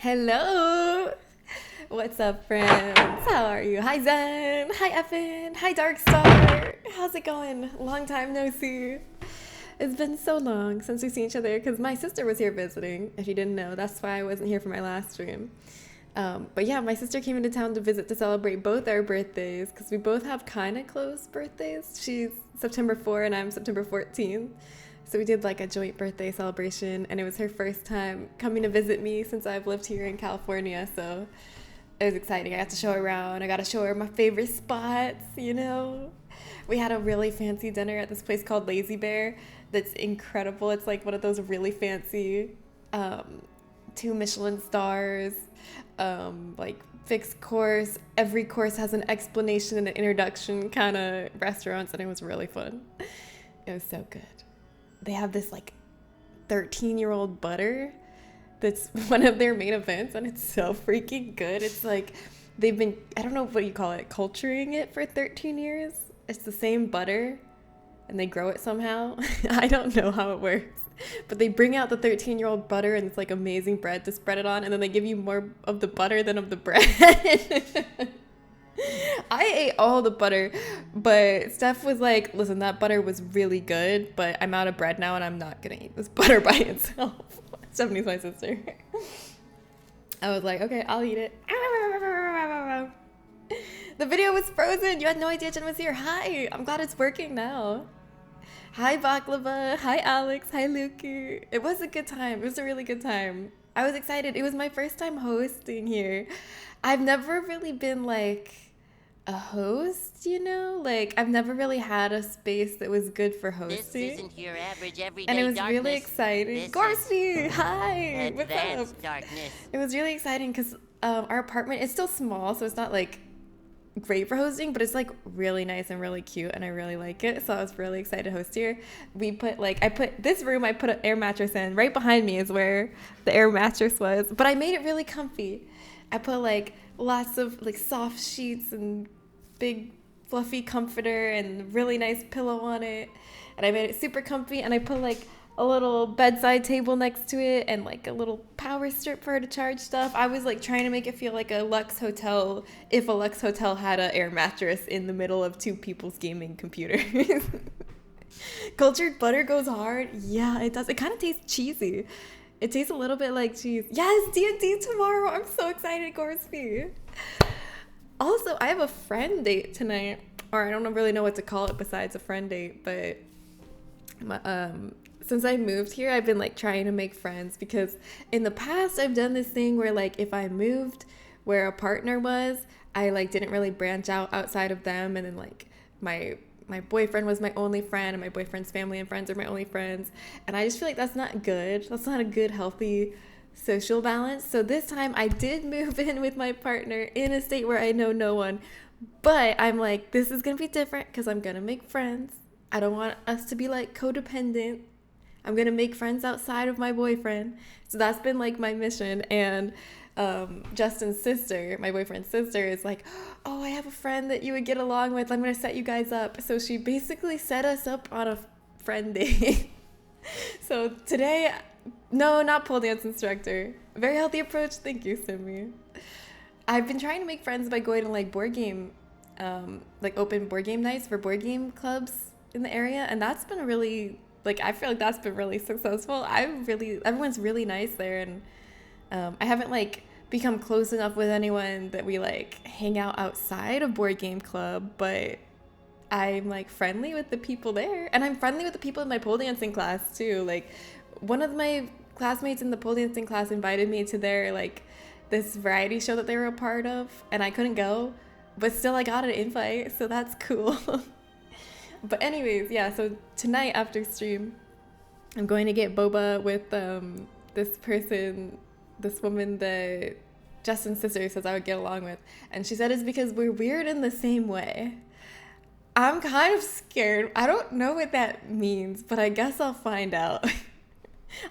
Hello. What's up, friends? How are you? Hi, Zen. Hi, Evan. Hi, Darkstar. How's it going? Long time no see. It's been so long since we've seen each other because my sister was here visiting. If you didn't know, that's why I wasn't here for my last stream. But yeah, my sister came into town to visit to celebrate both our birthdays because we both have kind of close birthdays. She's September 4 and I'm September 14th. So we did like a joint birthday celebration, and it was her first time coming to visit me since I've lived here in California. So it was exciting. I got to show her around. I got to show her my favorite spots, you know. We had a really fancy dinner at this place called Lazy Bear that's incredible. It's like one of those really fancy 2 Michelin stars, like fixed course. Every course has an explanation and an introduction kind of restaurants, and it was really fun. It was so good. They have this like 13-year-old butter that's one of their main events, and it's so freaking good. It's like they've been, I don't know what you call it, culturing it for 13 years. It's the same butter and they grow it somehow. I don't know how it works, but they bring out the 13-year-old butter and it's like amazing bread to spread it on, and then they give you more of the butter than of the bread. I ate all the butter, but Steph was like, listen, that butter was really good, but I'm out of bread now and I'm not gonna eat this butter by itself. Stephanie's my sister. I was like, okay, I'll eat it. The video was frozen. You had no idea Jen was here. Hi, I'm glad it's working now. Hi, Baklava. Hi, Alex. Hi, Lukey. It was a good time. It was a really good time. I was excited. It was my first time hosting here. I've never really been like a host, you know? Like, I've never really had a space that was good for hosting. This isn't your average everyday and it was darkness. really exciting. This Gorsty, hi! What's advanced up? darkness. It was really exciting because our apartment is still small, so it's not like great for hosting, but it's like really nice and really cute, and I really like it. So I was really excited to host here. We put like, I put an air mattress in. Right behind me is where the air mattress was, but I made it really comfy. I put like lots of like soft sheets and big fluffy comforter and really nice pillow on it, and I made it super comfy, and I put like a little bedside table next to it and like a little power strip for her to charge stuff. I was like trying to make it feel like a Lux Hotel if a Lux Hotel had an air mattress in the middle of two people's gaming computers. Cultured butter goes hard. Yeah, it does. It kind of tastes cheesy. It tastes a little bit like cheese. Yes, D&D tomorrow. I'm so excited, Gorsby. Also, I have a friend date tonight, or I don't really know what to call it besides a friend date, but since I moved here, I've been like trying to make friends, because in the past I've done this thing where like if I moved where a partner was, I like didn't really branch out outside of them, and then like my boyfriend was my only friend and my boyfriend's family and friends are my only friends, and I just feel like that's not good. That's not a good, healthy social balance. So this time I did move in with my partner in a state where I know no one, but I'm like, this is gonna be different because I'm gonna make friends. I don't want us to be like codependent. I'm gonna make friends outside of my boyfriend. So that's been like my mission. And Justin's sister, my boyfriend's sister, is like, oh, I have a friend that you would get along with. I'm gonna set you guys up. So she basically set us up on a friend date. So today, no, not pole dance instructor. Very healthy approach. Thank you, Simi. I've been trying to make friends by going to like board game, like open board game nights for board game clubs in the area, and that's been really, like, I feel like that's been really successful. Everyone's really nice there, and I haven't like become close enough with anyone that we like hang out outside of board game club, but I'm like friendly with the people there, and I'm friendly with the people in my pole dancing class too. Like, one of my classmates in the pole dancing class invited me to their like this variety show that they were a part of, and I couldn't go, but still I got an invite, so that's cool. But anyways, yeah, so tonight after stream, I'm going to get boba with this woman that Justin's sister says I would get along with, and she said it's because we're weird in the same way. I'm kind of scared. I don't know what that means, but I guess I'll find out.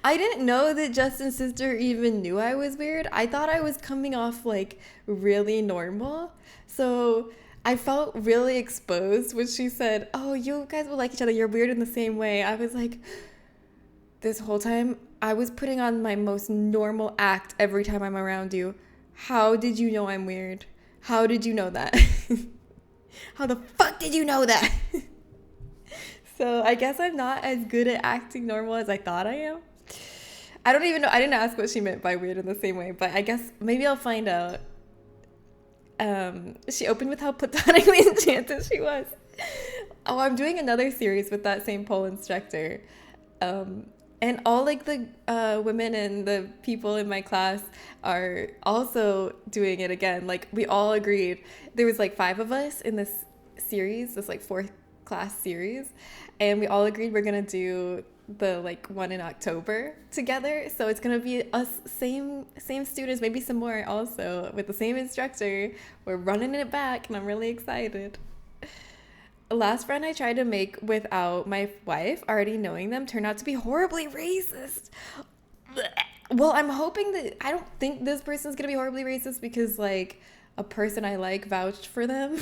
I didn't know that Justin's sister even knew I was weird. I thought I was coming off like really normal. So I felt really exposed when she said, oh, you guys will like each other. You're weird in the same way. I was like, This whole time, I was putting on my most normal act every time I'm around you. How did you know I'm weird? How did you know that? How the fuck did you know that? So I guess I'm not as good at acting normal as I thought I am. I don't even know. I didn't ask what she meant by weird in the same way, but I guess maybe I'll find out. She opened with how platonically enchanted she was. Oh, I'm doing another series with that same pole instructor. And all like the women and the people in my class are also doing it again. Like we all agreed. There was like 5 of us in this series, this like 4th class series, and we all agreed we're gonna do the like one in October together. So it's gonna be us same students, maybe some more also with the same instructor. We're running it back, and I'm really excited. Last friend I tried to make without my wife already knowing them turned out to be horribly racist. Well, I'm hoping that I don't think this person's gonna be horribly racist because like a person I like vouched for them.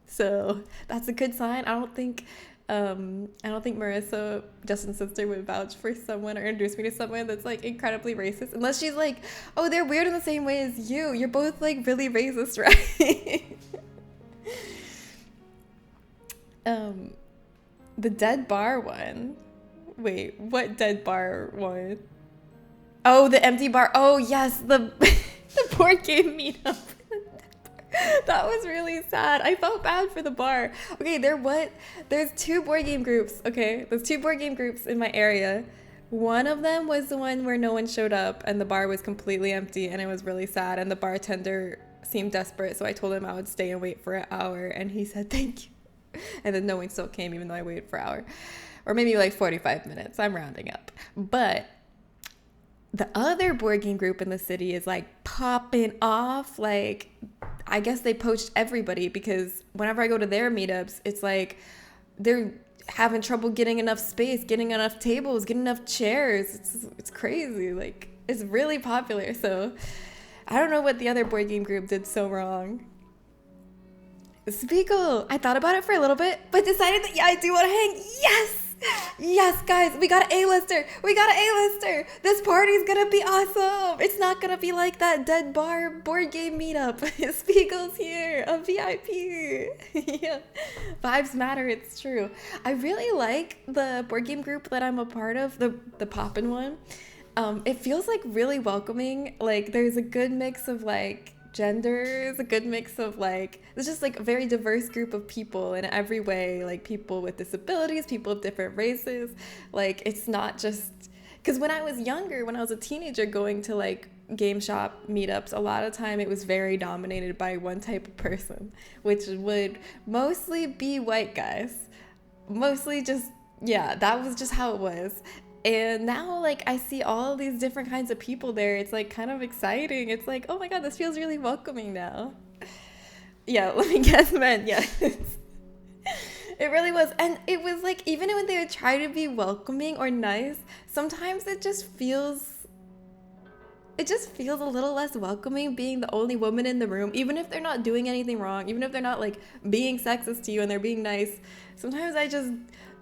So that's a good sign. I don't think Marissa, Justin's sister, would vouch for someone or introduce me to someone that's like incredibly racist. Unless she's like, oh, they're weird in the same way as you. You're both like really racist, right? The dead bar one. Wait, what dead bar one? Oh, the empty bar. Oh, yes, the the board game meetup. That was really sad. I felt bad for the bar. Okay, there's 2 board game groups. Okay, there's 2 board game groups in my area. One of them was the one where no one showed up and the bar was completely empty, and it was really sad, and the bartender seemed desperate, so I told him I would stay and wait for an hour, and he said thank you. And then no one still came even though I waited for an hour. Or maybe like 45 minutes. I'm rounding up. But the other board game group in the city is like popping off. Like, I guess they poached everybody because whenever I go to their meetups, it's like they're having trouble getting enough space, getting enough tables, getting enough chairs. It's crazy. Like, it's really popular. So I don't know what the other board game group did so wrong. Spiegel. I thought about it for a little bit, but decided that, yeah, I do want to hang. Yes! Yes, guys, we got an A-lister. We got an A-lister. This party's gonna be awesome. It's not gonna be like that dead bar board game meetup. Spiegel's here, a VIP. Yeah. Vibes matter, it's true. I really like the board game group that I'm a part of, the Poppin' one. It feels like really welcoming. Like there's a good mix of like genders, a good mix of like, it's just like a very diverse group of people in every way, like people with disabilities, people of different races. Like it's not just, because when I was younger, when I was a teenager going to like game shop meetups, a lot of time it was very dominated by one type of person, which would mostly be white guys. Mostly just, yeah, that was just how it was. And now, like, I see all these different kinds of people there. It's, like, kind of exciting. It's like, oh, my God, this feels really welcoming now. Yeah, let me guess, men. Yeah. It really was. And it was, like, even when they would try to be welcoming or nice, sometimes it just feels a little less welcoming being the only woman in the room, even if they're not doing anything wrong, even if they're not, like, being sexist to you and they're being nice. Sometimes I just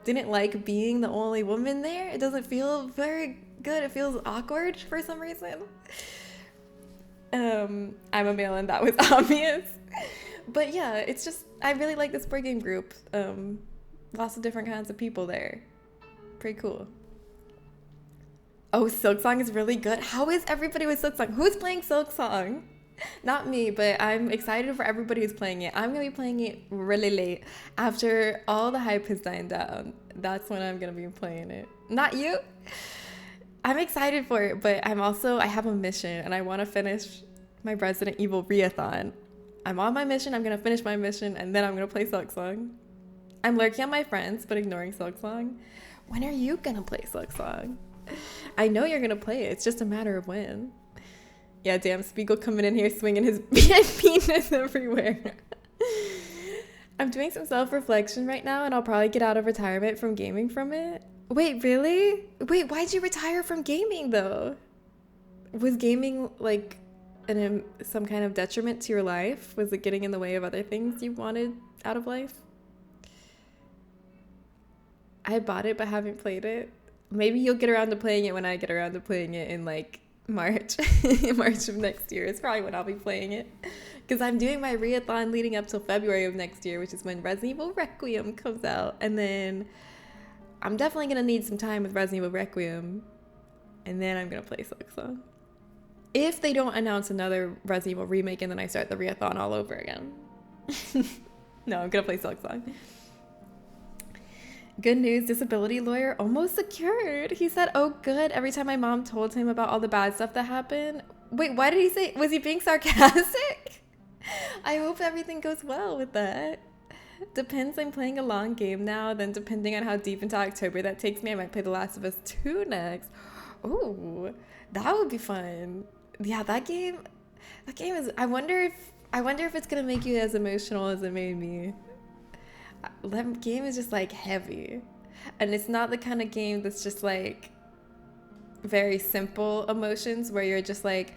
didn't like being the only woman there. It doesn't feel very good. It feels awkward for some reason. I'm a male and that was obvious. But yeah, it's just, I really like this board game group. Lots of different kinds of people there. Pretty cool. Oh, Silksong is really good. How is everybody with Silksong? Who's playing Silksong? Not me, but I'm excited for everybody who's playing it. I'm going to be playing it really late. After all the hype has died down, that's when I'm going to be playing it. Not you. I'm excited for it, but I have a mission, and I want to finish my Resident Evil Reathon. I'm on my mission. I'm going to finish my mission, and then I'm going to play Silksong. I'm lurking on my friends, but ignoring Silksong. When are you going to play Silksong? I know you're going to play it. It's just a matter of when. Yeah, damn, Spiegel coming in here swinging his penis everywhere. I'm doing some self-reflection right now, and I'll probably get out of retirement from gaming from it. Wait, really? Wait, why'd you retire from gaming, though? Was gaming, like, some kind of detriment to your life? Was it getting in the way of other things you wanted out of life? I bought it, but haven't played it. maybe you'll get around to playing it when I get around to playing it in like March. March of next year is probably when I'll be playing it. Because I'm doing my readathon leading up till February of next year, which is when Resident Evil Requiem comes out. And then I'm definitely going to need some time with Resident Evil Requiem. And then I'm going to play Silksong. If they don't announce another Resident Evil remake and then I start the readathon all over again. No, I'm going to play Silksong. Good news, disability lawyer almost secured. He said, oh, good. Every time my mom told him about all the bad stuff that happened. Wait, why did he say, was he being sarcastic? I hope everything goes well with that. Depends, I'm playing a long game now. Then depending on how deep into October that takes me, I might play The Last of Us 2 next. Ooh, that would be fun. Yeah, that game is, I wonder if it's going to make you as emotional as it made me. That game is just like heavy, and it's not the kind of game that's just like very simple emotions where you're just like,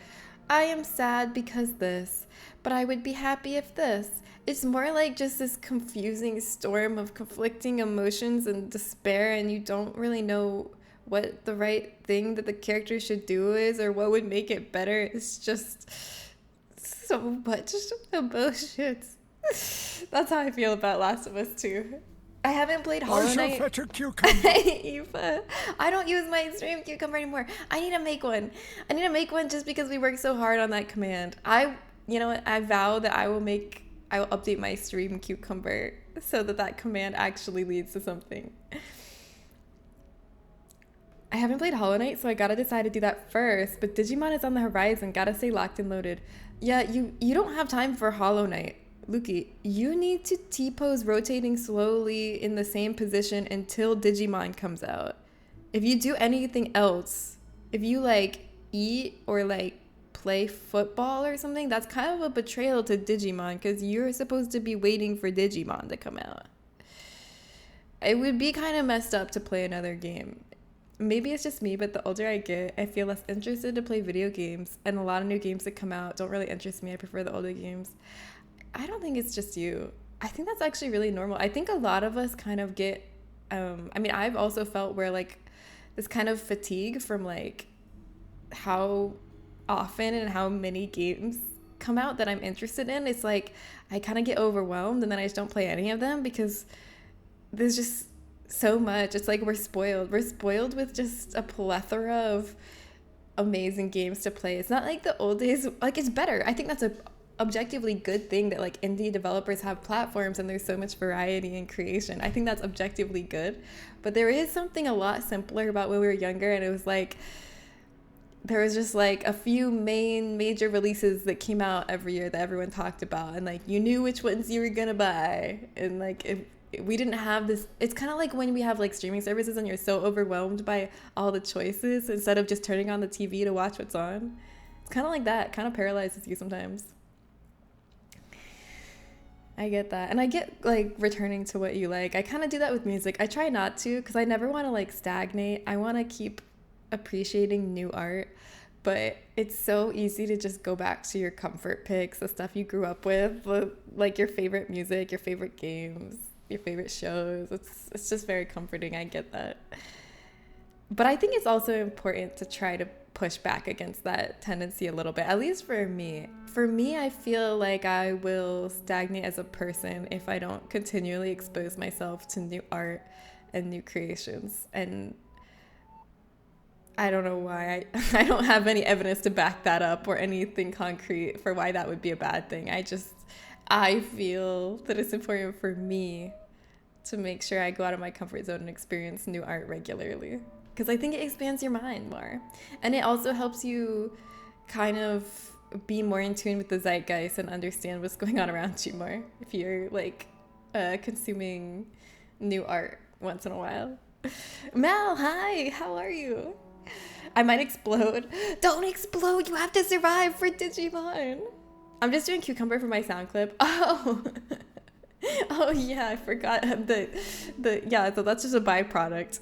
I am sad because this, but I would be happy if this. It's more like just this confusing storm of conflicting emotions and despair, and you don't really know what the right thing that the character should do is or what would make it better. It's just so much emotions. That's how I feel about Last of Us 2. I haven't played Hollow Knight. Eva, I don't use my stream cucumber anymore. I need to make one. Just because we worked so hard on that command. You know what? I vow that I will update my stream cucumber so that command actually leads to something. I haven't played Hollow Knight, so I gotta decide to do that first. But Digimon is on the horizon. Gotta stay locked and loaded. Yeah, you don't have time for Hollow Knight. Luki, you need to T-pose rotating slowly in the same position until Digimon comes out. If you do anything else, if you like eat or like play football or something, that's kind of a betrayal to Digimon because you're supposed to be waiting for Digimon to come out. It would be kind of messed up to play another game. Maybe it's just me, but the older I get, I feel less interested to play video games, and a lot of new games that come out don't really interest me. I prefer the older games. I don't think it's just you. I think that's actually really normal. I think a lot of us kind of get, I've also felt where like this kind of fatigue from like how often and how many games come out that I'm interested in. It's like I kind of get overwhelmed and then I just don't play any of them because there's just so much. It's like we're spoiled. We're spoiled with just a plethora of amazing games to play. It's not like the old days. Like, it's better. I think that's a objectively good thing that like indie developers have platforms and there's so much variety and creation. I think that's objectively good, but there is something a lot simpler about when we were younger, and it was like there was just like a few major releases that came out every year that everyone talked about, and like you knew which ones you were gonna buy, and like we didn't have this. It's kind of like when we have like streaming services and you're so overwhelmed by all the choices instead of just turning on the TV to watch what's on. It's kind of like that. It kind of paralyzes you sometimes. I get that. And I get like returning to what you like. I kind of do that with music. I try not to because I never want to like stagnate. I want to keep appreciating new art, but it's so easy to just go back to your comfort picks, the stuff you grew up with, like your favorite music, your favorite games, your favorite shows. It's just very comforting. I get that. But I think it's also important to try to push back against that tendency a little bit, at least for me. For me, I feel like I will stagnate as a person if I don't continually expose myself to new art and new creations. And I don't know why. I don't have any evidence to back that up or anything concrete for why that would be a bad thing. I feel that it's important for me to make sure I go out of my comfort zone and experience new art regularly. Because I think it expands your mind more. And it also helps you kind of be more in tune with the zeitgeist and understand what's going on around you more if you're like consuming new art once in a while. Mal, hi, how are you? I might explode. Don't explode, you have to survive for Digimon. I'm just doing cucumber for my sound clip. Oh, oh yeah, I forgot yeah, so that's just a byproduct.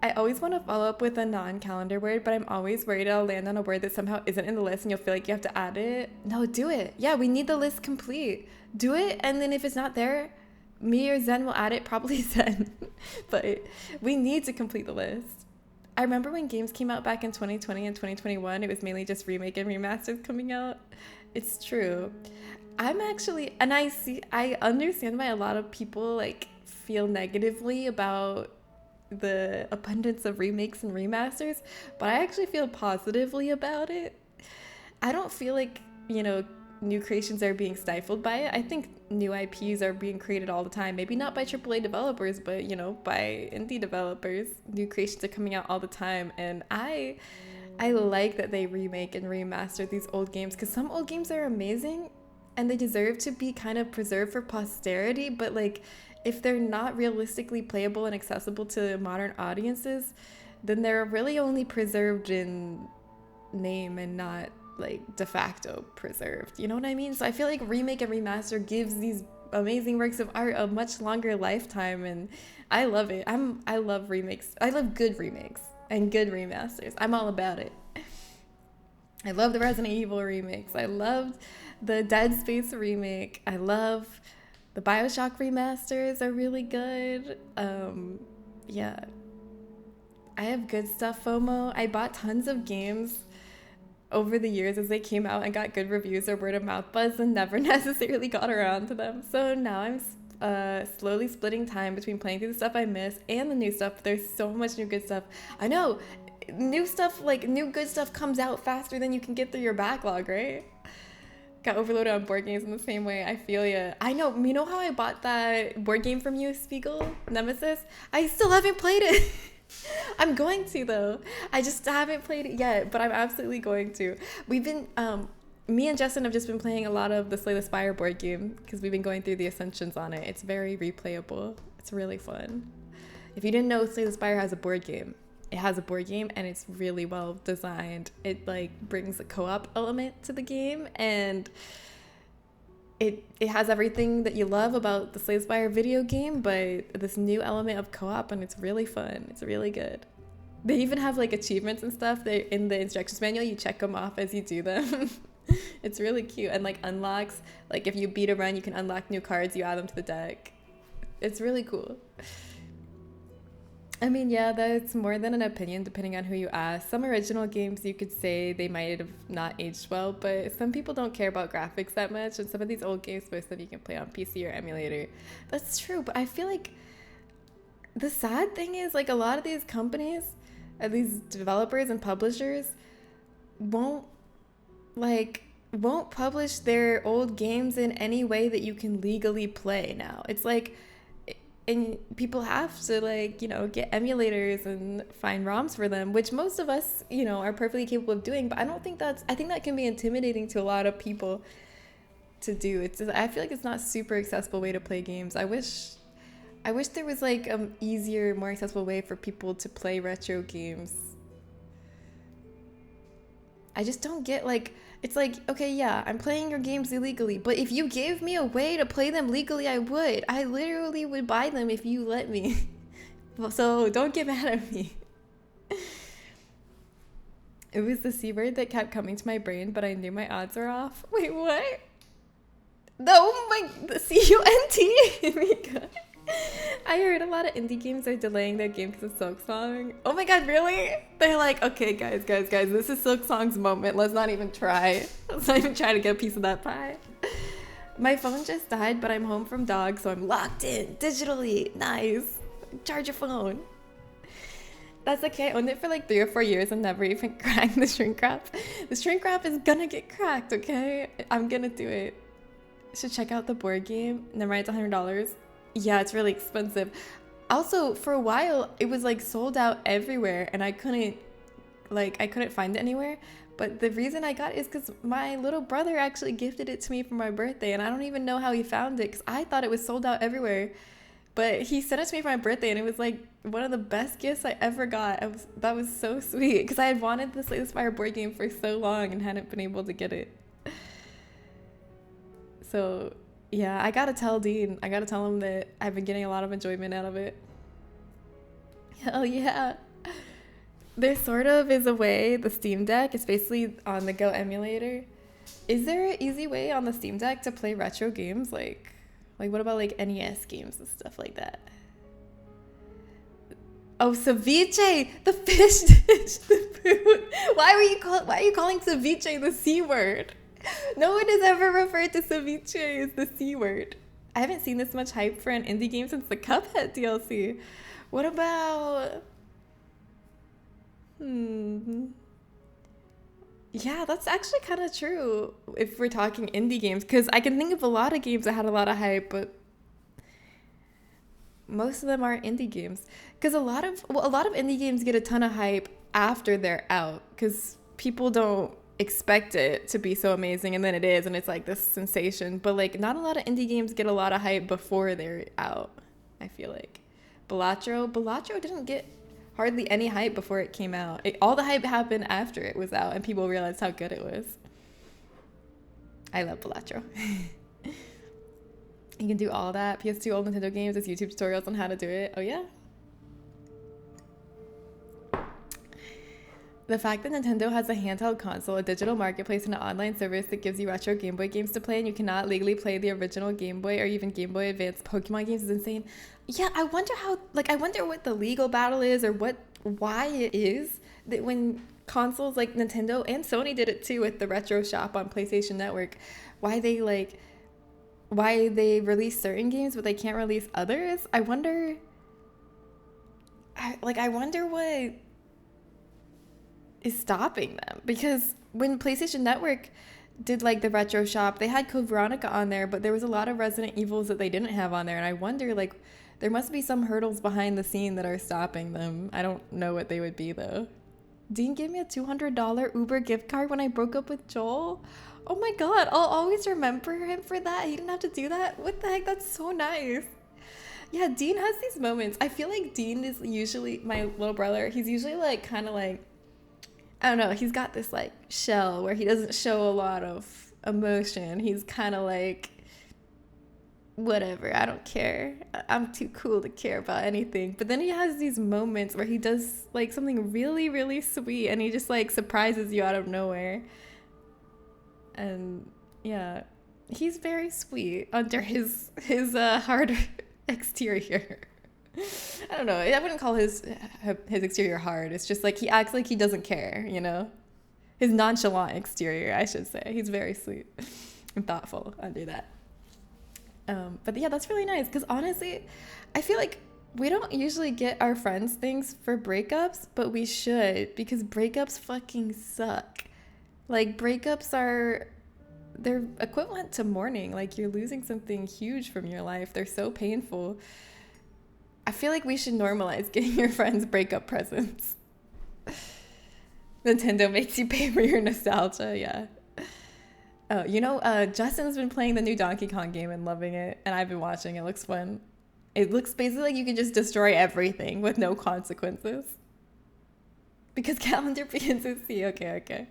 I always want to follow up with a non-calendar word, but I'm always worried I'll land on a word that somehow isn't in the list and you'll feel like you have to add it. No, do it. Yeah, we need the list complete. Do it, and then if it's not there, me or Zen will add it, probably Zen. But we need to complete the list. I remember when games came out back in 2020 and 2021, it was mainly just remake and remasters coming out. It's true. I'm actually, and I understand why a lot of people like feel negatively about the abundance of remakes and remasters, but I actually feel positively about it. I don't feel like, new creations are being stifled by it. I think new IPs are being created all the time. Maybe not by AAA developers, but, by indie developers. New creations are coming out all the time. And I like that they remake and remaster these old games, because some old games are amazing and they deserve to be kind of preserved for posterity. But, like, if they're not realistically playable and accessible to modern audiences, then they're really only preserved in name and not like de facto preserved, you know what I mean? So I feel like remake and remaster gives these amazing works of art a much longer lifetime, and I love it. I love remakes. I love good remakes and good remasters. I'm all about it. I love the Resident Evil remakes. I loved the Dead Space remake. I love the BioShock remasters are really good. Yeah, I have good stuff, FOMO. I bought tons of games over the years as they came out and got good reviews or word of mouth buzz, and never necessarily got around to them. So now I'm slowly splitting time between playing through the stuff I miss and the new stuff. There's so much new good stuff. I know, new stuff, like new good stuff comes out faster than you can get through your backlog, right? Got overloaded on board games in the same way. I feel ya. I know, you know how I bought that board game from you, Spiegel? Nemesis? I still haven't played it. I'm going to, though. I just haven't played it yet, but I'm absolutely going to. We've been, me and Justin have just been playing a lot of the Slay the Spire board game, because we've been going through the Ascensions on it. It's very replayable. It's really fun. If you didn't know, Slay the Spire has a board game. It has a board game, and it's really well designed. It like brings a co-op element to the game, and it has everything that you love about the Slay the Spire video game, but this new element of co-op, and it's really fun. It's really good. They even have like achievements and stuff. They in the instructions manual, you check them off as you do them. It's really cute, and like unlocks, like if you beat a run, you can unlock new cards, you add them to the deck. It's really cool. I mean, yeah, that's more than an opinion depending on who you ask. Some original games, you could say they might have not aged well, but some people don't care about graphics that much, and some of these old games, most of you can play on PC or emulator. That's true, but I feel like the sad thing is, like, a lot of these companies, these developers and publishers won't publish their old games in any way that you can legally play now. It's like, and people have to get emulators and find ROMs for them, which most of us, are perfectly capable of doing. But I think that can be intimidating to a lot of people to do. I feel like it's not a super accessible way to play games. I wish there was like easier, more accessible way for people to play retro games. I just don't get, it's like, okay, yeah, I'm playing your games illegally, but if you gave me a way to play them legally, I would. I literally would buy them if you let me. So don't get mad at me. It was the C word that kept coming to my brain, but I knew my odds were off. Wait, what? The C-U-N-T? Oh my god. I heard a lot of indie games are delaying their game because of Silk Song. Oh my god, really? They're like, okay, guys, this is Silk Song's moment. Let's not even try. Let's not even try to get a piece of that pie. My phone just died, but I'm home from dog, so I'm locked in digitally. Nice. Charge your phone. That's okay. I owned it for like 3 or 4 years and never even cracked the shrink wrap. The shrink wrap is gonna get cracked, okay? I'm gonna do it. Should check out the board game. Never mind, it's $100. Yeah, it's really expensive. Also, for a while, it was like sold out everywhere, and I couldn't find it anywhere. But the reason I got it is because my little brother actually gifted it to me for my birthday, and I don't even know how he found it because I thought it was sold out everywhere. But he sent it to me for my birthday, and it was like one of the best gifts I ever got. That was so sweet because I had wanted the Slay the Spire board game for so long and hadn't been able to get it. So yeah, I gotta tell Dean. I gotta tell him that I've been getting a lot of enjoyment out of it. Hell yeah. There sort of is a way, the Steam Deck, it's basically on the Go emulator. Is there an easy way on the Steam Deck to play retro games? Like, Like, what about like NES games and stuff like that? Oh, ceviche, the fish dish, the food. Why are you calling ceviche the C word? No one has ever referred to ceviche as the C word. I haven't seen this much hype for an indie game since the Cuphead DLC. What about... Yeah, that's actually kind of true if we're talking indie games, because I can think of a lot of games that had a lot of hype, but most of them are indie games. Because a lot of indie games get a ton of hype after they're out, because people don't expect it to be so amazing, and then it is, and it's like this sensation. But like, not a lot of indie games get a lot of hype before they're out, I feel like. Balatro didn't get hardly any hype before it came out. All the hype happened after it was out and people realized how good it was. I love Balatro. You can do all that. PS2 old Nintendo games, there's YouTube tutorials on how to do it. Oh yeah? The fact that Nintendo has a handheld console, a digital marketplace, and an online service that gives you retro Game Boy games to play, and you cannot legally play the original Game Boy or even Game Boy Advance Pokemon games is insane. Yeah, I wonder what the legal battle is, or why it is that when consoles like Nintendo and Sony did it too with the retro shop on PlayStation Network, why they release certain games but they can't release others. I wonder what is stopping them, because when PlayStation Network did like the retro shop, they had Code Veronica on there, but there was a lot of Resident Evils that they didn't have on there, and I wonder, like, there must be some hurdles behind the scene that are stopping them. I don't know what they would be though. Dean gave me a $200 Uber gift card when I broke up with Joel. Oh my god, I'll always remember him for that. He didn't have to do that. What the heck? That's so nice. Yeah, Dean has these moments. I feel like Dean is usually, my little brother, he's usually like kind of like, I don't know, he's got this like shell where he doesn't show a lot of emotion. He's kind of like, whatever, I don't care. I'm too cool to care about anything. But then he has these moments where he does like something really, really sweet, and he just like surprises you out of nowhere. And yeah, he's very sweet under his hard exterior. I don't know. I wouldn't call his exterior hard. It's just like he acts like he doesn't care, you know? His nonchalant exterior, I should say. He's very sweet and thoughtful under that. But yeah, that's really nice, because honestly, I feel like we don't usually get our friends things for breakups, but we should, because breakups fucking suck. Like, they're equivalent to mourning. Like, you're losing something huge from your life. They're so painful. I feel like we should normalize getting your friends breakup presents. Nintendo makes you pay for your nostalgia, yeah. Oh, you know, Justin's been playing the new Donkey Kong game and loving it, and I've been watching. It looks fun. It looks basically like you can just destroy everything with no consequences. Because calendar begins with C. Okay.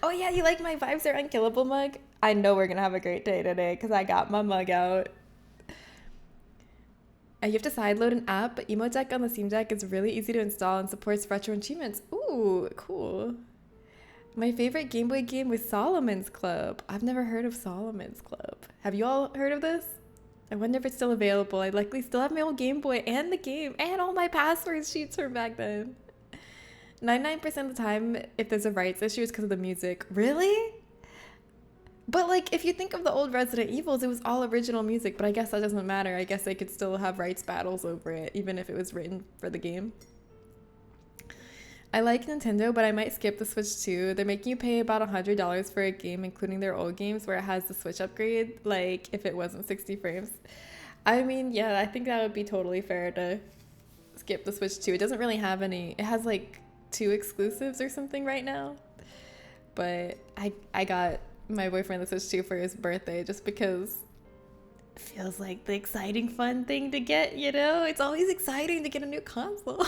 Oh yeah, you like my Vibes Are Unkillable mug? I know we're gonna have a great day today because I got my mug out. You have to sideload an app, but Emo Deck on the Steam Deck is really easy to install and supports retro achievements. Ooh, cool. My favorite Game Boy game was Solomon's Club. I've never heard of Solomon's Club. Have you all heard of this? I wonder if it's still available. I likely still have my old Game Boy and the game and all my password sheets from back then. 99% of the time, if there's a rights issue, it's because of the music. Really? But like, if you think of the old Resident Evils, it was all original music, but I guess that doesn't matter. I guess they could still have rights battles over it, even if it was written for the game. I like Nintendo, but I might skip the Switch too. They're making you pay about $100 for a game, including their old games, where it has the Switch upgrade, like if it wasn't 60 frames. I mean, yeah, I think that would be totally fair to skip the Switch too. It doesn't really have any, it has like 2 exclusives or something right now. But I got my boyfriend the Switch 2 for his birthday just because it feels like the exciting, fun thing to get, you know? It's always exciting to get a new console.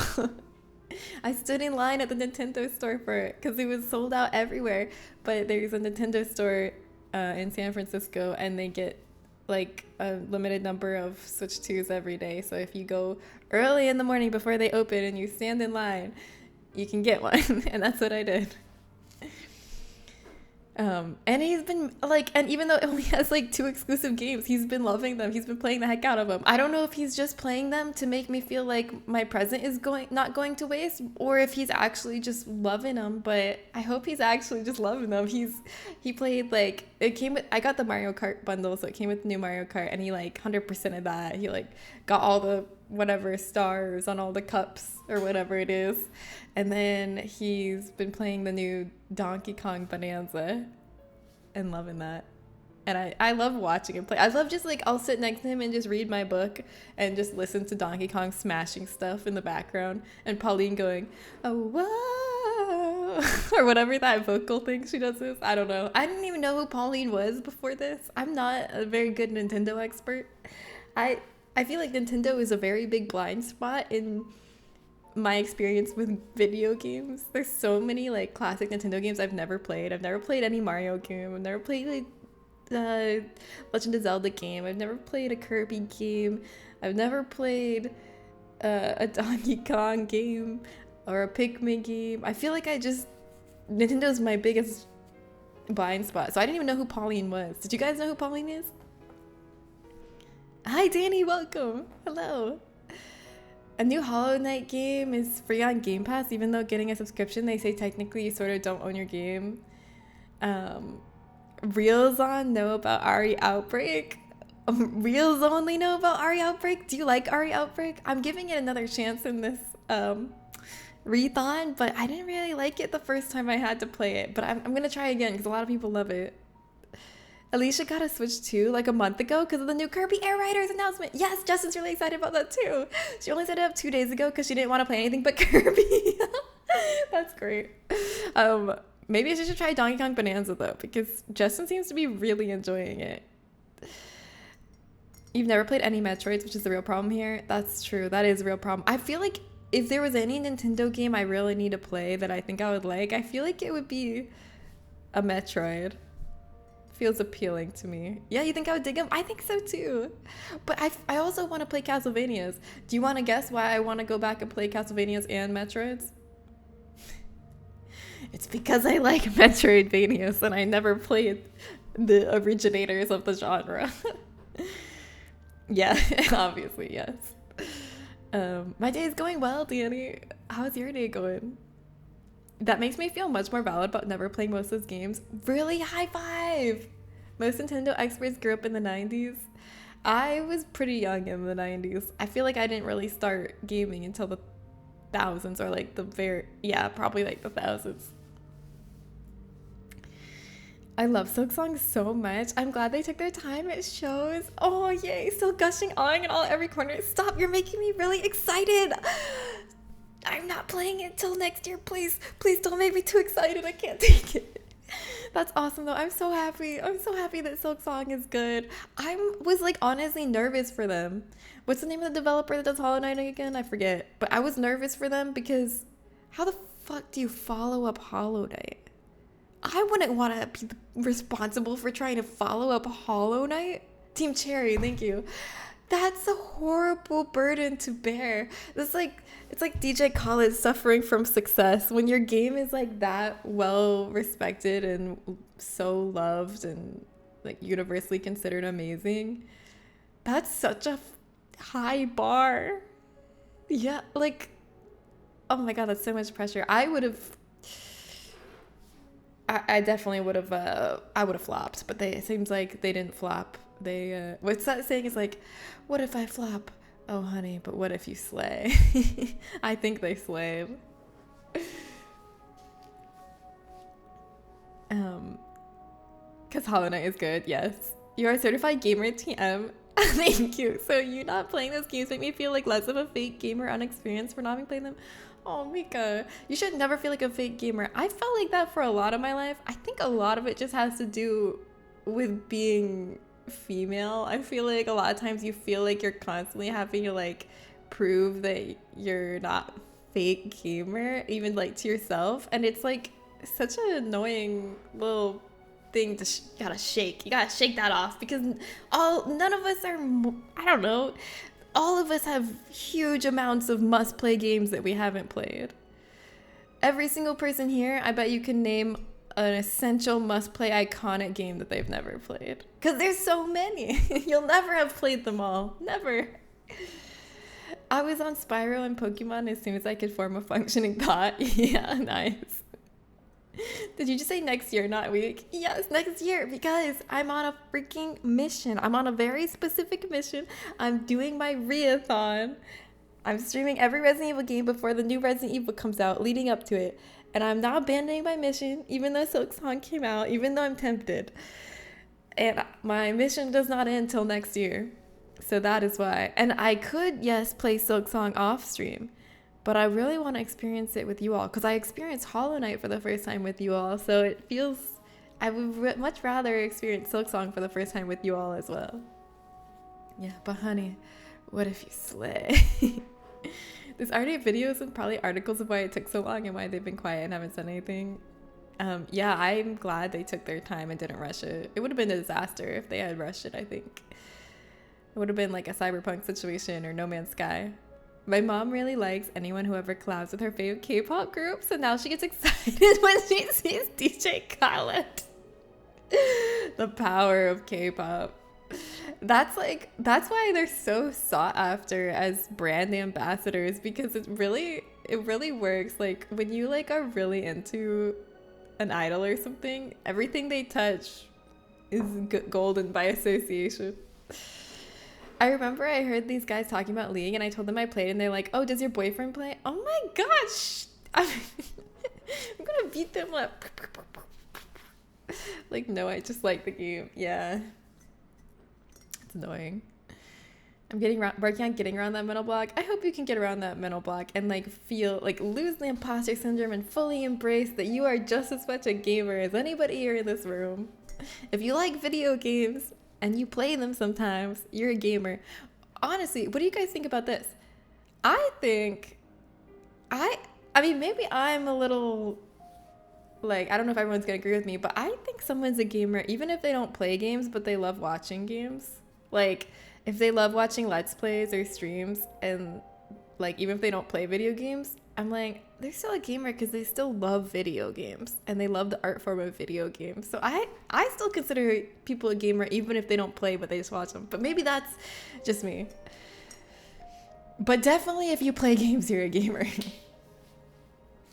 I stood in line at the Nintendo store for it because it was sold out everywhere. But there's a Nintendo store in San Francisco, and they get like a limited number of Switch 2s every day. So if you go early in the morning before they open and you stand in line, you can get one. And that's what I did. And he's been like, and even though it only has like 2 exclusive games, he's been loving them. He's been playing the heck out of them. I don't know if he's just playing them to make me feel like my present is not going to waste, or if he's actually just loving them. But I hope he's actually just loving them. He played like, it came with, I got the Mario Kart bundle, so it came with new Mario Kart, and he like 100% of that. He like got all the whatever stars on all the cups or whatever it is. And then he's been playing the new Donkey Kong Bonanza and loving that. And I love watching him play. I love just like, I'll sit next to him and just read my book and just listen to Donkey Kong smashing stuff in the background and Pauline going, oh, whoa, or whatever that vocal thing she does is. I don't know. I didn't even know who Pauline was before this. I'm not a very good Nintendo expert. I feel like Nintendo is a very big blind spot in my experience with video games. There's so many like classic Nintendo games I've never played. I've never played any Mario game. I've never played like the Legend of Zelda game. I've never played a Kirby game. I've never played a Donkey Kong game or a Pikmin game. I feel like Nintendo's my biggest blind spot. So I didn't even know who Pauline was. Did you guys know who Pauline is? Hi Danny, welcome. Hello. A new Hollow Knight game is free on Game Pass, even though getting a subscription, they say technically you sort of don't own your game. Reels on know about Ari Outbreak. Reels only know about Ari Outbreak. Do you like Ari Outbreak? I'm giving it another chance in this reathon, but I didn't really like it the first time I had to play it. But I'm going to try again because a lot of people love it. Alicia got a Switch 2 like a month ago because of the new Kirby Air Riders announcement. Yes, Justin's really excited about that too. She only set it up 2 days ago because she didn't want to play anything but Kirby. That's great. Maybe she should try Donkey Kong Bonanza though, because Justin seems to be really enjoying it. You've never played any Metroids, which is the real problem here. That's true. That is a real problem. I feel like if there was any Nintendo game I really need to play that I think I would like, I feel like it would be a Metroid. Feels appealing to me. Yeah, you think I would dig them? I think so too. But I also want to play Castlevanias. Do you want to guess why I want to go back and play Castlevanias and Metroids? It's because I like Metroidvanias and I never played the originators of the genre. Yeah, obviously, yes. My day is going well, Danny. How's your day going? That makes me feel much more valid about never playing most of those games. Really? High five! Most Nintendo experts grew up in the 90s. I was pretty young in the 90s. I feel like I didn't really start gaming until the thousands, or like probably like the thousands. I love Silksong so much. I'm glad they took their time. It shows. Oh, yay. Still gushing on in every corner. Stop. You're making me really excited. I'm not playing it till next year, please. Please don't make me too excited. I can't take it. That's awesome, though. I'm so happy. I'm so happy that Silksong is good. I was, like, honestly nervous for them. What's the name of the developer that does Hollow Knight again? I forget. But I was nervous for them because how the fuck do you follow up Hollow Knight? I wouldn't want to be responsible for trying to follow up Hollow Knight. Team Cherry, thank you. That's a horrible burden to bear. It's like DJ Khaled suffering from success. When your game is like that well respected and so loved and like universally considered amazing, that's such a high bar. Yeah, like, oh my god, that's so much pressure. I definitely would have I would have flopped, but it seems like they didn't flop. They what's that saying? Is like, what if I flop? Oh honey, but what if you slay? I think they slayed. Cause Hollow Knight is good, yes. You're a certified gamer, TM. Thank you. So you not playing those games make me feel like less of a fake gamer unexperienced for not playing them. Oh, Mika, you should never feel like a fake gamer. I felt like that for a lot of my life. I think a lot of it just has to do with being female. I feel like a lot of times you feel like you're constantly having to like prove that you're not fake gamer, even like to yourself. And it's like such an annoying little thing to you gotta shake that off, because none of us are, I don't know, all of us have huge amounts of must-play games that we haven't played. Every single person here, I bet you can name an essential must-play iconic game that they've never played. Because there's so many. You'll never have played them all. Never. I was on Spyro and Pokemon as soon as I could form a functioning thought. Yeah, nice. Did you just say next year, not week? Yes, next year, because I'm on a freaking mission. I'm on a very specific mission. I'm doing my reathon. I'm streaming every Resident Evil game before the new Resident Evil comes out, leading up to it. And I'm not abandoning my mission, even though Silksong came out, even though I'm tempted. And my mission does not end till next year. So that is why. And I could, yes, play Silksong off stream. But I really want to experience it with you all. Because I experienced Hollow Knight for the first time with you all. So it feels... I would much rather experience Silksong for the first time with you all as well. Yeah, but honey, what if you slay? There's already videos and probably articles of why it took so long and why they've been quiet and haven't said anything. Yeah, I'm glad they took their time and didn't rush it. It would have been a disaster if they had rushed it, I think. It would have been like a Cyberpunk situation or No Man's Sky. My mom really likes anyone who ever collabs with her favorite K-pop group, so now she gets excited when she sees DJ Khaled. The power of K-pop. That's why they're so sought after as brand ambassadors, because it really works. Like when you like are really into an idol or something, everything they touch is golden by association. I remember I heard these guys talking about League and I told them I played and they're like, oh, does your boyfriend play? Oh my gosh, I'm gonna beat them up. Like, no, I just like the game. Yeah, it's annoying. I'm working on getting around that mental block. I hope you can get around that mental block and like feel like lose the imposter syndrome and fully embrace that you are just as much a gamer as anybody here in this room. If you like video games and you play them sometimes, you're a gamer. Honestly, what do you guys think about this? I mean, maybe I'm a little, like, I don't know if everyone's gonna agree with me, but I think someone's a gamer even if they don't play games, but they love watching games. Like, if they love watching Let's Plays or streams, and, like, even if they don't play video games, I'm like, they're still a gamer because they still love video games and they love the art form of video games. So I still consider people a gamer even if they don't play, but they just watch them. But maybe that's just me. But definitely if you play games, you're a gamer.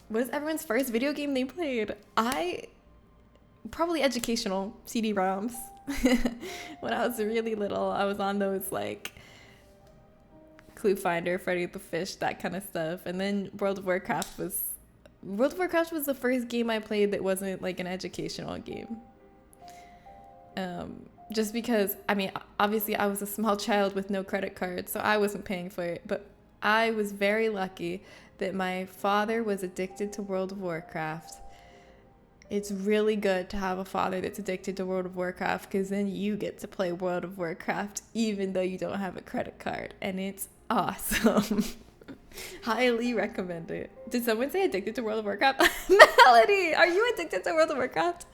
What is everyone's first video game they played? Probably educational CD-ROMs. When I was really little, I was on those, like, Clue Finder, Freddy the Fish, that kind of stuff. And then World of Warcraft was the first game I played that wasn't like an educational game. Just because, I mean, obviously I was a small child with no credit card, so I wasn't paying for it. But I was very lucky that my father was addicted to World of Warcraft. It's really good to have a father that's addicted to World of Warcraft, because then you get to play World of Warcraft even though you don't have a credit card, and it's awesome. Highly recommend it. Did someone say addicted to World of Warcraft? Melody, are you addicted to World of Warcraft?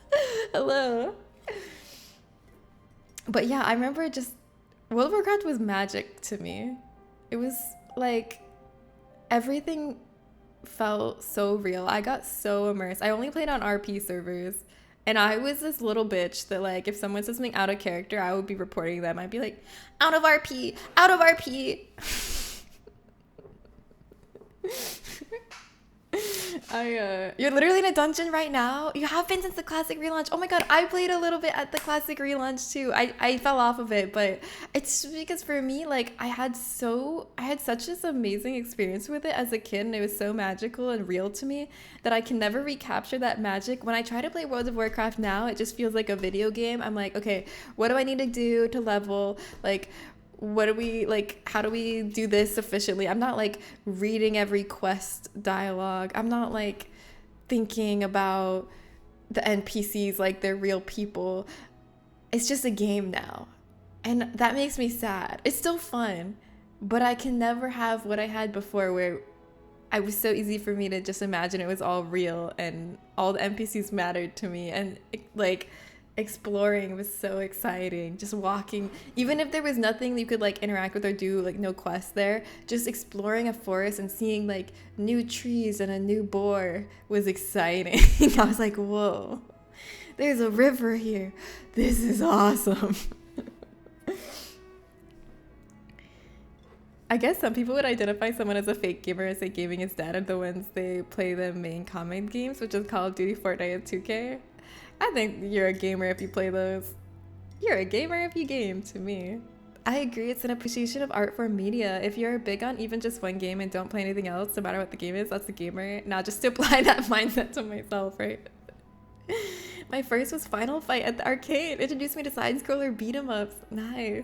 Hello. But yeah, I remember just World of Warcraft was magic to me. It was like everything felt so real. I got so immersed. I only played on RP servers, and I was this little bitch that, like, if someone said something out of character, I would be reporting them. I'd be like, out of RP, out of RP. You're literally in a dungeon right now? You have been since the classic relaunch? Oh my god, I played a little bit at the classic relaunch too. I fell off of it, but it's because for me, like, I had such this amazing experience with it as a kid, and it was so magical and real to me that I can never recapture that magic. When I try to play World of Warcraft now, it just feels like a video game. I'm like, okay, what do I need to do to level? Like, how do we do this efficiently? I'm not like reading every quest dialogue. I'm not like thinking about the NPCs like they're real people. It's just a game now. And that makes me sad. It's still fun, but I can never have what I had before, where it was so easy for me to just imagine it was all real and all the NPCs mattered to me, and like exploring was so exciting. Just walking, even if there was nothing you could like interact with or do, like no quest there, just exploring a forest and seeing like new trees and a new boar was exciting. I was like, whoa. There's a river here. This is awesome. I guess some people would identify someone as a fake gamer as say gaming is dead, and the ones they play the main common games, which is Call of Duty, Fortnite, and 2K. I think you're a gamer if you play those. You're a gamer if you game, to me. I agree, it's an appreciation of art form media. If you're big on even just one game and don't play anything else, no matter what the game is, that's a gamer. Now just to apply that mindset to myself, right? My first was Final Fight at the arcade. Introduced me to side-scroller beat-em-ups. Nice.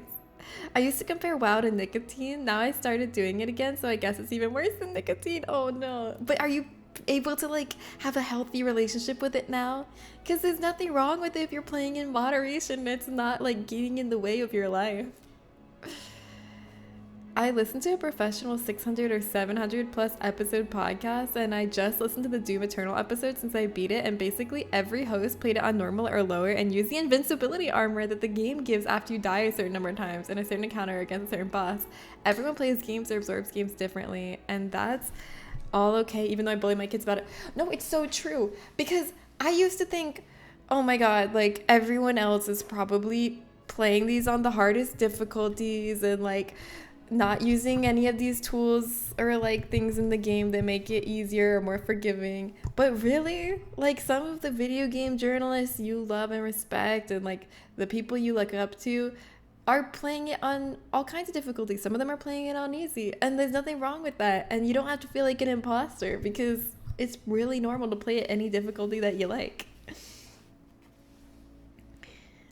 I used to compare WoW to nicotine. Now I started doing it again, so I guess it's even worse than nicotine. Oh no. But are you able to like have a healthy relationship with it now? Because there's nothing wrong with it if you're playing in moderation. It's not like getting in the way of your life. I listened to a professional 600 or 700 plus episode podcast, and I just listened to the Doom Eternal episode since I beat it, and basically every host played it on normal or lower and used the invincibility armor that the game gives after you die a certain number of times in a certain encounter against a certain boss. Everyone plays games or absorbs games differently, and that's all okay, even though I bully my kids about it. No, it's so true, because I used to think, oh my god, like everyone else is probably playing these on the hardest difficulties and like not using any of these tools or like things in the game that make it easier or more forgiving. But really, like some of the video game journalists you love and respect and like the people you look up to are playing it on all kinds of difficulties. Some of them are playing it on easy, and there's nothing wrong with that. And you don't have to feel like an imposter, because it's really normal to play at any difficulty that you like.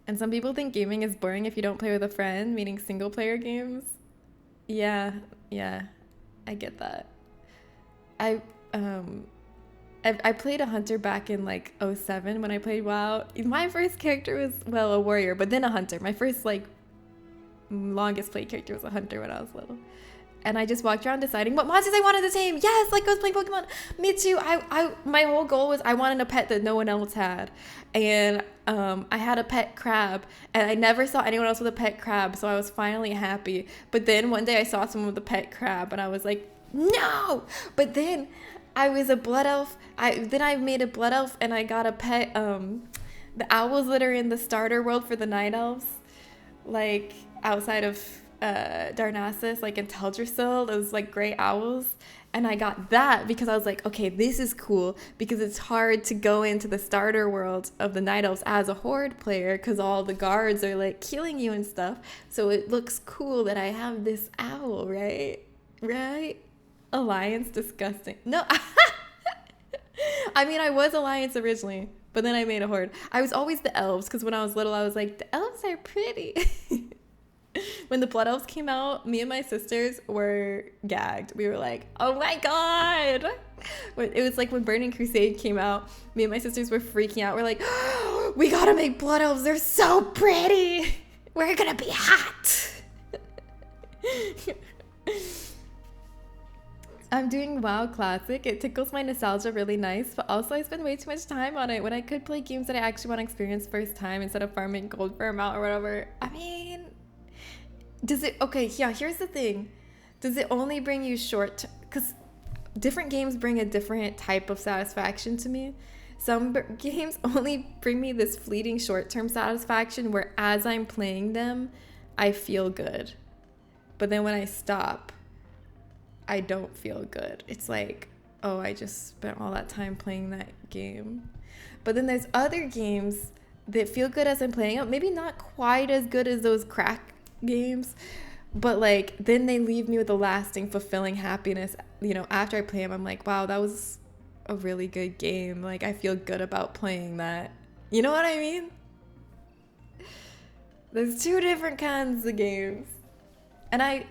And some people think gaming is boring if you don't play with a friend, meaning single player games. Yeah, I get that. I played a hunter back in like 2007 when I played WoW. My first character was, well, a warrior, but then a hunter. My first like longest played character was a hunter when I was little. And I just walked around deciding what monsters I wanted to tame. Yes, like I was playing Pokemon. Me too. My whole goal was I wanted a pet that no one else had. And I had a pet crab, and I never saw anyone else with a pet crab, so I was finally happy. But then one day I saw someone with a pet crab, and I was like, no! But then I was a blood elf. I made a blood elf, and I got a pet, the owls that are in the starter world for the night elves, like outside of Darnassus, like in Teldrassil, those like gray owls. And I got that because I was like, okay, this is cool, because it's hard to go into the starter world of the night elves as a horde player because all the guards are like killing you and stuff. So it looks cool that I have this owl, right? Alliance, disgusting. No, I mean, I was Alliance originally, but then I made a horde. I was always the elves because when I was little, I was like, the elves are pretty. When the Blood Elves came out, me and my sisters were gagged. We were like, oh my god. It was like when Burning Crusade came out, me and my sisters were freaking out. We're like, oh, we gotta make Blood Elves. They're so pretty. We're gonna be hot. I'm doing WoW Classic. It tickles my nostalgia really nice, but also I spend way too much time on it when I could play games that I actually want to experience first time instead of farming gold for a mount or whatever. I mean, does it, okay, yeah, here's the thing. Does it only bring you short, because different games bring a different type of satisfaction to me. Some games only bring me this fleeting short-term satisfaction where as I'm playing them, I feel good. But then when I stop, I don't feel good. It's like, oh, I just spent all that time playing that game. But then there's other games that feel good as I'm playing it. Maybe not quite as good as those crack games, but like then they leave me with a lasting fulfilling happiness, you know, after I play them. I'm like, wow, that was a really good game. Like I feel good about playing that, you know what I mean? There's two different kinds of games, and I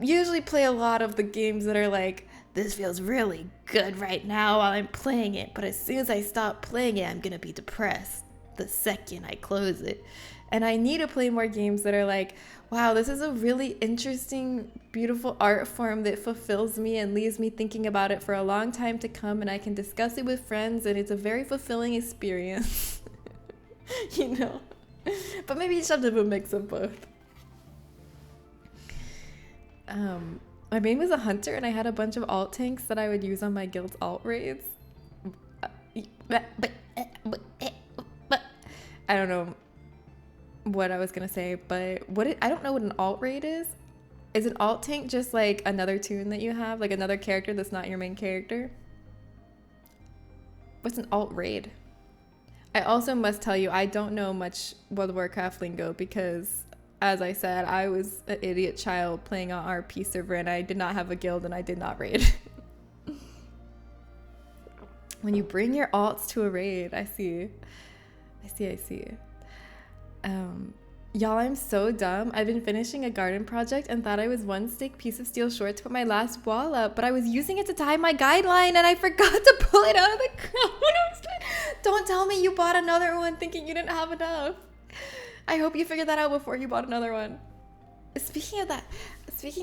usually play a lot of the games that are like, this feels really good right now while I'm playing it, but as soon as I stop playing it, I'm gonna be depressed the second I close it. And I need to play more games that are like, wow, this is a really interesting, beautiful art form that fulfills me and leaves me thinking about it for a long time to come, and I can discuss it with friends, and it's a very fulfilling experience. You know? But maybe you should have a mix of both. My main was a hunter, and I had a bunch of alt tanks that I would use on my guild's alt raids. But but I don't know what I was gonna say, but I don't know what an alt raid is. Is an alt tank just like another toon that you have, like another character that's not your main character? What's an alt raid? I also must tell you, I don't know much World of Warcraft lingo because, as I said, I was an idiot child playing on RP server and I did not have a guild and I did not raid. When you bring your alts to a raid, I see. Y'all, I'm so dumb. I've been finishing a garden project and thought I was one stick piece of steel short to put my last wall up, but I was using it to tie my guideline and I forgot to pull it out of the ground. Don't tell me you bought another one thinking you didn't have enough. I hope you figured that out before you bought another one. Speaking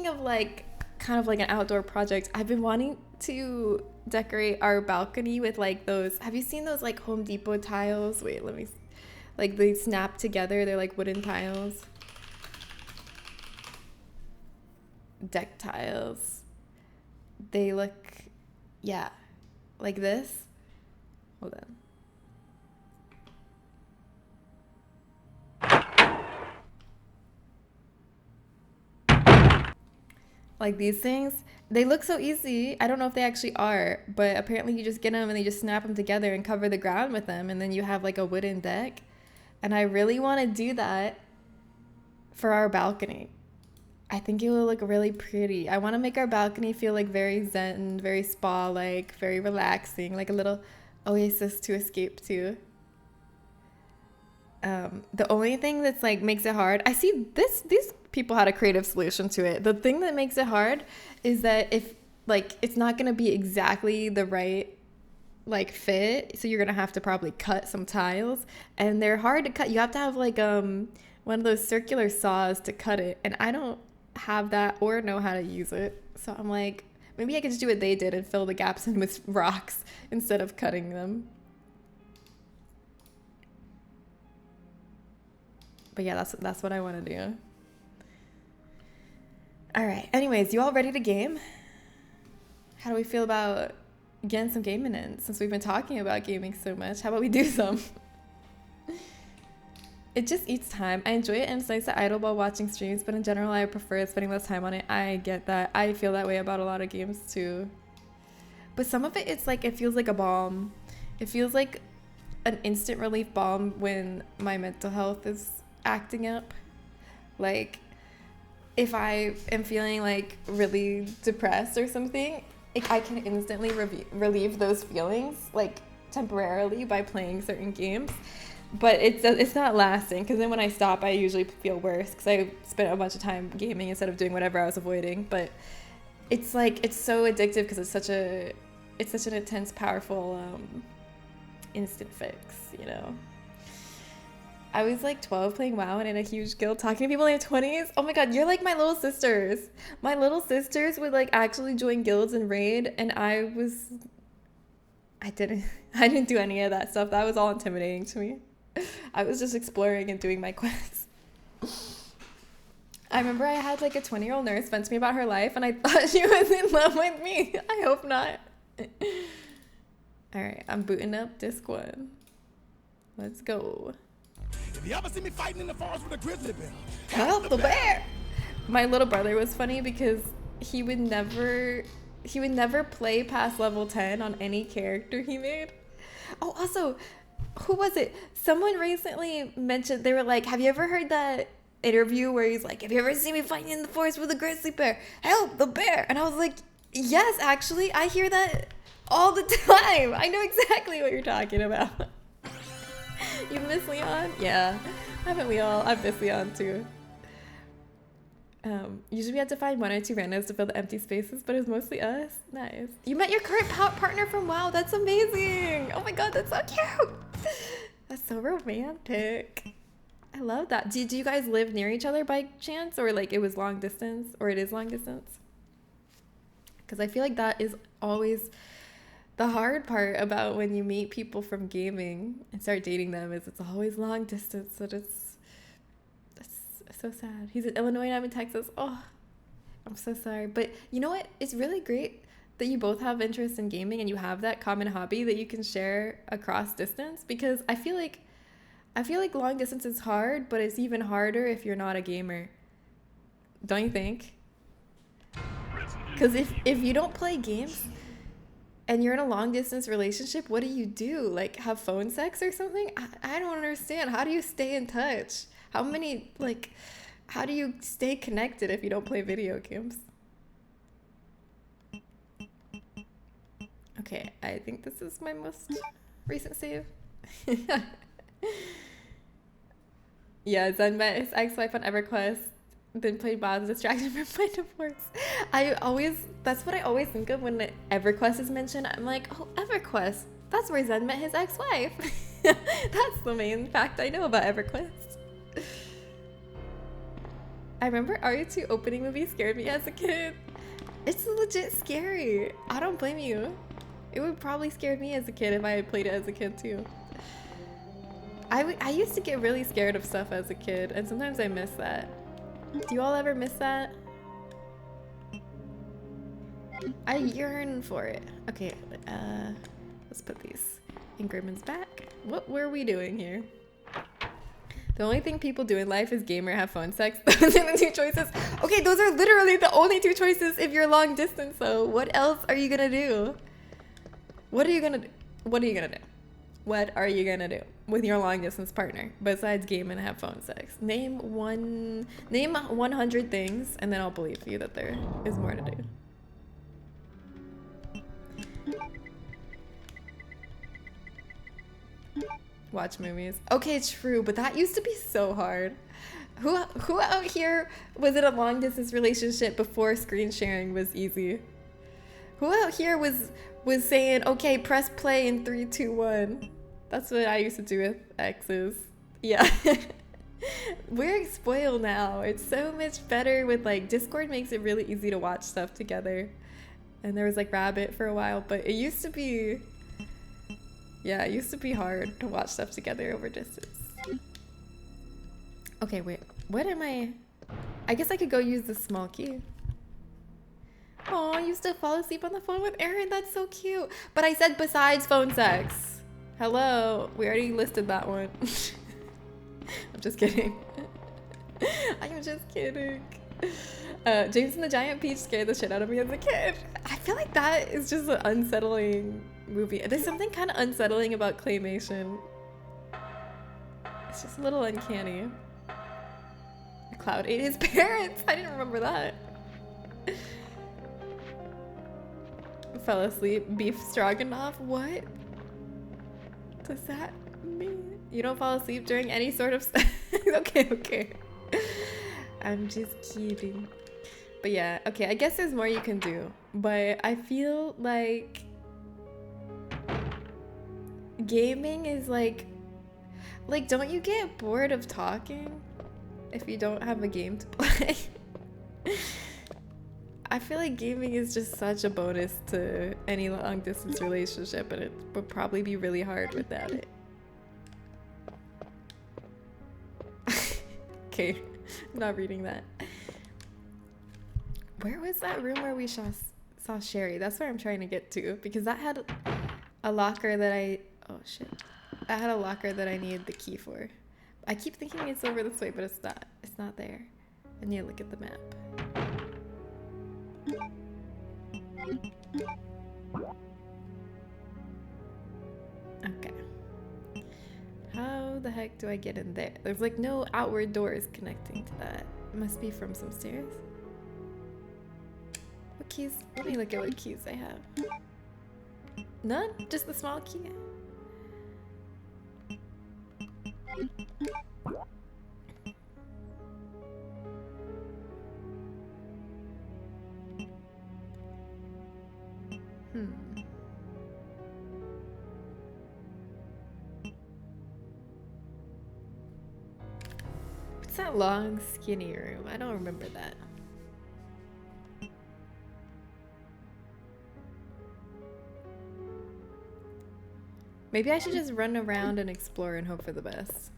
of like kind of like an outdoor project, I've been wanting to decorate our balcony with like those, have you seen those like Home Depot tiles? Wait, let me, like they snap together, they're like wooden tiles. Deck tiles. They look, yeah, like this. Hold on. Like these things, they look so easy. I don't know if they actually are, but apparently you just get them and they just snap them together and cover the ground with them, and then you have like a wooden deck. And I really want to do that for our balcony. I think it will look really pretty. I want to make our balcony feel like very zen, very spa-like, very relaxing, like a little oasis to escape to. The only thing that's like makes it hard, I see these people had a creative solution to it. The thing that makes it hard is that if like it's not gonna be exactly the right like fit, so you're gonna have to probably cut some tiles, and they're hard to cut. You have to have like one of those circular saws to cut it, and I don't have that or know how to use it. So I'm like, maybe I could just do what they did and fill the gaps in with rocks instead of cutting them. But yeah, that's what I want to do. All right. Anyways, you all ready to game? How do we feel about getting some gaming in? Since we've been talking about gaming so much, how about we do some? It just eats time. I enjoy it and it's nice to idle while watching streams, but in general, I prefer spending less time on it. I get that. I feel that way about a lot of games too. But some of it, it's like, it feels like a balm. It feels like an instant relief balm when my mental health is acting up. Like if I am feeling like really depressed or something, I can instantly relieve those feelings like temporarily by playing certain games, but it's not lasting, because then when I stop I usually feel worse because I spent a bunch of time gaming instead of doing whatever I was avoiding. But it's like, it's so addictive because it's such an intense, powerful instant fix, you know. I was like 12 playing WoW and in a huge guild talking to people in their 20s. Oh my god, you're like my little sisters. My little sisters would like actually join guilds and raid, and I didn't do any of that stuff. That was all intimidating to me. I was just exploring and doing my quests. I remember I had like a 20-year-old nurse vent to me about her life and I thought she was in love with me. I hope not. All right, I'm booting up disc 1. Let's go. If you ever see me fighting in the forest with a grizzly bear, help the bear. My little brother was funny because he would never play past level 10 on any character he made. Oh, also, who was it? Someone recently mentioned, they were like, have you ever heard that interview where he's like, have you ever seen me fighting in the forest with a grizzly bear? Help the bear. And I was like, yes, actually, I hear that all the time. I know exactly what you're talking about. You miss Leon? Yeah. Haven't we all? I've missed Leon too. Usually we had to find 1 or 2 randos to fill the empty spaces, but it was mostly us. Nice. You met your current partner from WoW. That's amazing. Oh my god, that's so cute. That's so romantic. I love that. Do you guys live near each other by chance, or like it was long distance, or it is long distance? Because I feel like that is always the hard part about when you meet people from gaming and start dating them, is it's always long distance. So it's so sad. He's in Illinois and I'm in Texas. Oh, I'm so sorry. But you know what? It's really great that you both have interest in gaming and you have that common hobby that you can share across distance, because I feel like long distance is hard, but it's even harder if you're not a gamer. Don't you think? Because if you don't play games and you're in a long distance relationship, what do you do? Like have phone sex or something? I don't understand. How do you stay in touch? How do you stay connected if you don't play video games? Okay, I think this is my most recent save. Yeah, Zen met his ex-wife on EverQuest, then played WoW, distracted from my divorce. That's what I always think of when EverQuest is mentioned. I'm like, oh, EverQuest. That's where Zen met his ex-wife. That's the main fact I know about EverQuest. I remember RE2 opening movie scared me as a kid. It's legit scary. I don't blame you. It would probably scare me as a kid if I had played it as a kid too. I used to get really scared of stuff as a kid, and sometimes I miss that. Do you all ever miss that? I yearn for it. Okay, let's put these engravements back. What were we doing here? The only thing people do in life is game or have phone sex. Those are the two choices. Okay, those are literally the only two choices if you're long distance, so what else are you gonna do? What are you gonna do? What are you gonna do? What are you gonna do with your long distance partner besides game and have phone sex? Name 100 things, and then I'll believe you that there is more to do. Watch movies. Okay, true, but that used to be so hard. Who out here was in a long distance relationship before screen sharing was easy? Who out here was saying, okay, press play in 3, 2, 1? That's what I used to do with exes. Yeah. We're spoiled now. It's so much better with like Discord makes it really easy to watch stuff together. And there was like Rabbit for a while, but it used to be hard to watch stuff together over distance. Okay, wait. What am I guess I could go use the small key. Oh, I used to fall asleep on the phone with Aaron. That's so cute. But I said besides phone sex. Hello. We already listed that one. I'm just kidding. I'm just kidding. James and the Giant Peach scared the shit out of me as a kid. I feel like that is just an unsettling movie. There's something kind of unsettling about claymation. It's just a little uncanny. Cloud ate his parents. I didn't remember that. Fell asleep. Beef stroganoff. What does that mean? You don't fall asleep during any sort of okay. I'm just kidding. But yeah, okay, I guess there's more you can do. But I feel like gaming is like don't you get bored of talking if you don't have a game to play? I feel like gaming is just such a bonus to any long distance relationship, and it would probably be really hard without it. Okay, I'm not reading that. Where was that room where we saw Sherry? That's where I'm trying to get to, because that had a locker that oh shit. That had a locker that I needed the key for. I keep thinking it's over this way, but it's not. It's not there. I need to look at the map. Okay. How the heck do I get in there? There's like no outward doors connecting to that. It must be from some stairs. What keys? Let me look at what keys I have. None? Just the small key? What's that long, skinny room? I don't remember that. Maybe I should just run around and explore and hope for the best.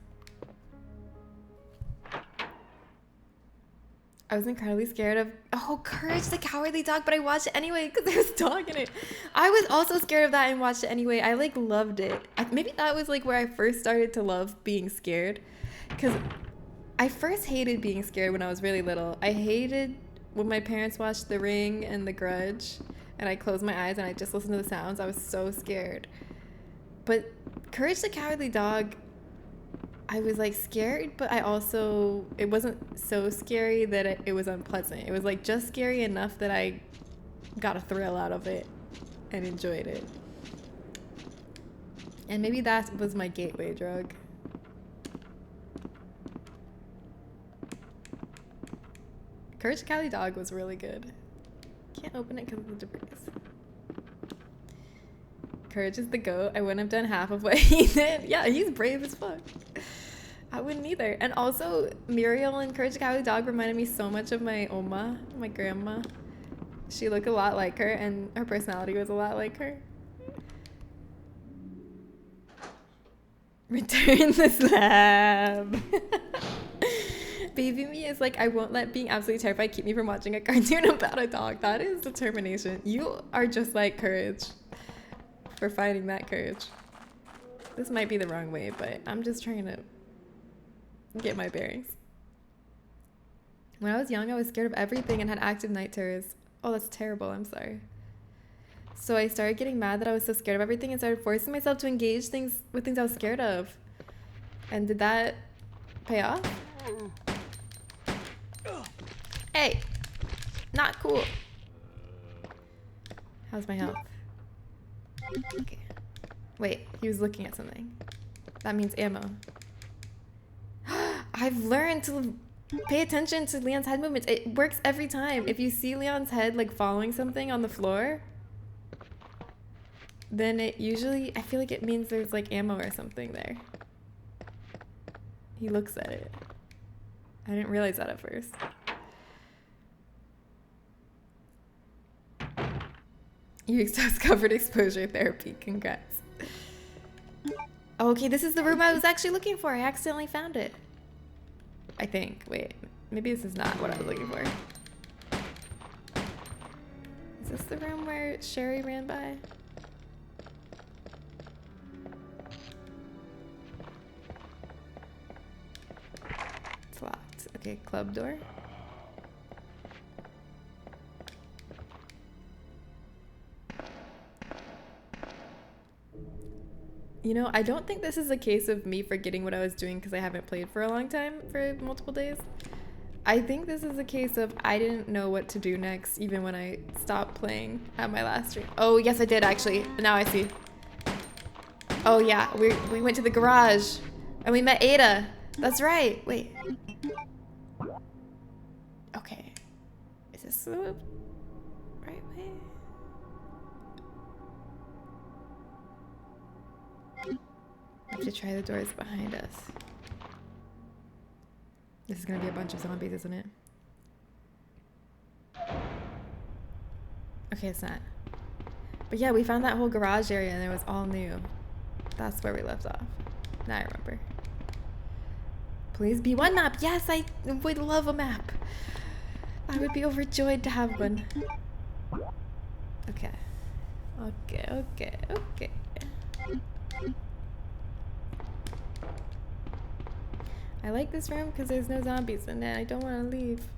I was incredibly scared of, oh, Courage the Cowardly Dog, but I watched it anyway because there was a dog in it. I was also scared of that and watched it anyway. I like loved it. Maybe that was like where I first started to love being scared, because I first hated being scared when I was really little. I hated when my parents watched The Ring and The Grudge and I closed my eyes and I just listened to the sounds. I was so scared. But Courage the Cowardly Dog, I was like scared, but I also, it wasn't so scary that it was unpleasant. It was like just scary enough that I got a thrill out of it and enjoyed it. And maybe that was my gateway drug. Courage the Cowardly Dog was really good. Can't open it because of the debris. Courage is the GOAT. I wouldn't have done half of what he did. Yeah, he's brave as fuck. I wouldn't either. And also, Muriel and Courage the Cowardly Dog reminded me so much of my Oma, my grandma. She looked a lot like her, and her personality was a lot like her. Return the slab. Baby me is like, I won't let being absolutely terrified keep me from watching a cartoon about a dog. That is determination. You are just like Courage for finding that courage. This might be the wrong way, but I'm just trying to get my bearings. When I was young, I was scared of everything and had active night terrors. Oh, that's terrible. I'm sorry. So I started getting mad that I was so scared of everything and started forcing myself to engage with things I was scared of. And did that pay off? Hey, not cool. How's my health? Okay. Wait, he was looking at something. That means ammo. I've learned to pay attention to Leon's head movements. It works every time. If you see Leon's head like following something on the floor, then it usually, I feel like it means there's like ammo or something there. He looks at it. I didn't realize that at first. You covered exposure therapy. Congrats. Okay, this is the room I was actually looking for. I accidentally found it. I think. Wait, maybe this is not what I was looking for. Is this the room where Sherry ran by? It's locked. Okay, club door. You know, I don't think this is a case of me forgetting what I was doing because I haven't played for a long time, for multiple days. I think this is a case of I didn't know what to do next, even when I stopped playing at my last stream. Oh, yes, I did, actually. Now I see. Oh, yeah, we went to the garage, and we met Ada. That's right. Wait. Okay. Is this the right way? I have to try the doors behind us. This is gonna be a bunch of zombies, isn't it? Okay, it's not. But yeah, we found that whole garage area and it was all new. That's where we left off. Now I remember. Please be one map. Yes, I would love a map. I would be overjoyed to have one. Okay. Okay. I like this room because there's no zombies in it. I don't want to leave.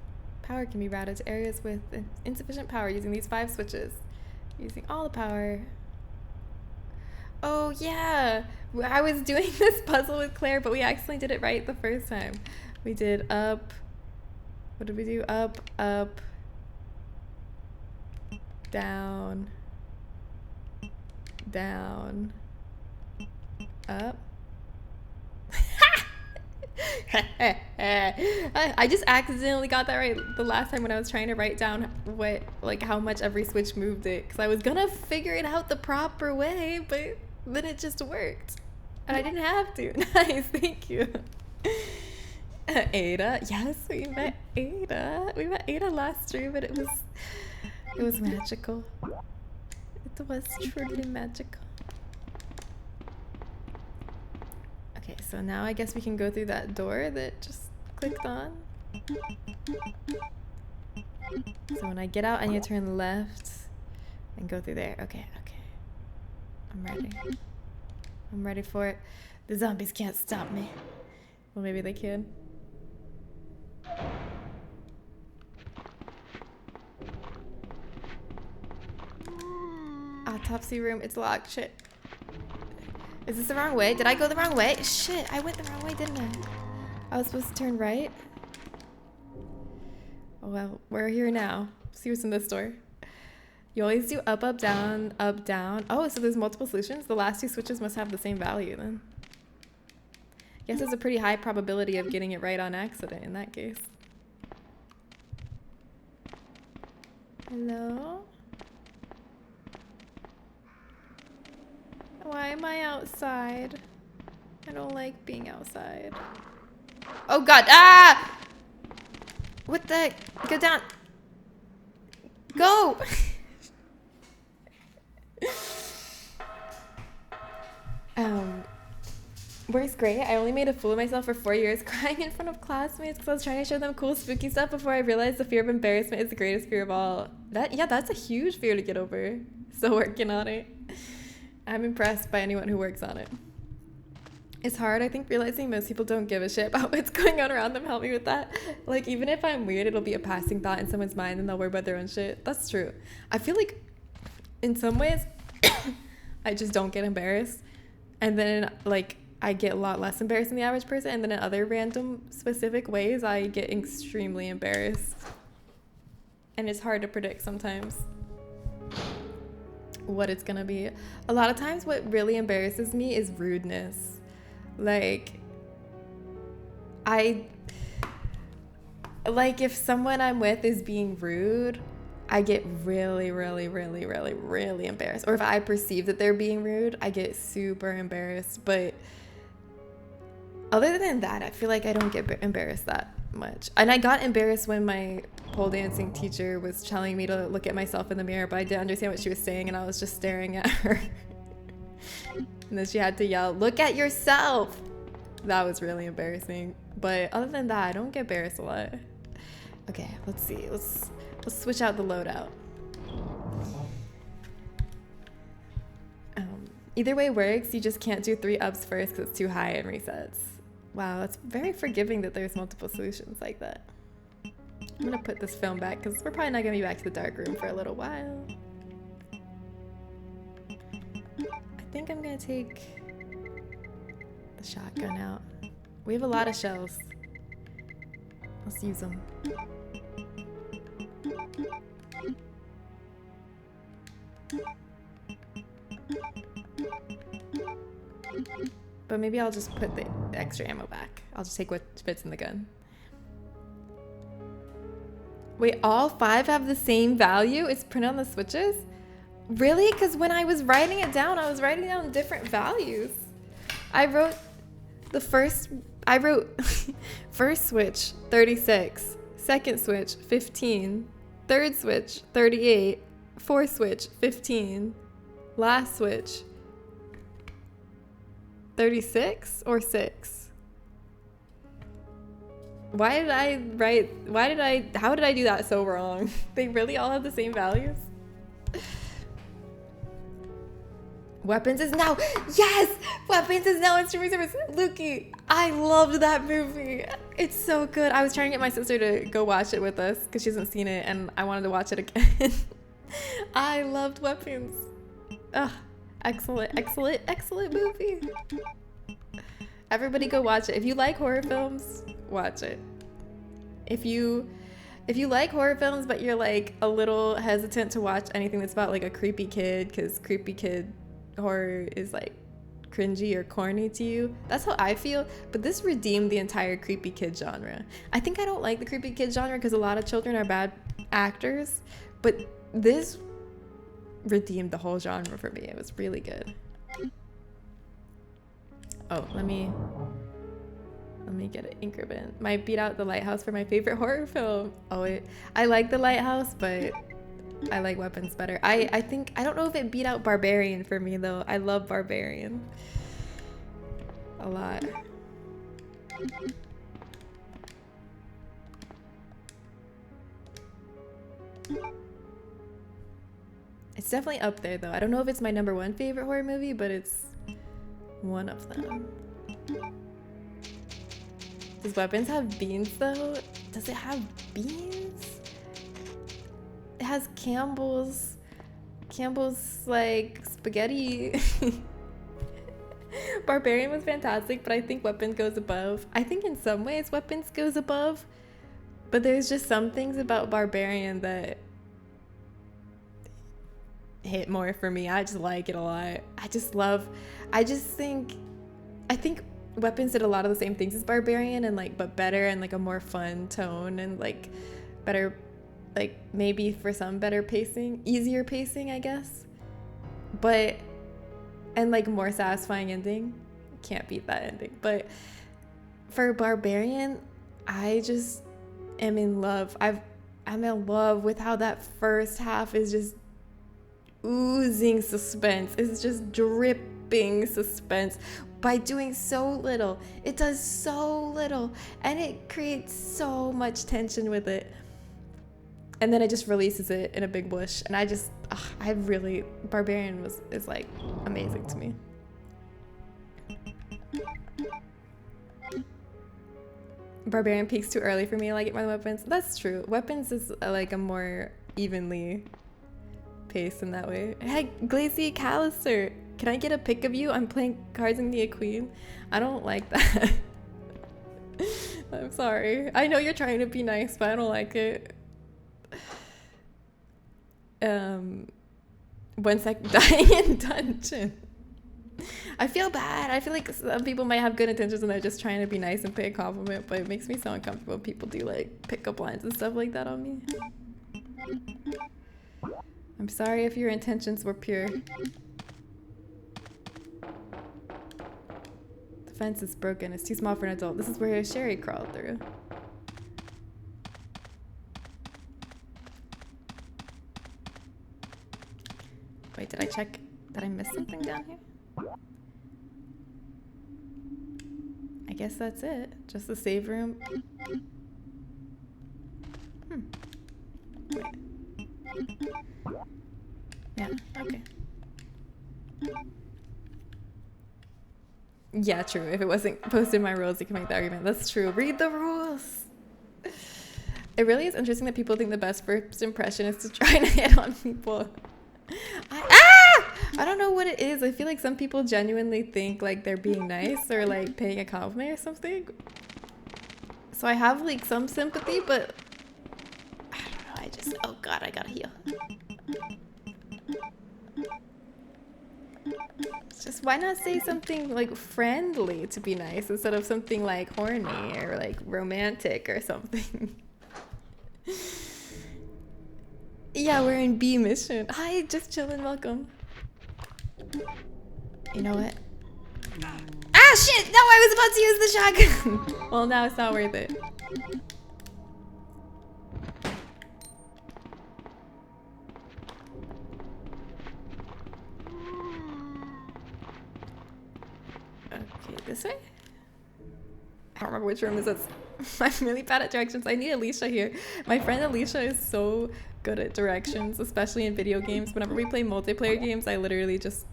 Power can be routed to areas with insufficient power using these 5 switches. Using all the power. Oh yeah! I was doing this puzzle with Claire, but we accidentally did it right the first time. We did up. What did we do? Up, down, down, up. I just accidentally got that right the last time when I was trying to write down how much every switch moved it, because I was gonna figure it out the proper way, but then it just worked and I didn't have to. Nice, thank you. Ada, yes, we met Ada last stream, but it was magical. It was truly magical. Okay, so now I guess we can go through that door that just clicked on. So when I get out, I need to turn left and go through there. Okay, okay. I'm ready. I'm ready for it. The zombies can't stop me. Well, maybe they can. Autopsy room. It's locked. Shit. Is this the wrong way? Did I go the wrong way? Shit, I went the wrong way, didn't I? I was supposed to turn right. Oh well, we're here now. See what's in this door. You always do up, up, down, up, down. Oh, so there's multiple solutions? The last two switches must have the same value then. Guess there's a pretty high probability of getting it right on accident in that case. Hello? Why am I outside? I don't like being outside. Oh god, ah! What the heck? Go down. Go! Worst grade, I only made a fool of myself for 4 years crying in front of classmates because I was trying to show them cool spooky stuff before I realized the fear of embarrassment is the greatest fear of all. Yeah, that's a huge fear to get over. Still working on it. I'm impressed by anyone who works on it. It's hard, I think, realizing most people don't give a shit about what's going on around them. Help me with that. Like, even if I'm weird, it'll be a passing thought in someone's mind and they'll worry about their own shit. That's true. I feel like in some ways, I just don't get embarrassed. And then, like, I get a lot less embarrassed than the average person. And then in other random specific ways, I get extremely embarrassed. And it's hard to predict sometimes what it's gonna be. A lot of times what really embarrasses me is rudeness. Like if someone I'm with is being rude, I get really, really, really, really, really embarrassed. Or if I perceive that they're being rude, I get super embarrassed. But other than that, I feel like I don't get embarrassed that much. And I got embarrassed when my pole dancing teacher was telling me to look at myself in the mirror, but I didn't understand what she was saying and I was just staring at her. And then she had to yell, "Look at yourself!" That was really embarrassing. But other than that, I don't get embarrassed a lot. Okay, let's see. Let's switch out the loadout. Either way works. You just can't do 3 ups first because it's too high and resets. Wow, that's very forgiving that there's multiple solutions like that. I'm gonna put this film back because we're probably not gonna be back to the dark room for a little while. I think I'm gonna take the shotgun out. We have a lot of shells. Let's use them. But maybe I'll just put the extra ammo back. I'll just take what fits in the gun. Wait, all 5 have the same value? It's printed on the switches? Really? Because when I was writing it down, I was writing down different values. I wrote first switch, 36. Second switch, 15. Third switch, 38. Fourth switch, 15. Last switch, 36 or 6? How did I do that so wrong? They really all have the same values? Weapons is now, yes! Weapons is now in streaming service. Lukey, I loved that movie. It's so good. I was trying to get my sister to go watch it with us because she hasn't seen it and I wanted to watch it again. I loved Weapons. Ugh, excellent, excellent, excellent movie. Everybody go watch it. If you like horror films, watch it. If you like horror films but you're like a little hesitant to watch anything that's about like a creepy kid because creepy kid horror is like cringy or corny to you, that's how I feel. But this redeemed the entire creepy kid genre. I think I don't like the creepy kid genre because a lot of children are bad actors, but this redeemed the whole genre for me. It was really good. Oh, let me get an increment. Might beat out The Lighthouse for my favorite horror film. Oh, I like The Lighthouse, but I like Weapons better. I don't know if it beat out Barbarian for me though. I love Barbarian a lot. It's definitely up there though. I don't know if it's my #1 favorite horror movie, but it's one of them. Does Weapons have beans though? Does it have beans? It has Campbell's like spaghetti. Barbarian was fantastic, but I think Weapons goes above. I think in some ways Weapons goes above, but there's just some things about Barbarian that hit more for me. I just like it a lot. I think Weapons did a lot of the same things as Barbarian, and like, but better, and like a more fun tone, and like better, like maybe for some better pacing, easier pacing, I guess. But, and like more satisfying ending. Can't beat that ending. But for Barbarian, I just am in love. I'm in love with how that first half is just oozing suspense. It's just dripping suspense by doing so little. It does so little, and it creates so much tension with it. And then it just releases it in a big bush. And Barbarian is like amazing to me. Barbarian peaks too early for me. I like it more than Weapons. That's true. Weapons is like a more evenly paced in that way. Hey, Glacy Callister, can I get a pic of you? I'm playing Cards and the Queen. I don't like that. I'm sorry. I know you're trying to be nice, but I don't like it. 1 sec, dying in dungeon. I feel bad. I feel like some people might have good intentions and they're just trying to be nice and pay a compliment, but it makes me so uncomfortable when people do like pickup lines and stuff like that on me. I'm sorry if your intentions were pure. The fence is broken. It's too small for an adult. This is where Sherry crawled through. Wait, did I check? Did I miss something down here? I guess that's it. Just the save room. Wait. Yeah, okay. Yeah, true. If it wasn't posted in my rules, you can make the argument. That's true. Read the rules. It really is interesting that people think the best first impression is to try to hit on people. I don't know what it is. I feel like some people genuinely think like they're being nice or like paying a compliment or something. So I have like some sympathy, but I don't know. Oh God, I gotta heal. It's just, why not say something like friendly to be nice instead of something like horny or like romantic or something? Yeah, we're in B mission. Hi, just chillin', welcome. You know what? Ah, shit! No, I was about to use the shotgun! Well, now it's not worth it. Okay, this way? I don't remember which room is this. I'm really bad at directions. I need Alicia here. My friend Alicia is so good at directions, especially in video games. Whenever we play multiplayer games, I literally just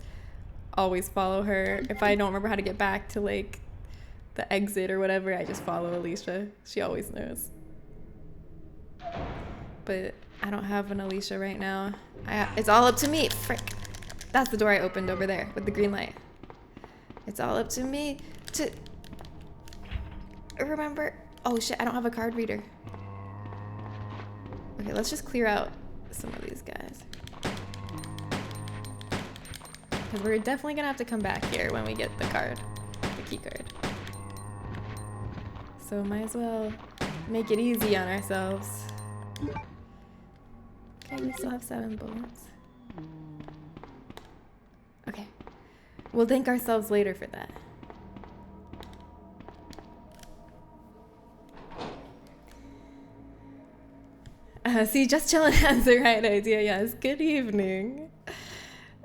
always follow her. If I don't remember how to get back to like the exit or whatever, I just follow Alicia. She always knows. But I don't have an Alicia right now. It's all up to me. Frick. That's the door I opened over there with the green light. It's all up to me to remember. Oh shit, I don't have a card reader. Okay, let's just clear out some of these guys. Because we're definitely gonna have to come back here when we get the card, the key card. So might as well make it easy on ourselves. Okay, we still have 7 bullets. Okay, we'll thank ourselves later for that. See, just chillin' has the right idea. Yes, good evening.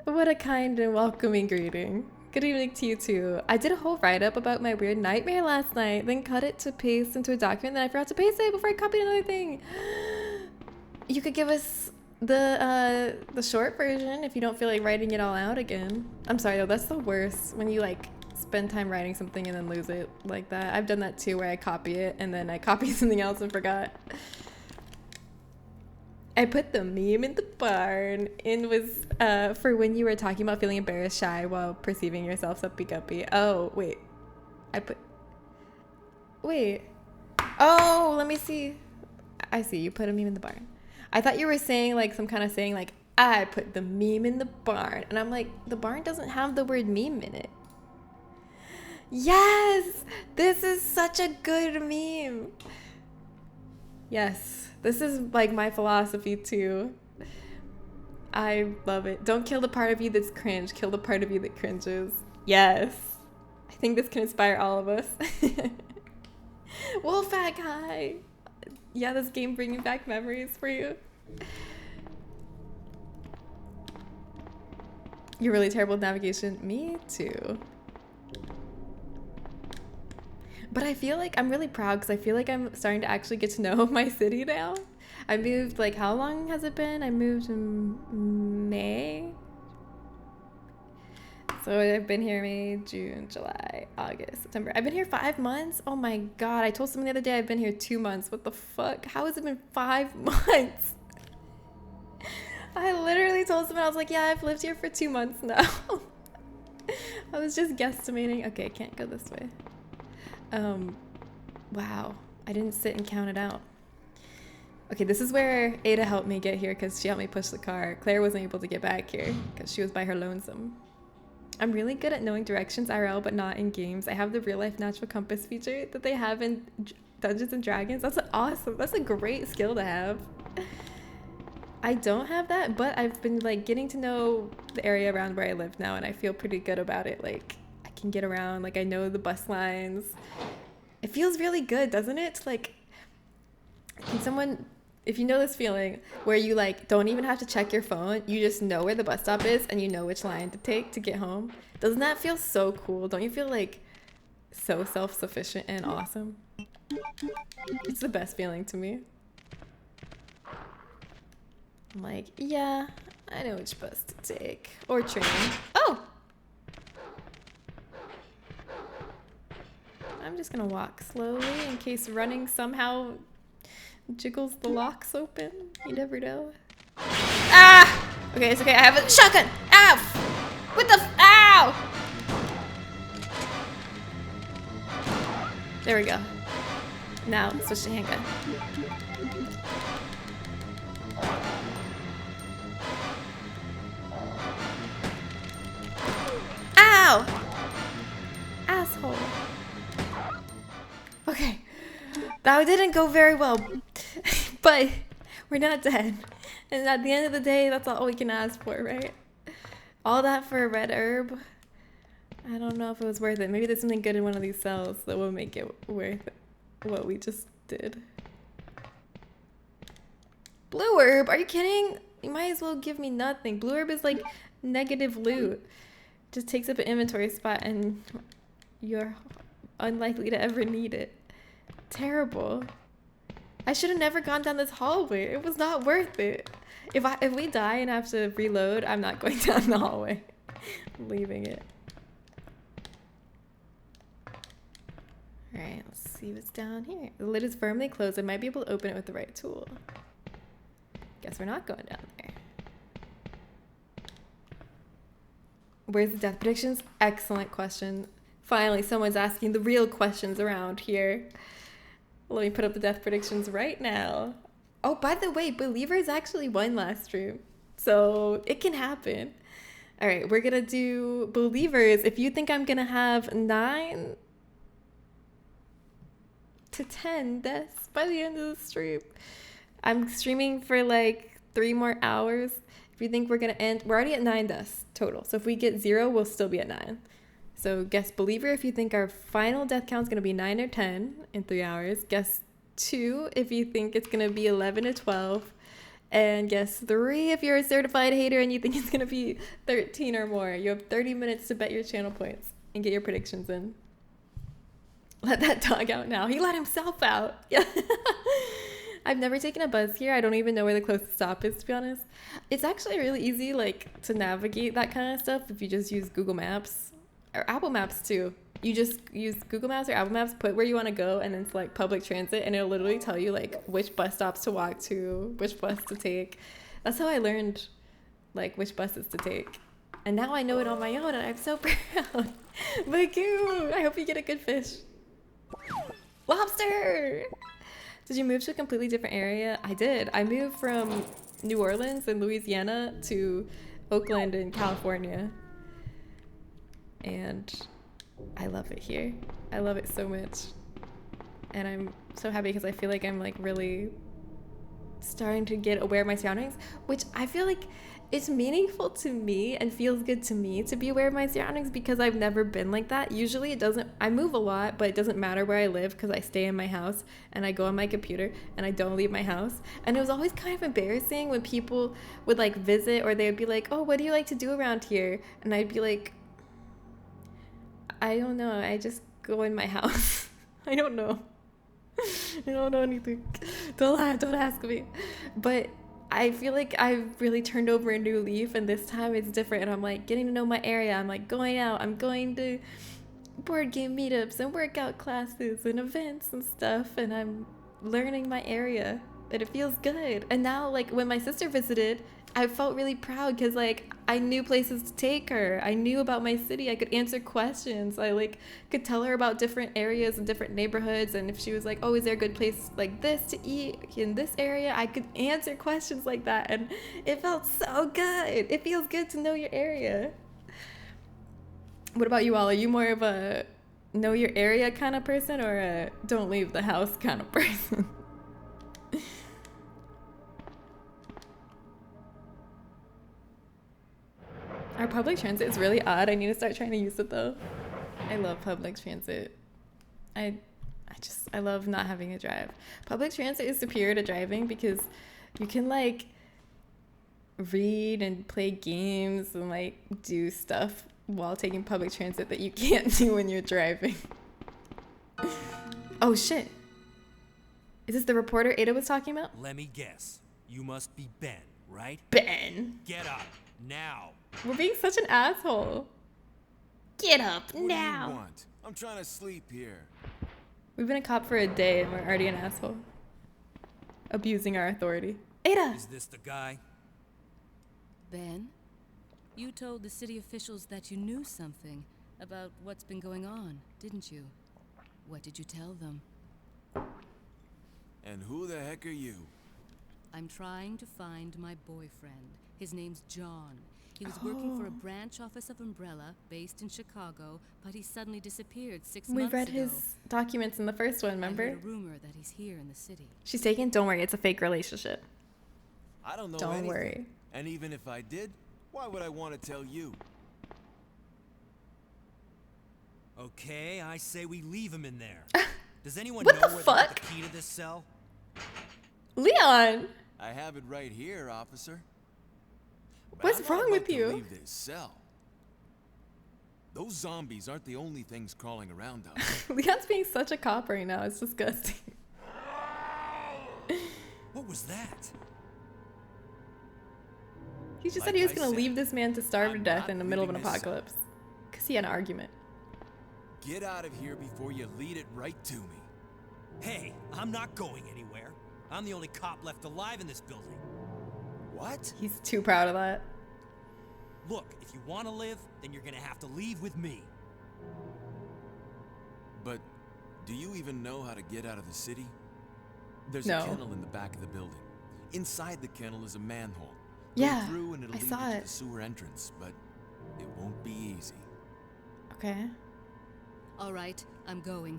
What a kind and welcoming greeting. Good evening to you too. I did a whole write-up about my weird nightmare last night, then cut it to paste into a document, then I forgot to paste it before I copied another thing. You could give us the short version if you don't feel like writing it all out again. I'm sorry though, that's the worst when you like spend time writing something and then lose it like that. I've done that too, where I copy it and then I copy something else and forgot. I put the meme in the barn and was for when you were talking about feeling embarrassed, shy while perceiving yourself suppy guppy. Oh, wait. Wait. Oh, let me see. I see. You put a meme in the barn. I thought you were saying like some kind of saying like, I put the meme in the barn. And I'm like, the barn doesn't have the word meme in it. Yes! This is such a good meme. Yes. This is like my philosophy too. I love it. Don't kill the part of you that's cringe. Kill the part of you that cringes. Yes. I think this can inspire all of us. Wolfpack, hi. Yeah, this game bringing back memories for you. You're really terrible at navigation. Me too. But I feel like I'm really proud because I feel like I'm starting to actually get to know my city now. I moved, like, how long has it been? I moved in May. So I've been here May, June, July, August, September. I've been here 5 months? Oh my God. I told someone the other day I've been here 2 months. What the fuck? How has it been 5 months? I literally told someone, I was like, yeah, I've lived here for 2 months now. I was just guesstimating. Okay, I can't go this way. Wow, I didn't sit and count it out. Okay, this is where Ada helped me get here because she helped me push the car. Claire wasn't able to get back here because she was by her lonesome. I'm really good at knowing directions IRL, but not in games. I have the real life natural compass feature that they have in Dungeons and Dragons. That's awesome. That's a great skill to have. I don't have that, but I've been like getting to know the area around where I live now, and I feel pretty good about it. Like, I can get around, like I know the bus lines. It feels really good, doesn't it? To, like, can someone, if you know this feeling where you like don't even have to check your phone, you just know where the bus stop is and you know which line to take to get home. Doesn't that feel so cool? Don't you feel like so self-sufficient and awesome? It's the best feeling to me. I'm like, yeah, I know which bus to take. Or train. Oh! I'm just gonna walk slowly in case running somehow jiggles the locks open. You never know. Ah! Okay, it's okay. I have a shotgun. Ow! What the ow! There we go. Now, switch to handgun. Ow! Asshole. Okay. That didn't go very well. But we're not dead. And at the end of the day, that's all we can ask for, right? All that for a red herb. I don't know if it was worth it. Maybe there's something good in one of these cells that will make it worth what we just did. Blue herb? Are you kidding? You might as well give me nothing. Blue herb is like negative loot. Just takes up an inventory spot and you're unlikely to ever need it. Terrible. I should have never gone down this hallway. It was not worth it. If we die and have to reload, I'm not going down the hallway. I'm leaving it. Alright, let's see what's down here. The lid is firmly closed. I might be able to open it with the right tool. Guess we're not going down there. Where's the death predictions? Excellent question. Finally, someone's asking the real questions around here. Let me put up the death predictions right now. Oh, by the way, Believers actually won last stream. So it can happen. All right, we're going to do Believers. If you think I'm going to have 9 to 10 deaths by the end of the stream, I'm streaming for like 3 more hours. If you think we're going to end, we're already at 9 deaths total. So if we get 0, we'll still be at 9. So guess Believer if you think our final death count is going to be 9 or 10 in 3 hours. Guess 2 if you think it's going to be 11 or 12. And guess 3 if you're a certified hater and you think it's going to be 13 or more. You have 30 minutes to bet your channel points and get your predictions in. Let that dog out now. He let himself out. Yeah. I've never taken a bus here. I don't even know where the closest stop is, to be honest. It's actually really easy, like, to navigate that kind of stuff if you just use Google Maps or Apple Maps too. You just use Google Maps or Apple Maps, put where you want to go, and then select public transit, and it'll literally tell you like which bus stops to walk to, which bus to take. That's how I learned like which buses to take. And now I know it on my own, and I'm so proud. But cute. I hope you get a good fish. Lobster! Did you move to a completely different area? I did. I moved from New Orleans in Louisiana to Oakland in California. And I love it here. I love it so much. And I'm so happy because I feel like I'm like really starting to get aware of my surroundings, which I feel like it's meaningful to me and feels good to me to be aware of my surroundings because I've never been like that. Usually it doesn't, I move a lot, but it doesn't matter where I live because I stay in my house and I go on my computer and I don't leave my house. And it was always kind of embarrassing when people would like visit or they would be like, oh, what do you like to do around here? And I'd be like, I don't know. I just go in my house. I don't know. I don't know anything. Don't ask me. But I feel like I've really turned over a new leaf, and this time it's different. And I'm like getting to know my area. I'm like going out. I'm going to board game meetups and workout classes and events and stuff. And I'm learning my area, and it feels good. And now, like when my sister visited, I felt really proud because like I knew places to take her. I knew about my city. I could answer questions. I like could tell her about different areas and different neighborhoods. And if she was like, oh, is there a good place like this to eat in this area? I could answer questions like that. And it felt so good. It feels good to know your area. What about you all? Are you more of a know your area kind of person or a don't leave the house kind of person? Our public transit is really odd. I need to start trying to use it though. I love public transit. I love not having to drive. Public transit is superior to driving because you can like read and play games and like do stuff while taking public transit that you can't do when you're driving. Oh shit. Is this the reporter Ada was talking about? Let me guess. You must be Ben, right? Ben. Get up, now. We're being such an asshole. Get up now. What do you want? I'm trying to sleep here. We've been a cop for a day and we're already an asshole. Abusing our authority. Ada! Is this the guy? Ben, you told the city officials that you knew something about what's been going on, didn't you? What did you tell them? And who the heck are you? I'm trying to find my boyfriend. His name's John. He was working for a branch office of Umbrella based in Chicago, but he suddenly disappeared 6 months ago. We read his documents in the first one, remember? I heard a rumor that he's here in the city. She's taken, don't worry, it's a fake relationship. I don't know Don't anything. worry. And even if I did, why would I want to tell you? Okay, I say we leave him in there. Does anyone What know the where fuck? the key to this cell? Leon! I have it right here, officer. But What's I'm not wrong about with to you? Leave this cell. Those zombies aren't the only things crawling around out there. Leon's being such a cop right now, it's disgusting. What was that? He just Like said he was I gonna said, leave this man to starve to I'm death not in the middle of an leaving this cell. apocalypse. Because he had an argument. Get out of here before you lead it right to me. Hey, I'm not going anywhere. I'm the only cop left alive in this building. What? He's too proud of that. Look, if you want to live, then you're gonna have to leave with me. But do you even know how to get out of the city? There's No. a kennel in the back of the building. Inside the kennel is a manhole. Yeah, Go through and it'll I lead saw you to it. the sewer entrance, but it won't be easy. Okay. All right, I'm going.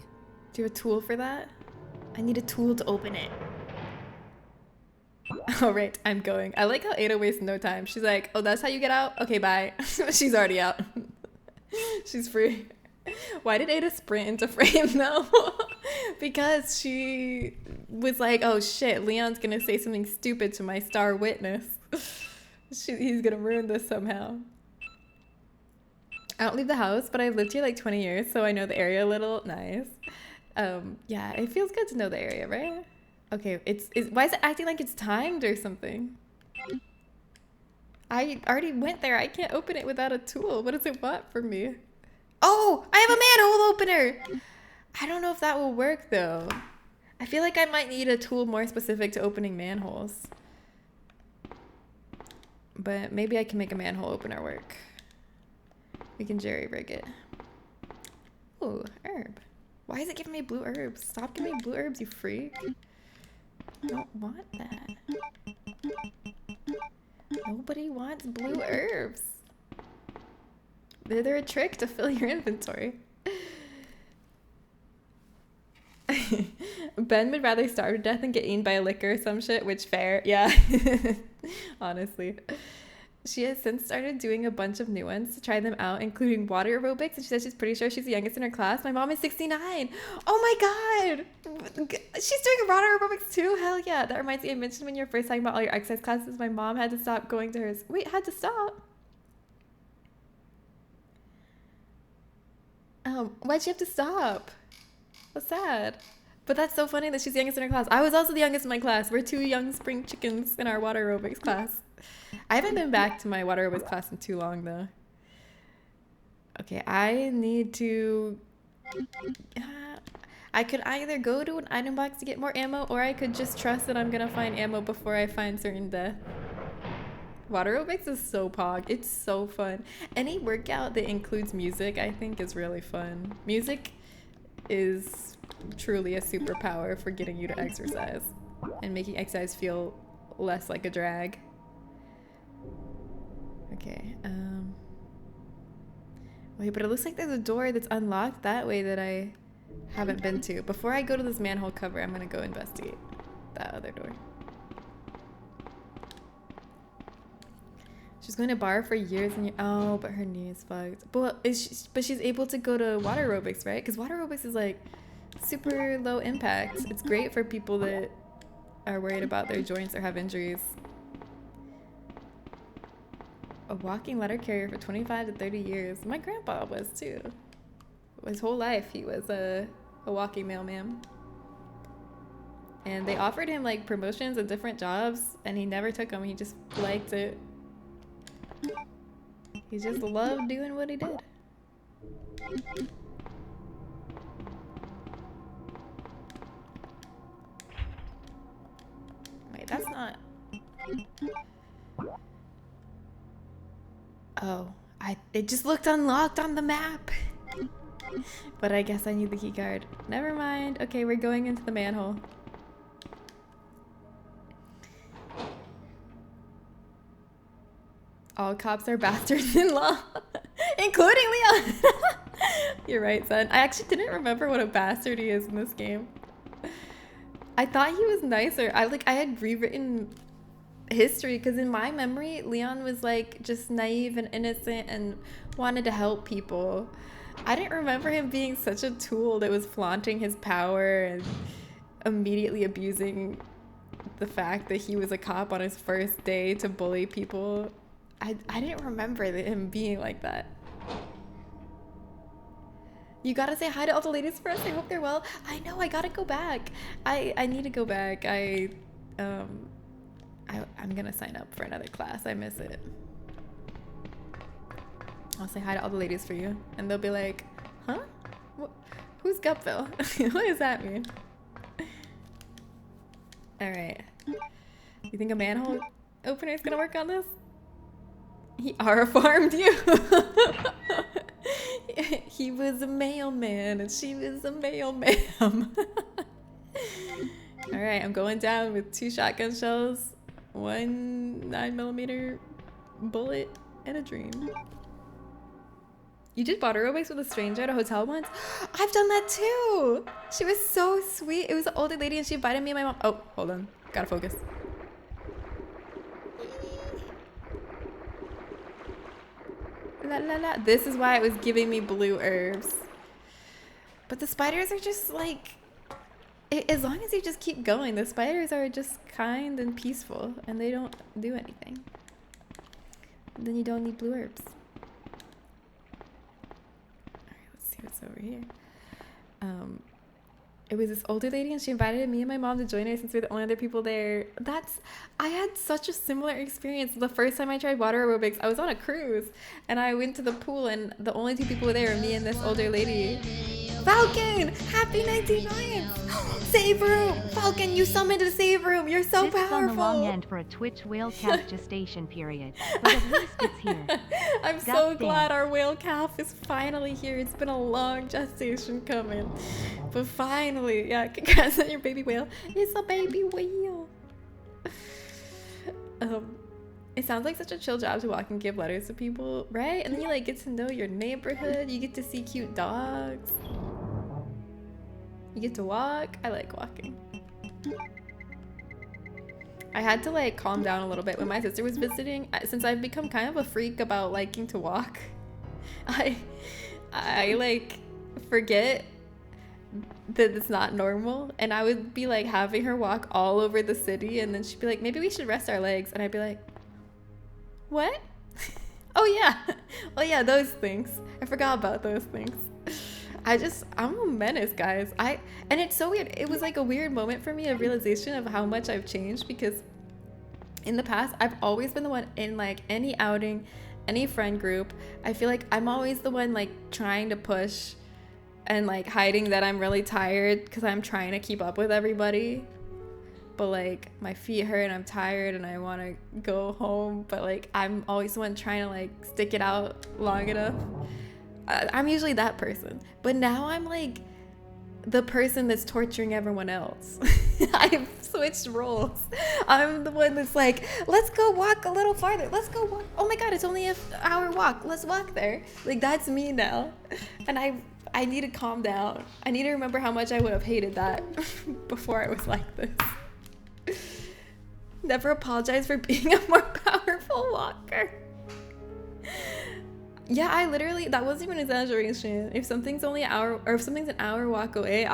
Do you have a tool for that? I need a tool to open it. Alright, I'm going. I like how Ada wastes no time. She's like, oh, that's how you get out? Okay, bye. She's already out. She's free. Why did Ada sprint into frame though? Because she was like, oh shit, Leon's gonna say something stupid to my star witness. He's gonna ruin this somehow. I don't leave the house, but I've lived here like 20 years, so I know the area a little. Nice. Yeah, it feels good to know the area, right? Okay, why is it acting like it's timed or something? I already went there. I can't open it without a tool. What does it want from me? Oh, I have a manhole opener. I don't know if that will work though. I feel like I might need a tool more specific to opening manholes. But maybe I can make a manhole opener work. We can jerry rig it. Ooh, herb. Why is it giving me blue herbs? Stop giving me blue herbs, you freak. I don't want that. Nobody wants blue herbs. They're a trick to fill your inventory. Ben would rather starve to death than get eaten by a licker or some shit, which fair. Yeah. Honestly. She has since started doing a bunch of new ones to try them out, including water aerobics, and she says she's pretty sure she's the youngest in her class. My mom is 69. Oh my god! She's doing water aerobics too? Hell yeah. That reminds me, I mentioned when you were first talking about all your exercise classes, my mom had to stop going to hers. Wait, had to stop? Why'd she have to stop? That's sad. But that's so funny that she's the youngest in her class. I was also the youngest in my class. We're 2 young spring chickens in our water aerobics class. I haven't been back to my water aerobics class in too long though. Okay, I need to... I could either go to an item box to get more ammo, or I could just trust that I'm gonna find ammo before I find certain death. Water aerobics is so pog. It's so fun. Any workout that includes music, I think, is really fun. Music is truly a superpower for getting you to exercise and making exercise feel less like a drag. Okay, wait, but it looks like there's a door that's unlocked that way that I haven't been to. Before I go to this manhole cover, I'm gonna go investigate that other door. She's going to bar for years and years. Oh, but her knee is fucked. But she's able to go to water aerobics, right? Because water aerobics is like super low impact. It's great for people that are worried about their joints or have injuries. A walking letter carrier for 25 to 30 years. My grandpa was too. His whole life he was a walking mailman. And they offered him like promotions and different jobs and he never took them. He just liked it. He just loved doing what he did. Wait, that's not... Oh, it just looked unlocked on the map. But I guess I need the key card. Never mind. Okay, we're going into the manhole. All cops are bastards in law, including Leon. You're right, son. I actually didn't remember what a bastard he is in this game. I thought he was nicer. I had rewritten history because in my memory, Leon was like just naive and innocent and wanted to help people. I didn't remember him being such a tool that was flaunting his power and immediately abusing the fact that he was a cop on his first day to bully people. I didn't remember him being like that. You gotta say hi to all the ladies for us. I hope they're well. I know, I gotta go back. I need to go back. I'm gonna sign up for another class. I miss it. I'll say hi to all the ladies for you. And they'll be like, huh? Who's Gupville? What does that mean? Alright. You think a manhole opener is gonna work on this? He farmed you. He was a mailman and she was a mailman. Alright, I'm going down with 2 shotgun shells, 1 9mm bullet, and a dream. You did water aerobics with a stranger at a hotel once? I've done that too! She was so sweet. It was an older lady and she invited me and my mom. Oh, hold on. Gotta focus. La la la. This is why it was giving me blue herbs. But the spiders are just like... As long as you just keep going, the spiders are just kind and peaceful and they don't do anything. Then you don't need blue herbs. Alright, let's see what's over here. It was this older lady and she invited me and my mom to join her since we're the only other people there. I had such a similar experience. The first time I tried water aerobics, I was on a cruise and I went to the pool and the only two people were there were me and this older lady. Falcon! Happy 99th! Save room! Falcon, you summoned a save room! You're so Discs powerful! on the long end for a Twitch whale calf gestation period, but at least it's here. I'm so Goddamn. glad our whale calf is finally here. It's been a long gestation coming. But finally, yeah, congrats on your baby whale. It's a baby whale. It sounds like such a chill job to walk and give letters to people, right? And then you like get to know your neighborhood. You get to see cute dogs. You get to walk. I like walking. I had to like calm down a little bit when my sister was visiting, since I've become kind of a freak about liking to walk. I like forget that it's not normal, and I would be like having her walk all over the city, and then she'd be like, maybe we should rest our legs, and I'd be like, what? Oh yeah, those things. I forgot about those things. I'm a menace, guys. And it's so weird. It was like a weird moment for me, a realization of how much I've changed, because in the past, I've always been the one in like any outing, any friend group. I feel like I'm always the one like trying to push and like hiding that I'm really tired because I'm trying to keep up with everybody. But like my feet hurt and I'm tired and I want to go home, but like I'm always the one trying to like stick it out long enough. I'm usually that person, but now I'm like the person that's torturing everyone else. I've switched roles. I'm the one that's like, let's go walk a little farther. Let's go walk. Oh my God, it's only an hour walk. Let's walk there. Like that's me now. And I need to calm down. I need to remember how much I would have hated that before I was like this. Never apologize for being a more powerful walker. Yeah, I literally, that wasn't even an exaggeration. If something's only an hour, or if something's an hour walk away,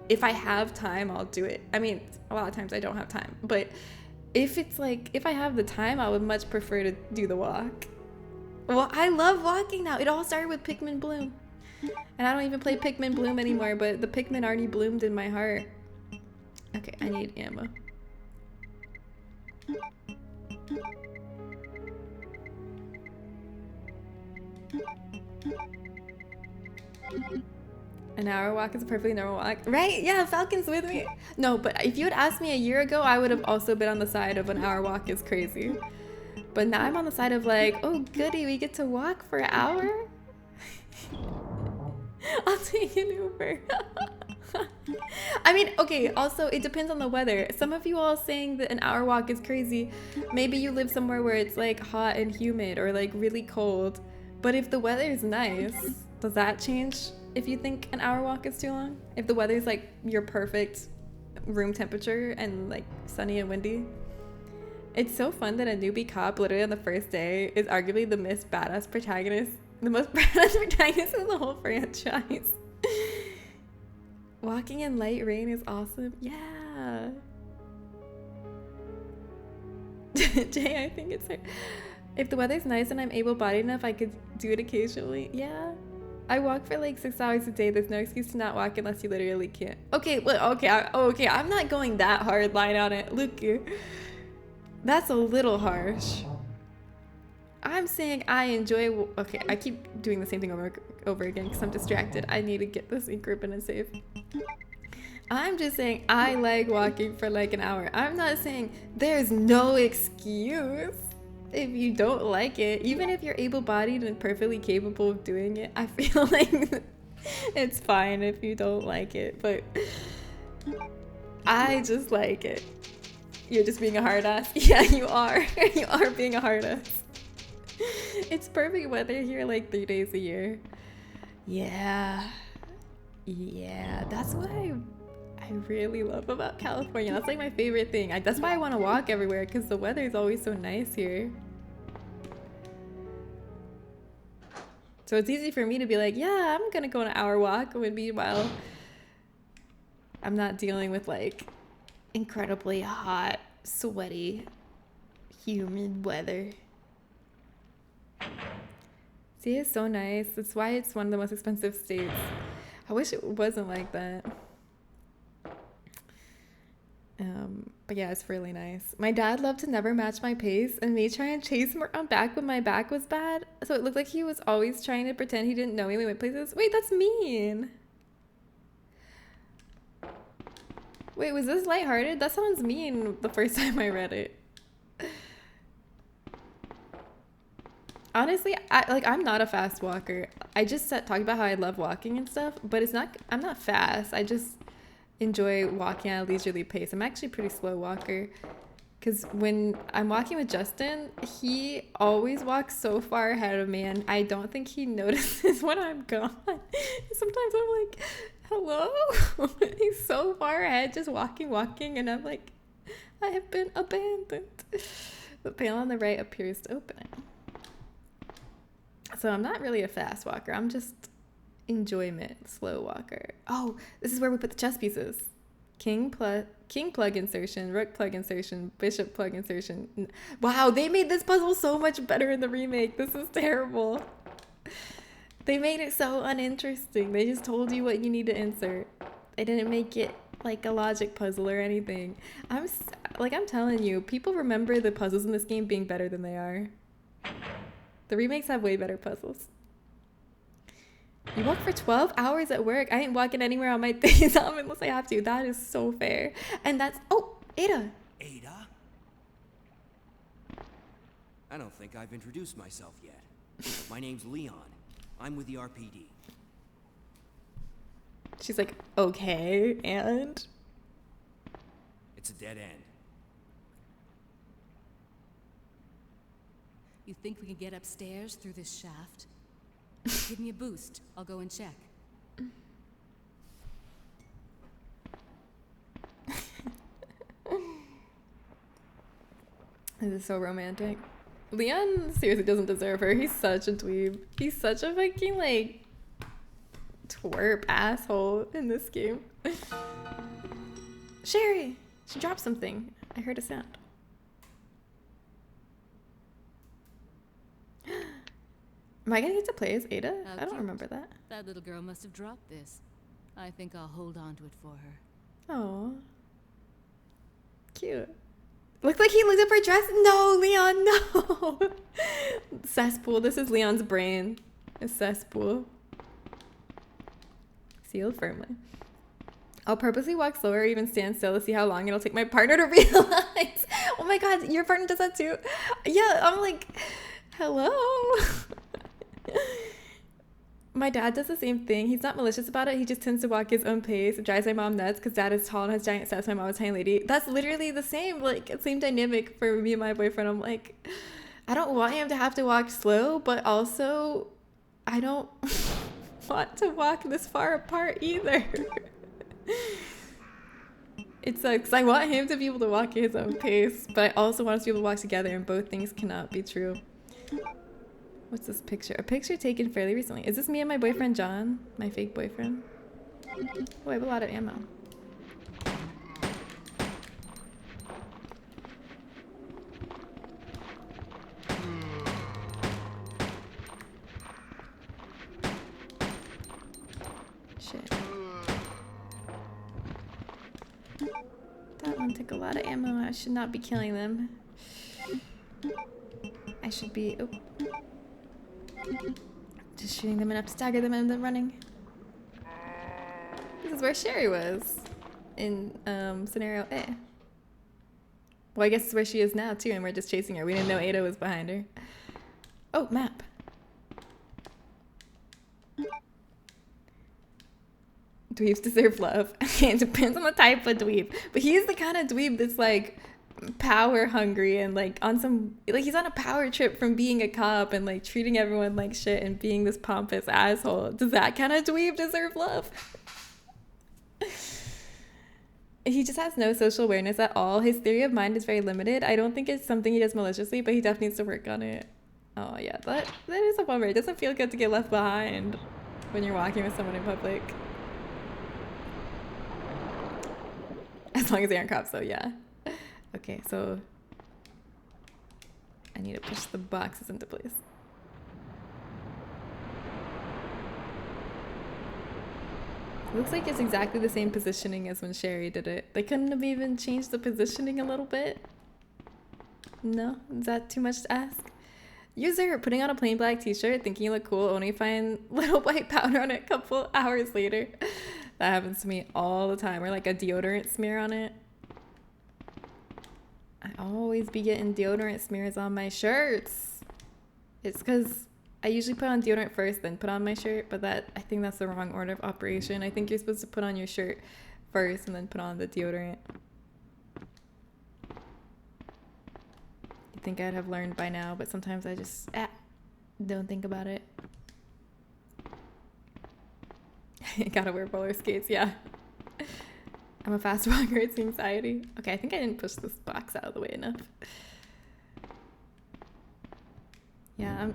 if I have time, I'll do it. I mean, a lot of times I don't have time, but if it's like, if I have the time, I would much prefer to do the walk. Well, I love walking now. It all started with Pikmin Bloom. And I don't even play Pikmin Bloom anymore, but the Pikmin already bloomed in my heart. Okay, I need ammo. An hour walk is a perfectly normal walk. Right? Yeah, Falcon's with me. No, but if you had asked me a year ago, I would have also been on the side of an hour walk is crazy. But now I'm on the side of like, oh goody, we get to walk for an hour? I'll take an Uber. I mean, okay, also it depends on the weather. Some of you all saying that an hour walk is crazy. Maybe you live somewhere where it's like hot and humid or like really cold. But if the weather is nice, does that change if you think an hour walk is too long? If the weather's like your perfect room temperature and like sunny and windy? It's so fun that a newbie cop literally on the first day is arguably the most badass protagonist in the whole franchise. Walking in light rain is awesome. Yeah. Jay, I think it's her. If the weather's nice and I'm able-bodied enough, I could do it occasionally. Yeah. I walk for like 6 hours a day. There's no excuse to not walk unless you literally can't. Okay, well, okay, I'm not going that hard line on it. Look, that's a little harsh. I'm saying I enjoy. Okay, I keep doing the same thing over again because I'm distracted. I need to get this ink ribbon and save. I'm just saying I like walking for like an hour. I'm not saying there's no excuse if you don't like it. Even if you're able-bodied and perfectly capable of doing it, I feel like it's fine if you don't like it. But I just like it. You're just being a hard ass. Yeah, you are. You are being a hard ass. It's perfect weather here like 3 days a year. Yeah, that's what I really love about California. That's like my favorite thing. That's why I want to walk everywhere, because the weather is always so nice here. So it's easy for me to be like, yeah, I'm gonna go on an hour walk, when meanwhile I'm not dealing with like incredibly hot, sweaty, humid weather. See, it's so nice. That's why it's one of the most expensive states. I wish it wasn't like that. But yeah, it's really nice. My dad loved to never match my pace and me try and chase him around back when my back was bad. So it looked like he was always trying to pretend he didn't know me when we went places. Wait, that's mean. Wait, was this lighthearted? That sounds mean the first time I read it. Honestly, I'm not a fast walker. I just talked about how I love walking and stuff, but I'm not fast. I just enjoy walking at a leisurely pace. I'm actually a pretty slow walker because when I'm walking with Justin, he always walks so far ahead of me and I don't think he notices when I'm gone. Sometimes I'm like, hello? He's so far ahead, just walking, and I'm like, I have been abandoned. The panel on the right appears to open it. So I'm not really a fast walker. I'm just enjoyment slow walker. Oh, this is where we put the chess pieces. King plug insertion, rook plug insertion, bishop plug insertion. Wow, they made this puzzle so much better in the remake. This is terrible. They made it so uninteresting. They just told you what you need to insert. They didn't make it like a logic puzzle or anything. I'm telling you, people remember the puzzles in this game being better than they are. The remakes have way better puzzles. You walk for 12 hours at work. I ain't walking anywhere on my days off unless I have to. That is so fair. And that's... Oh, Ada. Ada? I don't think I've introduced myself yet. My name's Leon. I'm with the RPD. She's like, okay, and? It's a dead end. You think we can get upstairs through this shaft? Give me a boost. I'll go and check. This is so romantic. Leon seriously doesn't deserve her. He's such a dweeb. He's such a fucking, like, twerp asshole in this game. Sherry! She dropped something. I heard a sound. Am I gonna get to play as Ada? How I don't cute. remember that. That little girl must have dropped this. I think I'll hold on to it for her. Oh, cute. Looks like he looked up her dress. No, Leon, no. Cesspool. This is Leon's brain. A cesspool. Sealed firmly. I'll purposely walk slower or even stand still to see how long it'll take my partner to realize. Oh my god, your partner does that too? Yeah, I'm like, hello. My dad does the same thing. He's not malicious about it. He just tends to walk his own pace. It drives my mom nuts because dad is tall and has giant steps. My mom is a tiny lady. That's literally the same, like, same dynamic for me and my boyfriend. I'm like, I don't want him to have to walk slow, but also I don't want to walk this far apart either. It sucks. I want him to be able to walk at his own pace, but I also want us to be able to walk together, and both things cannot be true. What's this picture? A picture taken fairly recently. Is this me and my boyfriend John? My fake boyfriend? Oh, I have a lot of ammo. Shit. That one took a lot of ammo. I should not be killing them. I should be... Oh. Just shooting them enough to stagger them and then running. This is where Sherry was in scenario A. Well, I guess it's where she is now too, and we're just chasing her. We didn't know Ada was behind her. Oh, map. Dweebs deserve love. It depends on the type of dweeb. But he's the kind of dweeb that's like power hungry and like on some, like he's on a power trip from being a cop and like treating everyone like shit and being this pompous asshole. Does that kind of dweeb deserve love? He just has no social awareness at all. His theory of mind is very limited. I don't think it's something he does maliciously, but he definitely needs to work on it. Oh yeah, that is a bummer. It doesn't feel good to get left behind when you're walking with someone in public. As long as they aren't cops though, yeah. Okay, so I need to push the boxes into place. Looks like it's exactly the same positioning as when Sherry did it. They couldn't have even changed the positioning a little bit? No? Is that too much to ask? User, putting on a plain black t-shirt, thinking you look cool, only find little white powder on it a couple hours later. That happens to me all the time. Or like a deodorant smear on it. I always be getting deodorant smears on my shirts. It's because I usually put on deodorant first, then put on my shirt, but I think that's the wrong order of operation. I think you're supposed to put on your shirt first and then put on the deodorant. You'd think I'd have learned by now, but sometimes I just don't think about it. Gotta wear roller skates, yeah. I'm a fast walker, it's anxiety. Okay, I think I didn't push this box out of the way enough. Yeah,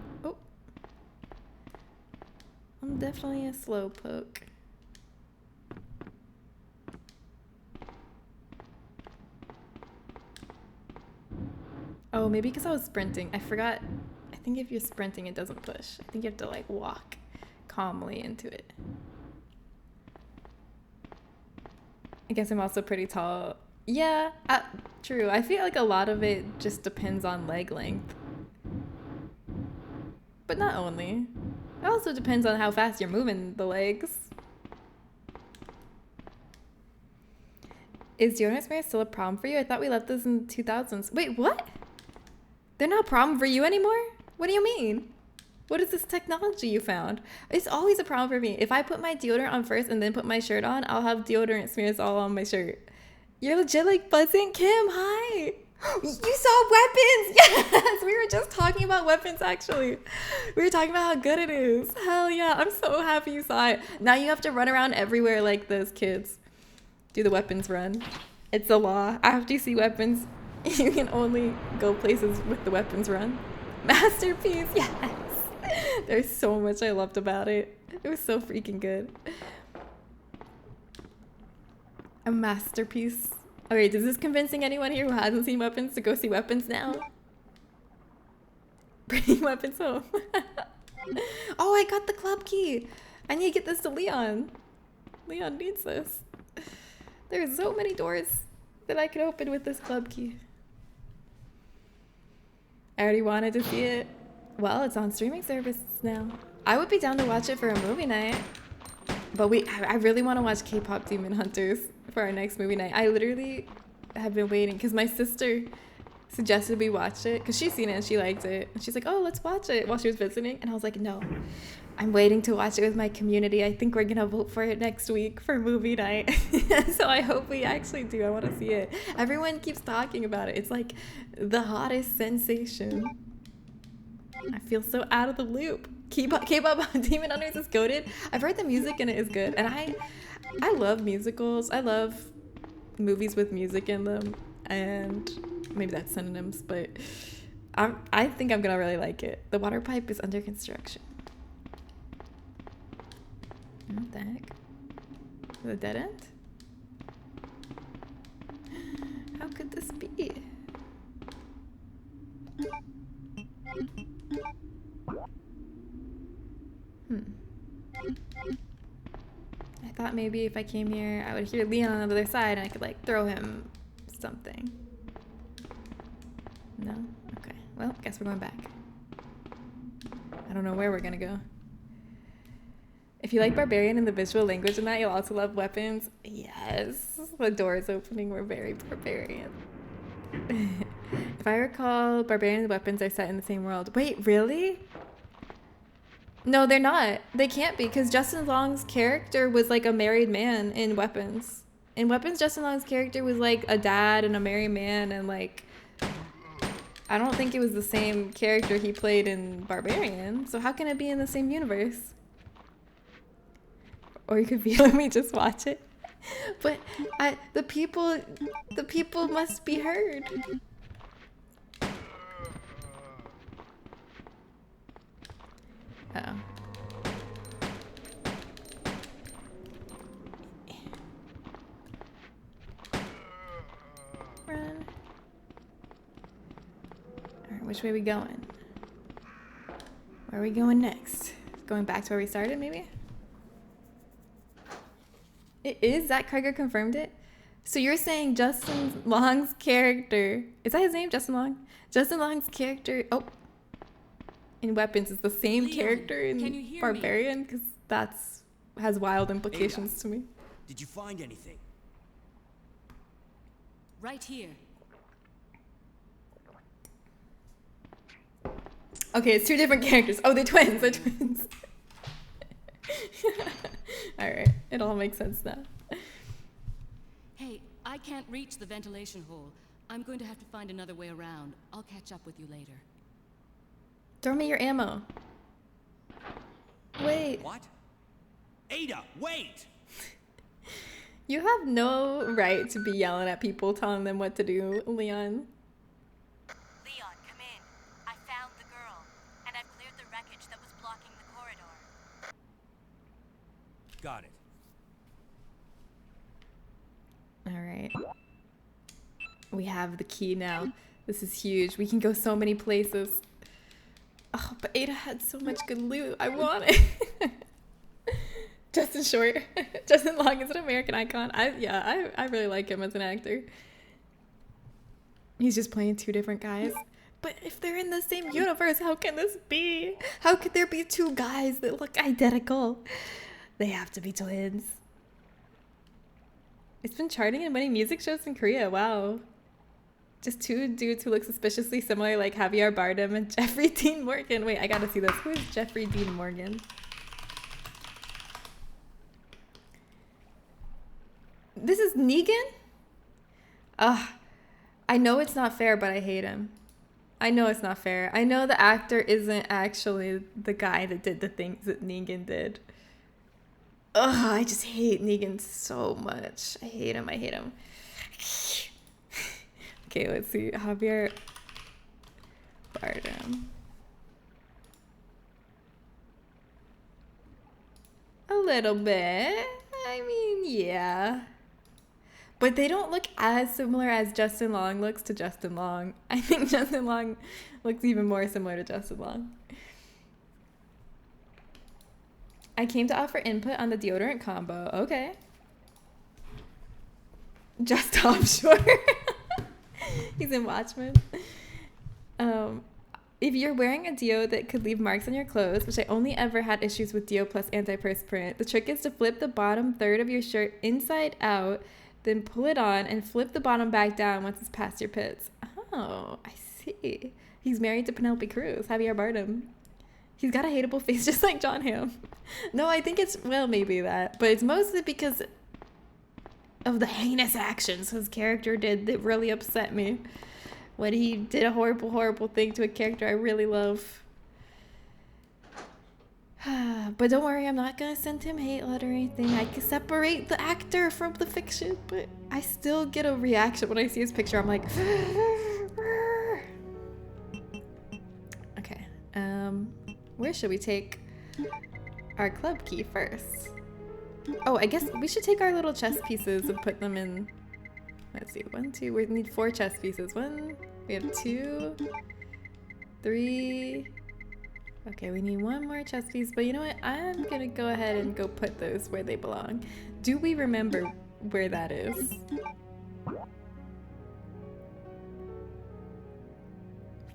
I'm definitely a slowpoke. Oh, maybe because I was sprinting. I forgot. I think if you're sprinting, it doesn't push. I think you have to like walk calmly into it. I guess I'm also pretty tall. Yeah, true. I feel like a lot of it just depends on leg length. But not only. It also depends on how fast you're moving the legs. Is deodorant spray still a problem for you? I thought we left this in 2000s. Wait, what? They're not a problem for you anymore? What do you mean? What is this technology you found? It's always a problem for me. If I put my deodorant on first and then put my shirt on, I'll have deodorant smears all on my shirt. You're legit like buzzing. Kim, hi. You saw weapons. Yes, we were just talking about weapons actually. We were talking about how good it is. Hell yeah, I'm so happy you saw it. Now you have to run around everywhere like those kids. Do the weapons run. It's a law. After you see weapons, you can only go places with the weapons run. Masterpiece, yes. There's so much I loved about it. It was so freaking good. A masterpiece. Okay, is this convincing anyone here who hasn't seen Weapons to go see Weapons now? Bringing Weapons home. Oh, I got the club key. I need to get this to Leon. Leon needs this. There's so many doors that I could open with this club key. I already wanted to see it. Well, it's on streaming services now. I would be down to watch it for a movie night. But I really want to watch K-pop Demon Hunters for our next movie night. I literally have been waiting because my sister suggested we watch it because she's seen it and she liked it. And she's like, oh, let's watch it while she was visiting. And I was like, no, I'm waiting to watch it with my community. I think we're going to vote for it next week for movie night. So I hope we actually do. I want to see it. Everyone keeps talking about it. It's like the hottest sensation. I feel so out of the loop. K-pop Demon Hunters is goated. I've heard the music in it is good. And I love musicals. I love movies with music in them. And maybe that's synonyms, but I think I'm gonna really like it. The water pipe is under construction. What the heck? Is it a dead end? How could this be? I thought maybe if I came here, I would hear Leon on the other side and I could like throw him something. No? Okay. Well, guess we're going back. I don't know where we're gonna go. If you like Barbarian and the visual language in that, you'll also love Weapons. Yes. The door is opening. We're very Barbarian. If I recall, Barbarian and Weapons are set in the same world. Wait, really? No, they're not. They can't be, because Justin Long's character was like a married man in Weapons. In Weapons, Justin Long's character was like a dad and a married man, and like, I don't think it was the same character he played in Barbarian. So how can it be in the same universe? Or you could be let me just watch it. But the people must be heard. Uh-oh. Run. Alright, which way are we going? Where are we going next? Going back to where we started, maybe? It is? Zach Krieger confirmed it? So you're saying Justin Long's character, is that his name, Justin Long? Justin Long's character, in Weapons is the same Leon, character can you in hear me? Barbarian? Because that's has wild implications to me. Did you find anything? Right here. Okay, it's two different characters. Oh, they're twins. They're twins. All right, it all makes sense now. Hey, I can't reach the ventilation hole. I'm going to have to find another way around. I'll catch up with you later. Throw me your ammo. Wait. What? Ada, wait! You have no right to be yelling at people, telling them what to do, Leon. Leon, come in. I found the girl, and I've cleared the wreckage that was blocking the corridor. Got it. All right. We have the key now. This is huge. We can go so many places. Oh, but Ada had so much good loot. I want it. Justin Short. Justin Long is an American icon. I really like him as an actor. He's just playing two different guys. But if they're in the same universe, how can this be? How could there be two guys that look identical? They have to be twins. It's been charting and winning music shows in Korea. Wow. Just two dudes who look suspiciously similar, like Javier Bardem and Jeffrey Dean Morgan. Wait, I gotta see this. Who is Jeffrey Dean Morgan? This is Negan? Ugh. I know it's not fair, but I hate him. I know it's not fair. I know the actor isn't actually the guy that did the things that Negan did. Ugh, I just hate Negan so much. I hate him. I hate him. Okay, let's see. Javier Bardem. A little bit. I mean, yeah. But they don't look as similar as Justin Long looks to Justin Long. I think Justin Long looks even more similar to Justin Long. I came to offer input on the deodorant combo. Okay. Just offshore. He's in Watchmen. If you're wearing a deo that could leave marks on your clothes, which I only ever had issues with deo plus antiperspirant, the trick is to flip the bottom third of your shirt inside out, then pull it on and flip the bottom back down once it's past your pits. Oh, I see. He's married to Penelope Cruz, Javier Bardem. He's got a hateable face just like John Hamm. No, I think it's, well, maybe that, but it's mostly because of the heinous actions his character did that really upset me. When he did a horrible, horrible thing to a character I really love. But don't worry, I'm not gonna send him hate letter or anything. I can separate the actor from the fiction, but I still get a reaction when I see his picture. I'm like, okay. Where should we take our club key first? Oh, I guess we should take our little chess pieces and put them in. Let's see, 1, 2, we need 4 chess pieces. 1, we have 2, 3. Okay, we need 1 more chess piece, but you know what? I'm gonna go ahead and go put those where they belong. Do we remember where that is?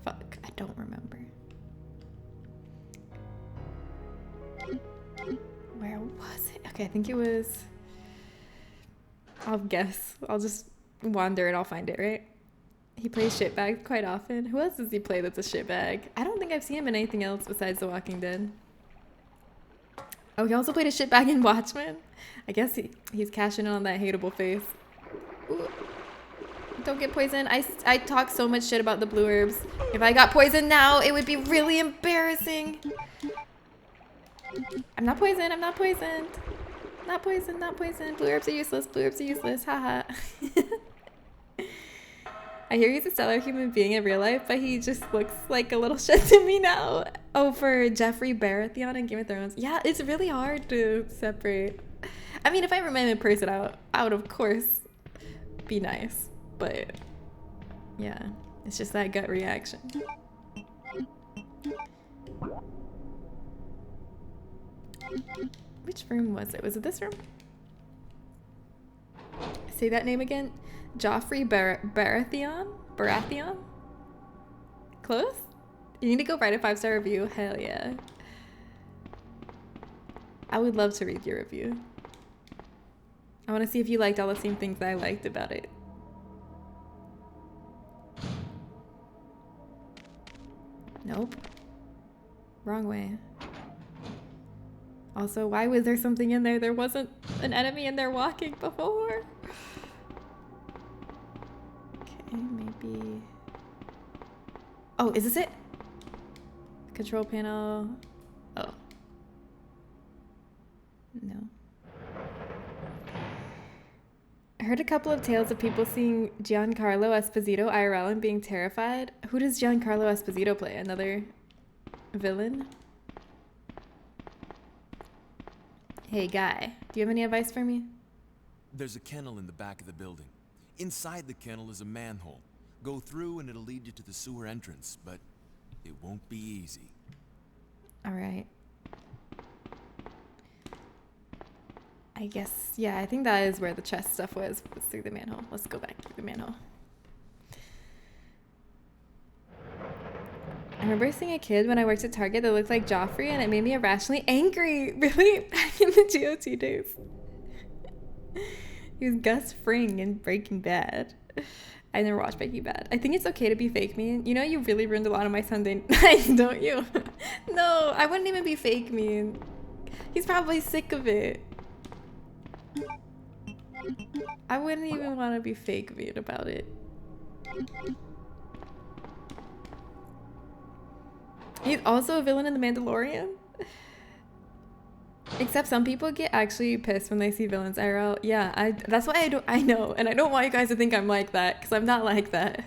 Fuck, I don't remember. Where was it? Okay, I think it was... I'll guess. I'll just wander and I'll find it, right? He plays shitbag quite often. Who else does he play that's a shitbag? I don't think I've seen him in anything else besides The Walking Dead. Oh, he also played a shitbag in Watchmen? I guess he's cashing in on that hateable face. Ooh. Don't get poisoned. I talk so much shit about the blue herbs. If I got poisoned now, it would be really embarrassing. I'm not poisoned. I'm not poisoned. Not poisoned. Not poisoned. Blue herbs are useless. Blue herbs are useless. Haha. I hear he's a stellar human being in real life, but he just looks like a little shit to me now. Oh, for Jeffrey Baratheon in Game of Thrones. Yeah, it's really hard to separate. I mean, if I remember in person, I would of course be nice. But yeah, it's just that gut reaction. Which room was it? Was it this room? Say that name again. Joffrey Baratheon? Baratheon? Close? You need to go write a 5-star review. Hell yeah. I would love to read your review. I want to see if you liked all the same things that I liked about it. Nope. Wrong way. Also, why was there something in there? There wasn't an enemy in there walking before. Okay, maybe... Oh, is this it? Control panel. Oh. No. I heard a couple of tales of people seeing Giancarlo Esposito IRL and being terrified. Who does Giancarlo Esposito play? Another villain? Hey, guy. Do you have any advice for me? There's a kennel in the back of the building. Inside the kennel is a manhole. Go through and it'll lead you to the sewer entrance, but it won't be easy. All right. I guess, yeah, I think that is where the chest stuff was through the manhole. Let's go back through the manhole. I remember seeing a kid when I worked at Target that looked like Joffrey, and it made me irrationally angry. Really? Back in the GOT days. He was Gus Fring in Breaking Bad. I never watched Breaking Bad. I think it's okay to be fake mean. You know, you really ruined a lot of my Sunday nights, don't you? No, I wouldn't even be fake mean. He's probably sick of it. I wouldn't even want to be fake mean about it. He's also a villain in The Mandalorian. Except some people get actually pissed when they see villains IRL. Yeah, that's why I know, and I don't want you guys to think I'm like that, because I'm not like that.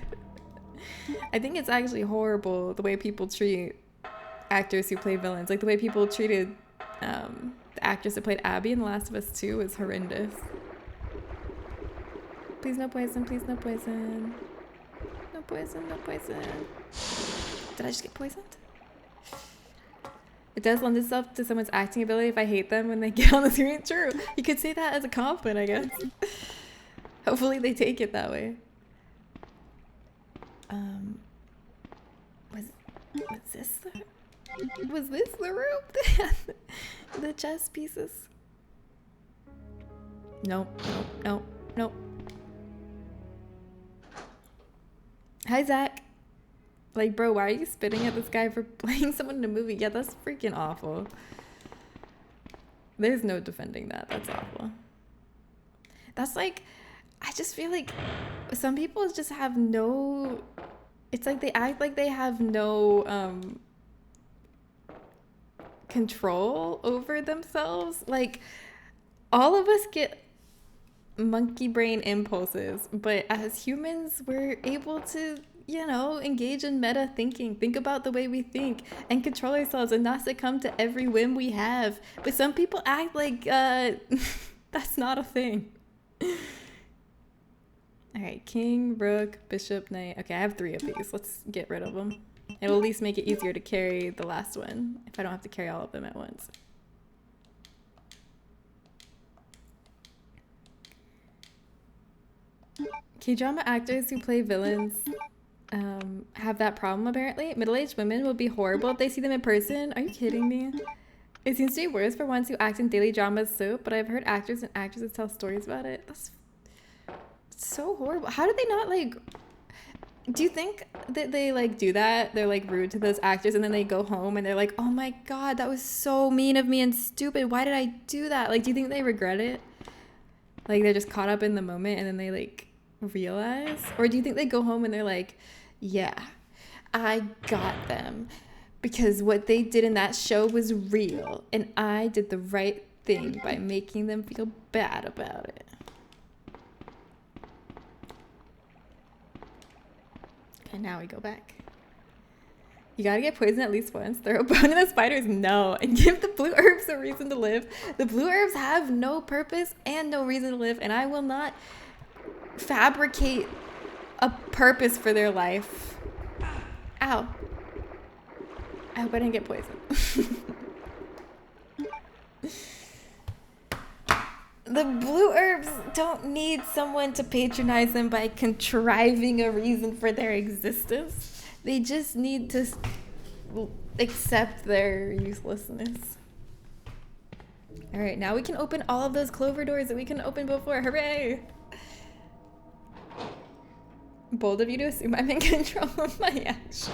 I think it's actually horrible the way people treat actors who play villains. Like the way people treated the actress that played Abby in The Last of Us 2 was horrendous. Please no poison, please no poison. No poison, no poison. Did I just get poisoned? It does lend itself to someone's acting ability if I hate them when they get on the screen. True. You could say that as a compliment, I guess. Hopefully they take it that way. Was this the room? The chess pieces? Nope, nope, nope, nope. Hi, Zach. Like, bro, why are you spitting at this guy for playing someone in a movie? Yeah, that's freaking awful. There's no defending that. That's awful. That's like, I just feel like some people just have no, it's like they act like they have no control over themselves. Like, all of us get monkey brain impulses, but as humans, we're able to, you know, engage in meta thinking, think about the way we think, and control ourselves and not succumb to every whim we have. But some people act like that's not a thing. All right, king, rook, bishop, knight. Okay, I have 3 of these. Let's get rid of them. It'll at least make it easier to carry the last one if I don't have to carry all of them at once. K-drama actors who play villains have that problem apparently. Middle-aged women will be horrible if they see them in person. Are you kidding me? It seems to be worse for ones who act in daily dramas soap, but I've heard actors and actresses tell stories about it. That's so horrible. How did they not, like, do you think that they like do that? They're like rude to those actors and then they go home and they're like, oh my god, that was so mean of me and stupid. Why did I do that? Like, do you think they regret it? Like they're just caught up in the moment and then they like realize? Or do you think they go home and they're like, yeah, I got them because what they did in that show was real and I did the right thing by making them feel bad about it. And now we go back. You gotta get poisoned at least once. Throw a bone in the spiders? No. And give the blue herbs a reason to live. The blue herbs have no purpose and no reason to live, and I will not fabricate a purpose for their life. Ow. I hope I didn't get poisoned. The blue herbs don't need someone to patronize them by contriving a reason for their existence. They just need to accept their uselessness. Alright, now we can open all of those clover doors that we couldn't open before. Hooray! Bold of you to assume I'm in control of my actions.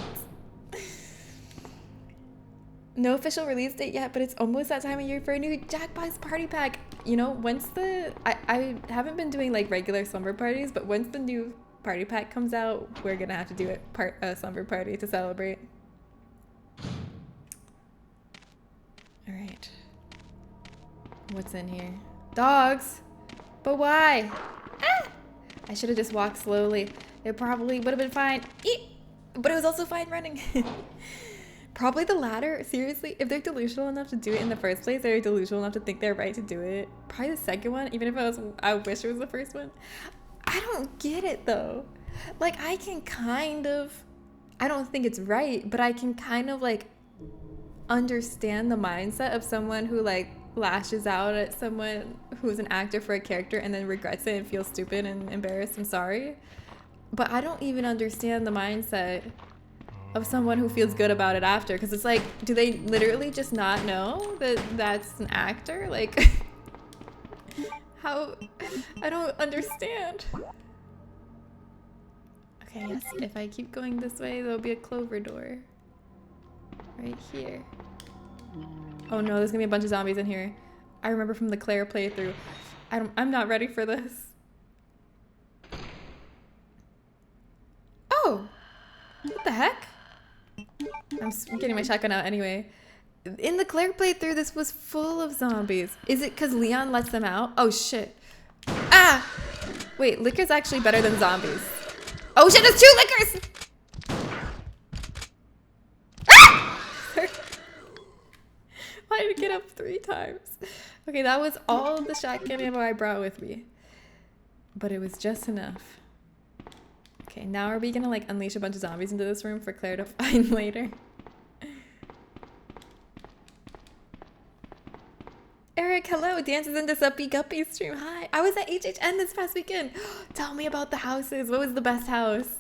No official release date yet, but it's almost that time of year for a new Jackbox party pack. You know, once the... I haven't been doing like regular slumber parties, but once the new party pack comes out, we're gonna have to do a slumber party to celebrate. Alright. What's in here? Dogs! But why? Ah! I should have just walked slowly. It probably would have been fine. Eek! But it was also fine running. Probably the latter. Seriously, if they're delusional enough to do it in the first place, they're delusional enough to think they're right to do it. Probably the second one, even if I wish it was the first one. I don't get it though. Like, I can kind of, I don't think it's right, but I can kind of like understand the mindset of someone who like lashes out at someone who's an actor for a character and then regrets it and feels stupid and embarrassed and sorry. But I don't even understand the mindset of someone who feels good about it after, because it's like, do they literally just not know that that's an actor? Like, how? I don't understand. Okay, yes, if I keep going this way, there'll be a clover door right here. Oh no, there's gonna be a bunch of zombies in here. I remember from the Claire playthrough. I'm not ready for this. Oh, what the heck? I'm getting my shotgun out anyway. In the Claire playthrough, this was full of zombies. Is it because Leon lets them out? Oh shit. Ah! Wait, liquor's actually better than zombies. Oh shit, there's 2 liquors! Ah! Why did it get up 3 times? Okay, that was all of the shotgun ammo I brought with me. But it was just enough. Okay, now are we gonna like unleash a bunch of zombies into this room for Claire to find later? Eric, hello. Dances into Suppy Guppy stream. Hi. I was at HHN this past weekend. Tell me about the houses. What was the best house?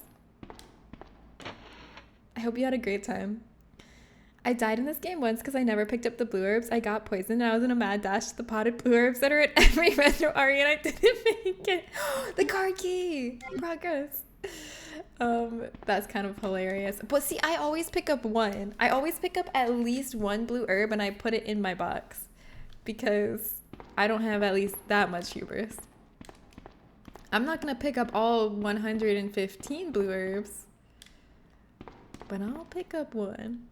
I hope you had a great time. I died in this game once because I never picked up the blue herbs. I got poisoned and I was in a mad dash to the potted blue herbs that are in every retro Ari and I didn't make it. The card key! Progress. That's kind of hilarious. But see, I always pick up one. I always pick up at least 1 blue herb and I put it in my box. Because I don't have at least that much hubris. I'm not gonna pick up all 115 blue herbs. But I'll pick up 1.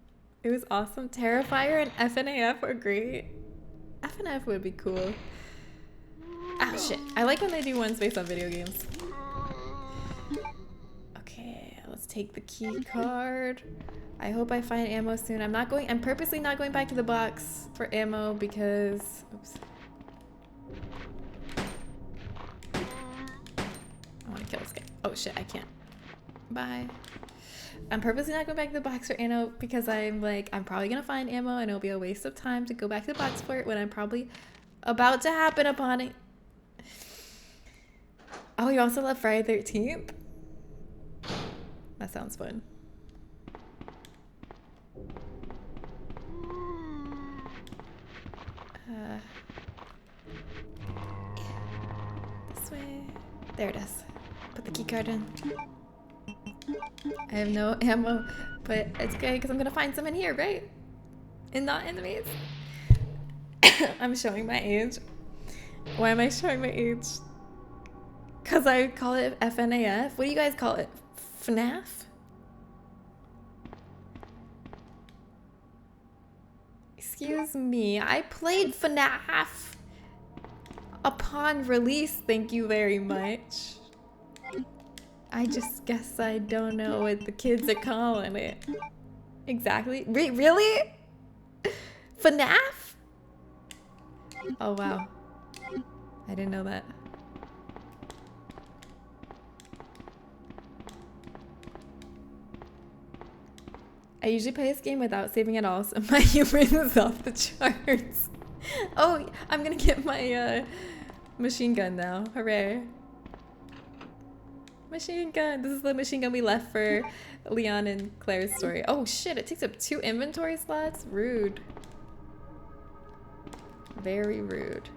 It was awesome. Terrifier and FNAF were great. FNAF would be cool. Ah, shit. I like when they do ones based on video games. Okay, let's take the key card. I hope I find ammo soon. I'm purposely not going back to the box for ammo because, oops. I want to kill this guy. Oh shit, I can't. Bye. I'm purposely not going back to the box for ammo because I'm probably gonna find ammo and it'll be a waste of time to go back to the box for it when I'm probably about to happen upon it. Oh, you also love Friday 13th? That sounds fun. This way. There it is. Put the key card in. I have no ammo, but it's good because I'm gonna find some in here, right? And not enemies. I'm showing my age. Why am I showing my age? Because I call it FNAF. What do you guys call it? FNAF? Excuse me, I played FNAF upon release, thank you very much. I just guess I don't know what the kids are calling it. Exactly. Really? FNAF? Oh wow. I didn't know that. I usually play this game without saving at all, so my humor is off the charts. Oh, I'm gonna get my machine gun now. Hooray. Machine gun. This is the machine gun we left for Leon and Claire's story. Oh shit, it takes up 2 inventory slots? Rude. Very rude.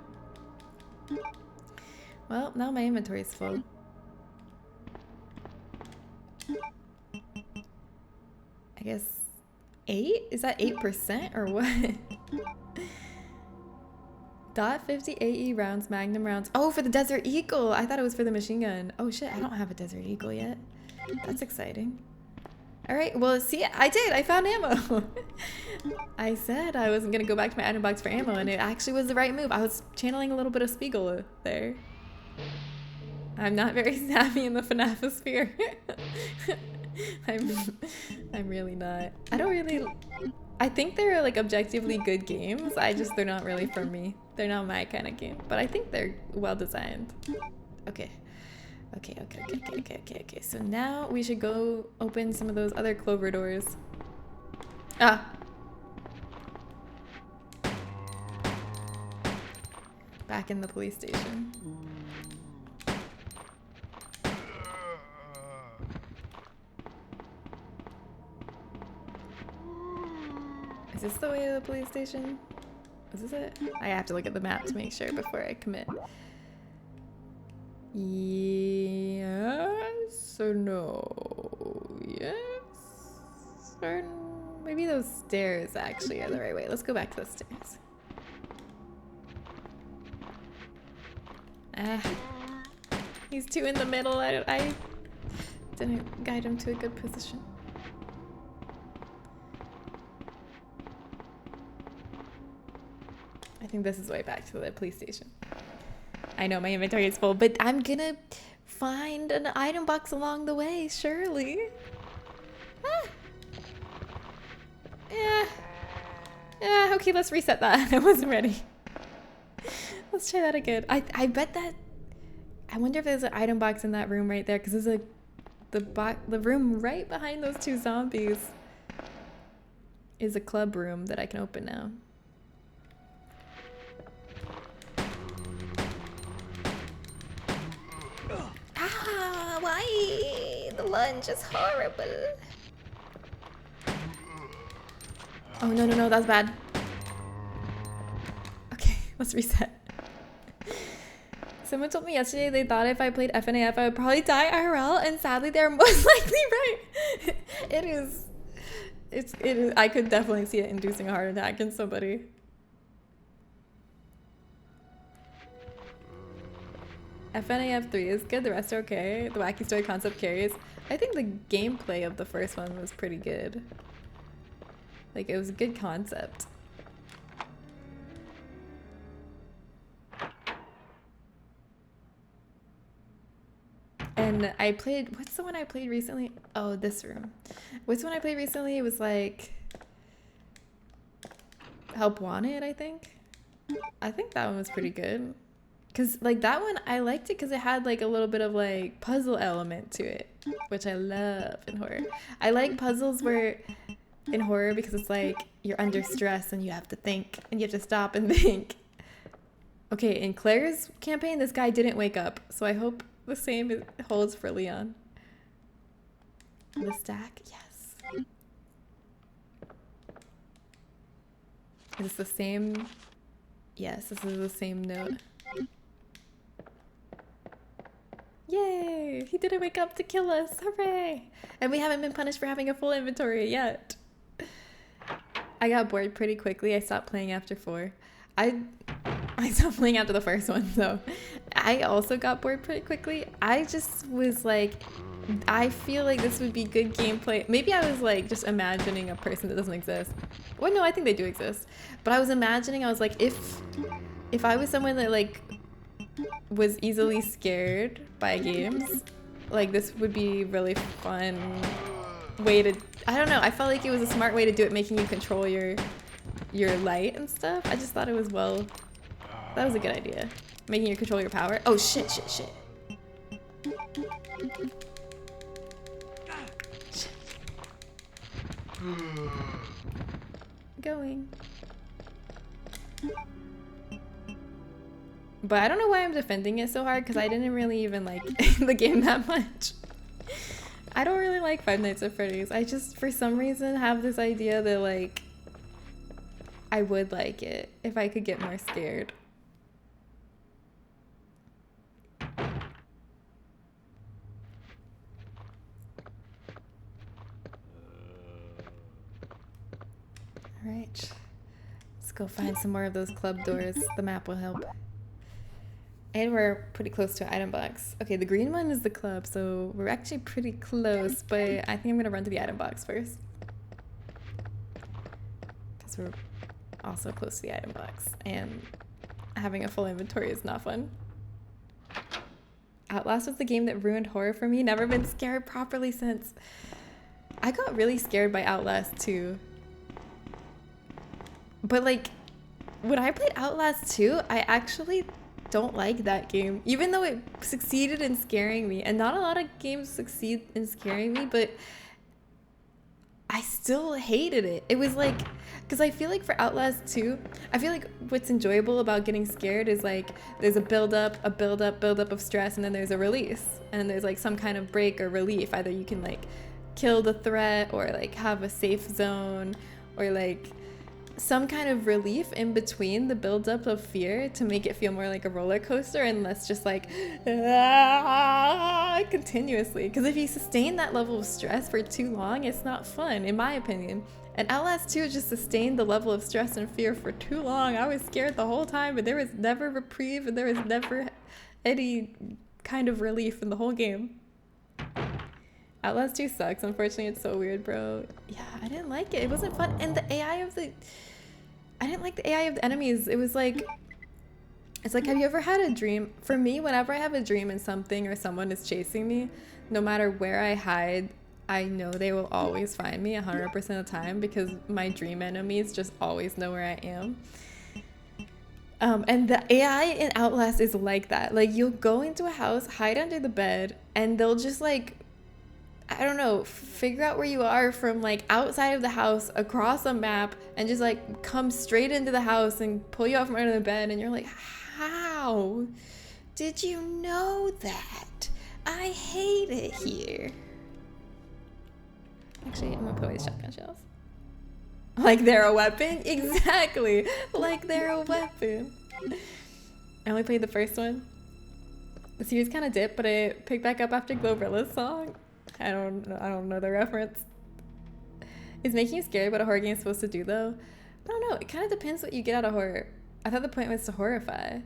Well, now my inventory is full. I guess 8? Is that 8% or what? .50 AE rounds, Magnum rounds. Oh, for the Desert Eagle. I thought it was for the machine gun. Oh shit, I don't have a Desert Eagle yet. That's exciting. All right, well, see, I did. I found ammo. I said I wasn't gonna go back to my item box for ammo, and it actually was the right move. I was channeling a little bit of Spiegel there. I'm not very savvy in the FNAF sphere. I'm really not. I think they're like objectively good games. They're not really for me. They're not my kind of game, but I think they're well designed. Okay. Okay. So now we should go open some of those other Clover doors. Ah. Back in the police station. Is this the way to the police station? Is this it? I have to look at the map to make sure before I commit. Yes or no? Yes or no? Maybe those stairs actually are the right way. Let's go back to the stairs. Ah, he's too in the middle. I didn't guide him to a good position. I think this is the way back to the police station. I know my inventory is full, but I'm gonna find an item box along the way, surely. Ah. Yeah, okay, let's reset that. I wasn't ready. Let's try that again. I bet that... I wonder if there's an item box in that room right there, because there's the room right behind those 2 zombies is a club room that I can open now. Ah, why? The lunge is horrible. Oh, no, that's bad. Okay, let's reset. Someone told me yesterday they thought if I played FNAF I would probably die IRL, and sadly they're most likely right. It is, I could definitely see it inducing a heart attack in somebody. FNAF 3 is good, the rest are okay. The wacky story concept carries. I think the gameplay of the first one was pretty good. Like, it was a good concept. And I played, what's the one I played recently? Oh, this room. What's the one I played recently? It was like Help Wanted, I think. I think that one was pretty good. Cause like that one, I liked it because it had like a little bit of like puzzle element to it, which I love in horror. I like puzzles where in horror because it's like you're under stress and you have to think and you have to stop and think. Okay, in Claire's campaign, this guy didn't wake up, so I hope the same holds for Leon. The stack, yes. Is this the same? Yes, this is the same note. Yay! He didn't wake up to kill us. Hooray! And we haven't been punished for having a full inventory yet. I got bored pretty quickly. I stopped playing after 4. I stopped playing after the first one, so I also got bored pretty quickly. I just was like, I feel like this would be good gameplay. Maybe I was like just imagining a person that doesn't exist. Well, no, I think they do exist. But I was imagining, I was like, if I was someone that like was easily scared by games, like this would be really fun way to, I don't know, I felt like it was a smart way to do it, making you control your light and stuff. I just thought it was, well, that was a good idea. Making you control your power. Oh shit. Going. But I don't know why I'm defending it so hard, because I didn't really even like the game that much. I don't really like Five Nights at Freddy's. I just, for some reason, have this idea that like I would like it if I could get more scared. Alright. Let's go find some more of those club doors. The map will help. And we're pretty close to an item box. Okay, the green one is the club, so we're actually pretty close, but I think I'm gonna run to the item box first. Because we're also close to the item box, and having a full inventory is not fun. Outlast was the game that ruined horror for me. Never been scared properly since. I got really scared by Outlast 2. But like, when I played Outlast 2, I actually don't like that game, even though it succeeded in scaring me. And not a lot of games succeed in scaring me, but I still hated it. It was like, because I feel like for Outlast 2, I feel like what's enjoyable about getting scared is like there's a build up of stress, and then there's a release, and there's like some kind of break or relief. Either you can like kill the threat, or like have a safe zone, or like some kind of relief in between the buildup of fear to make it feel more like a roller coaster and less just like continuously. Because if you sustain that level of stress for too long, it's not fun, in my opinion. And Outlast 2 just sustained the level of stress and fear for too long. I was scared the whole time, but there was never reprieve, and there was never any kind of relief in the whole game. Outlast 2 sucks. Unfortunately, it's so weird, bro. Yeah, I didn't like it. It wasn't fun. And the AI of the... I didn't like the AI of the enemies. It was like... It's like, have you ever had a dream? For me, whenever I have a dream and something or someone is chasing me, no matter where I hide, I know they will always find me 100% of the time, because my dream enemies just always know where I am. And the AI in Outlast is like that. Like, you'll go into a house, hide under the bed, and they'll just like... I don't know, figure out where you are from like outside of the house across a map, and just like come straight into the house and pull you out from under the bed, and you're like, how did you know that? I hate it here. Actually, I'm gonna put away the shotgun shells. Like they're a weapon? Exactly, like they're a weapon. I only played the first one. The series kind of dipped, but it picked back up after Glorilla's song. I don't know the reference. Is making you scared what a horror game is supposed to do, though? I don't know. It kind of depends what you get out of horror. I thought the point was to horrify.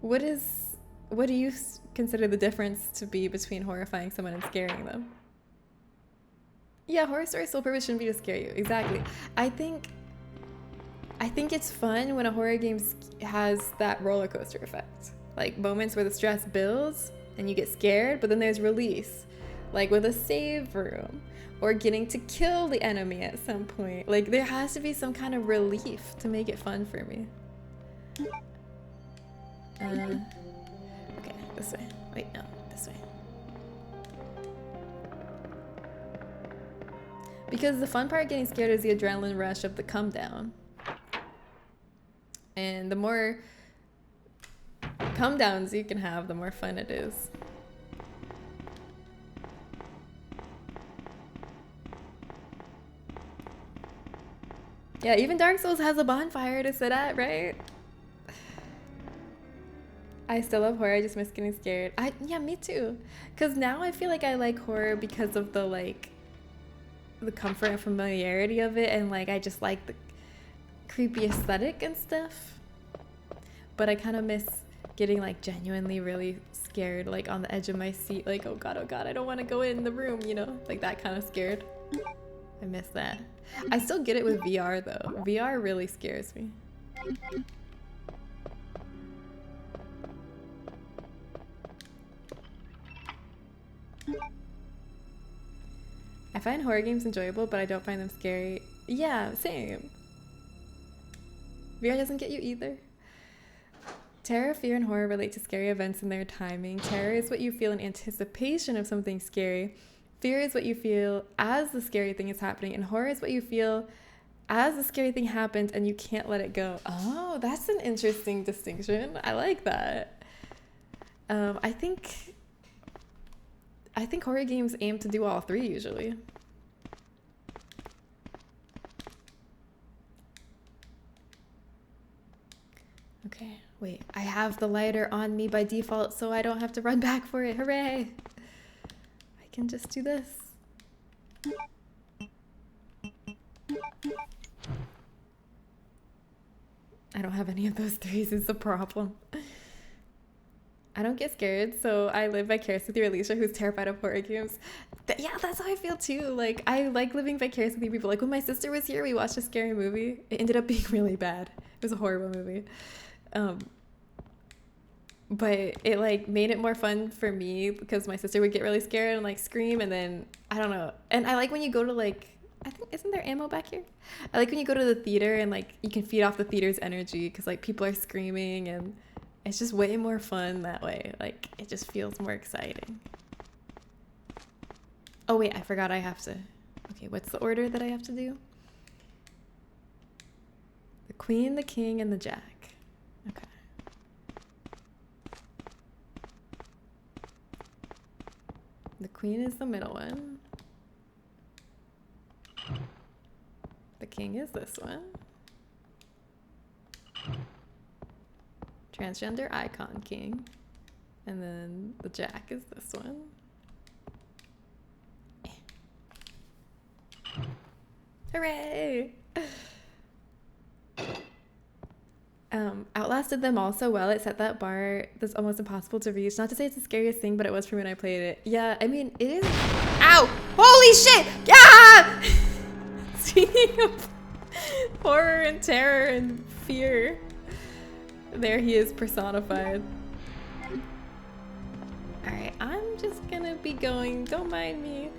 What do you consider the difference to be between horrifying someone and scaring them? Yeah, horror story's sole purpose shouldn't be to scare you. Exactly. I think it's fun when a horror game has that roller coaster effect. Like moments where the stress builds and you get scared, but then there's release. Like with a save room, or getting to kill the enemy at some point. Like there has to be some kind of relief to make it fun for me. Okay, this way. Wait, no, this way. Because the fun part getting scared is the adrenaline rush of the come down. And the more come downs you can have, the more fun it is. Yeah, even Dark Souls has a bonfire to sit at, right? I still love horror, I just miss getting scared. Yeah, me too. Because now I feel like I like horror because of the like the comfort and familiarity of it, and like I just like the creepy aesthetic and stuff. But I kind of miss getting like genuinely really scared, like on the edge of my seat, like oh god, I don't want to go in the room, you know, like that kind of scared. I miss that. I still get it with VR though. VR really scares me. I find horror games enjoyable, but I don't find them scary. Yeah, same. VR doesn't get you either. Terror, fear, and horror relate to scary events and their timing. Terror is what you feel in anticipation of something scary. Fear is what you feel as the scary thing is happening, and horror is what you feel as the scary thing happens and you can't let it go. Oh, that's an interesting distinction. I like that. I think horror games aim to do all three usually. Okay, wait. I have the lighter on me by default, so I don't have to run back for it. Hooray! I can just do this. I don't have any of those threes is the problem. I don't get scared, so I live vicariously through Alicia, who's terrified of horror games. Yeah, that's how I feel too. Like, I like living vicariously through people. Like, when my sister was here, we watched a scary movie. It ended up being really bad. It was a horrible movie. But it like made it more fun for me because my sister would get really scared and like scream, and then I don't know. And I like when you go to like, I think, isn't there ammo back here? I like when you go to the theater and like you can feed off the theater's energy because like people are screaming, and it's just way more fun that way. Like, it just feels more exciting. Oh wait, I forgot I have to. Okay, what's the order that I have to do? The queen, the king, and the jack. Okay. The queen is the middle one. The king is this one. Transgender icon king. And then the jack is this one. Hooray! Outlasted them all so well. It set that bar that's almost impossible to reach. Not to say it's the scariest thing, but it was for when I played it. Yeah, I mean, it is. Ow! Holy shit! Yeah! Speaking of horror and terror and fear, there he is personified. Alright, I'm just gonna be going. Don't mind me.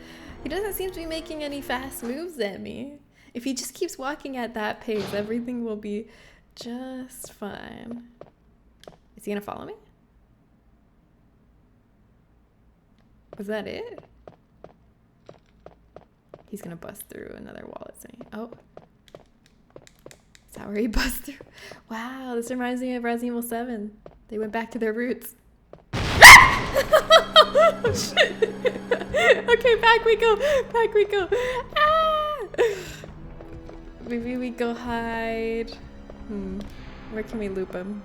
He doesn't seem to be making any fast moves at me. If he just keeps walking at that pace, everything will be just fine. Is he gonna follow me? Was that it? He's gonna bust through another wall, isn't he? Oh. Is that where he busts through? Wow, this reminds me of Resident Evil 7. They went back to their roots. Oh, shit. Okay, back we go. Back we go. Ah! Maybe we go hide. Where can we loop him?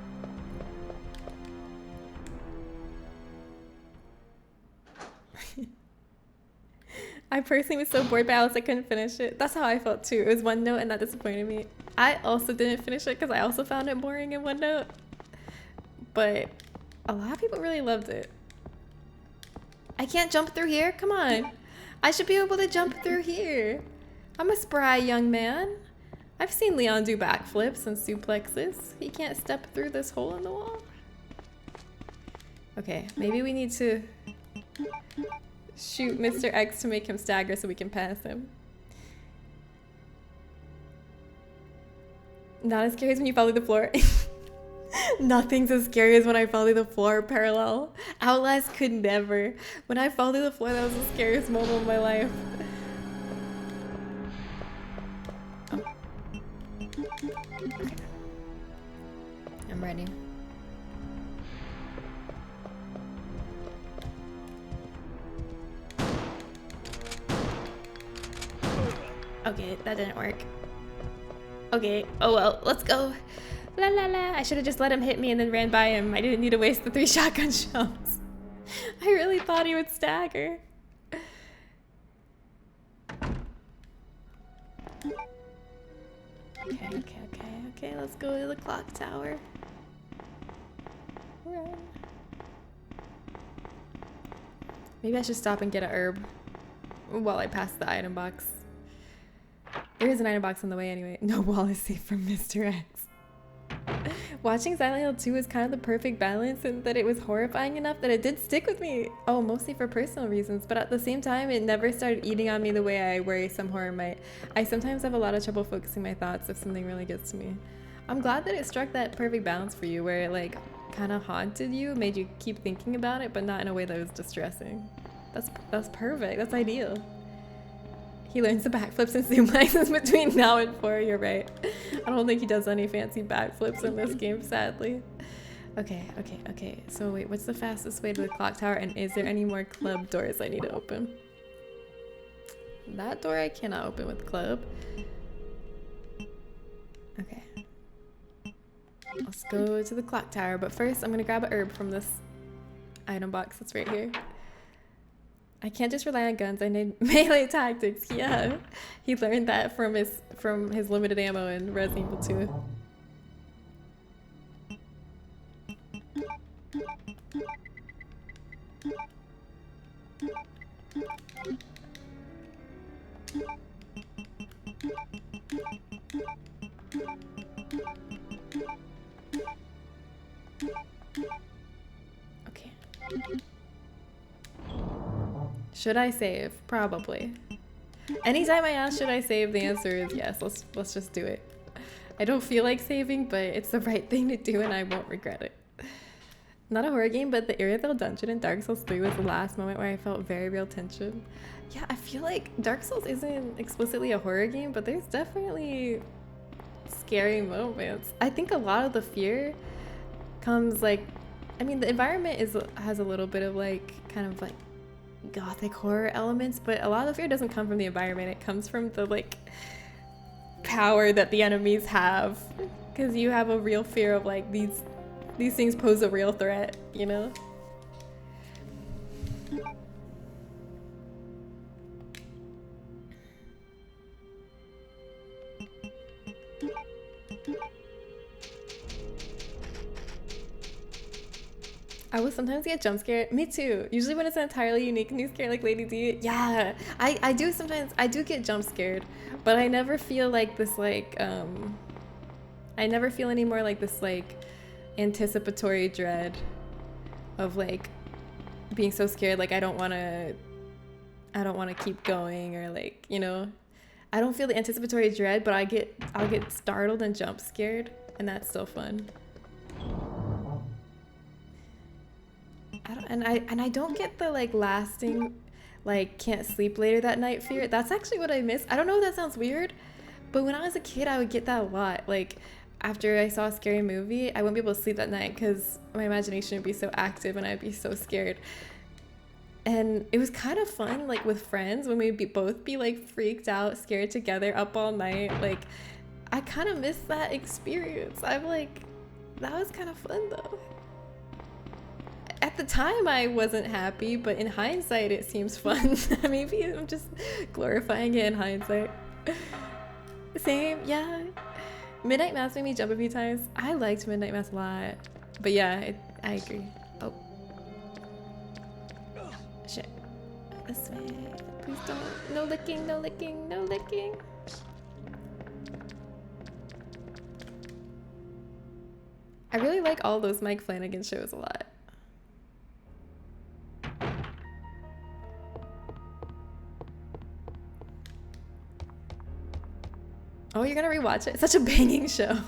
I personally was so bored by Alice I couldn't finish it. That's how I felt too. It was one note and that disappointed me. I also didn't finish it because I also found it boring in one note. But a lot of people really loved it. I can't jump through here? Come on. I should be able to jump through here. I'm a spry young man. I've seen Leon do backflips and suplexes. He can't step through this hole in the wall. Okay, maybe we need to shoot Mr. X to make him stagger so we can pass him. Not as scary as when you follow the floor. Nothing's as scary as when I follow the floor parallel. Outlast could never. When I followed the floor, that was the scariest moment of my life. Oh. Okay. I'm ready. Okay, that didn't work. Okay, oh well, let's go. La la la. I should have just let him hit me and then ran by him. I didn't need to waste the 3 shotgun shells. I really thought he would stagger. Okay, let's go to the clock tower. Run. Maybe I should stop and get a herb while I pass the item box. There is an item box on the way anyway. No wall is safe from Mr. X. Watching Silent Hill 2 was kind of the perfect balance in that it was horrifying enough that it did stick with me. Oh, mostly for personal reasons, but at the same time, it never started eating on me the way I worry some horror might. I sometimes have a lot of trouble focusing my thoughts if something really gets to me. I'm glad that it struck that perfect balance for you, where it like kind of haunted you, made you keep thinking about it, but not in a way that was distressing. That's perfect. That's ideal. He learns the backflips and suplexes between now and 4. You're right. I don't think he does any fancy backflips in this game, sadly. Okay. So wait, what's the fastest way to the clock tower? And is there any more club doors I need to open? That door I cannot open with club. Okay. Let's go to the clock tower. But first, I'm gonna grab a herb from this item box that's right here. I can't just rely on guns. I need melee tactics. Yeah, he learned that from his limited ammo in Resident Evil 2. Okay. Should I save? Probably. Anytime I ask should I save, the answer is yes. Let's just do it. I don't feel like saving, but it's the right thing to do and I won't regret it. Not a horror game, but the Irithyll dungeon in Dark Souls 3 was the last moment where I felt very real tension. Yeah, I feel like Dark Souls isn't explicitly a horror game, but there's definitely scary moments. I think a lot of the fear comes like, I mean, the environment has a little bit of like, kind of like gothic horror elements, but a lot of the fear doesn't come from the environment. It comes from the like power that the enemies have, because you have a real fear of like these things pose a real threat, you know? I will sometimes get jump scared. Me too. Usually when it's an entirely unique new scare like Lady D. Yeah, I do sometimes. I do get jump scared, but I never feel like this like I never feel any more like this like anticipatory dread of like being so scared like I don't want to keep going, or like, you know, I don't feel the anticipatory dread, but I'll get startled and jump scared, and that's still fun. I don't get the like lasting like can't sleep later that night fear. That's actually what I miss. I don't know if that sounds weird, but when I was a kid I would get that a lot. Like after I saw a scary movie, I wouldn't be able to sleep that night because my imagination would be so active and I'd be so scared. And it was kind of fun, like with friends, when we'd both be like freaked out, scared together, up all night. Like I kind of miss that experience. I'm like, that was kind of fun though. At the time I wasn't happy, but in hindsight it seems fun. Maybe I'm just glorifying it in hindsight. Same, yeah. Midnight Mass made me jump a few times. I liked Midnight Mass a lot. But yeah, I agree. Oh. Shit. This way. Please don't. No licking, no licking, no licking. I really like all those Mike Flanagan shows a lot. Oh, you're gonna rewatch it? It's such a banging show.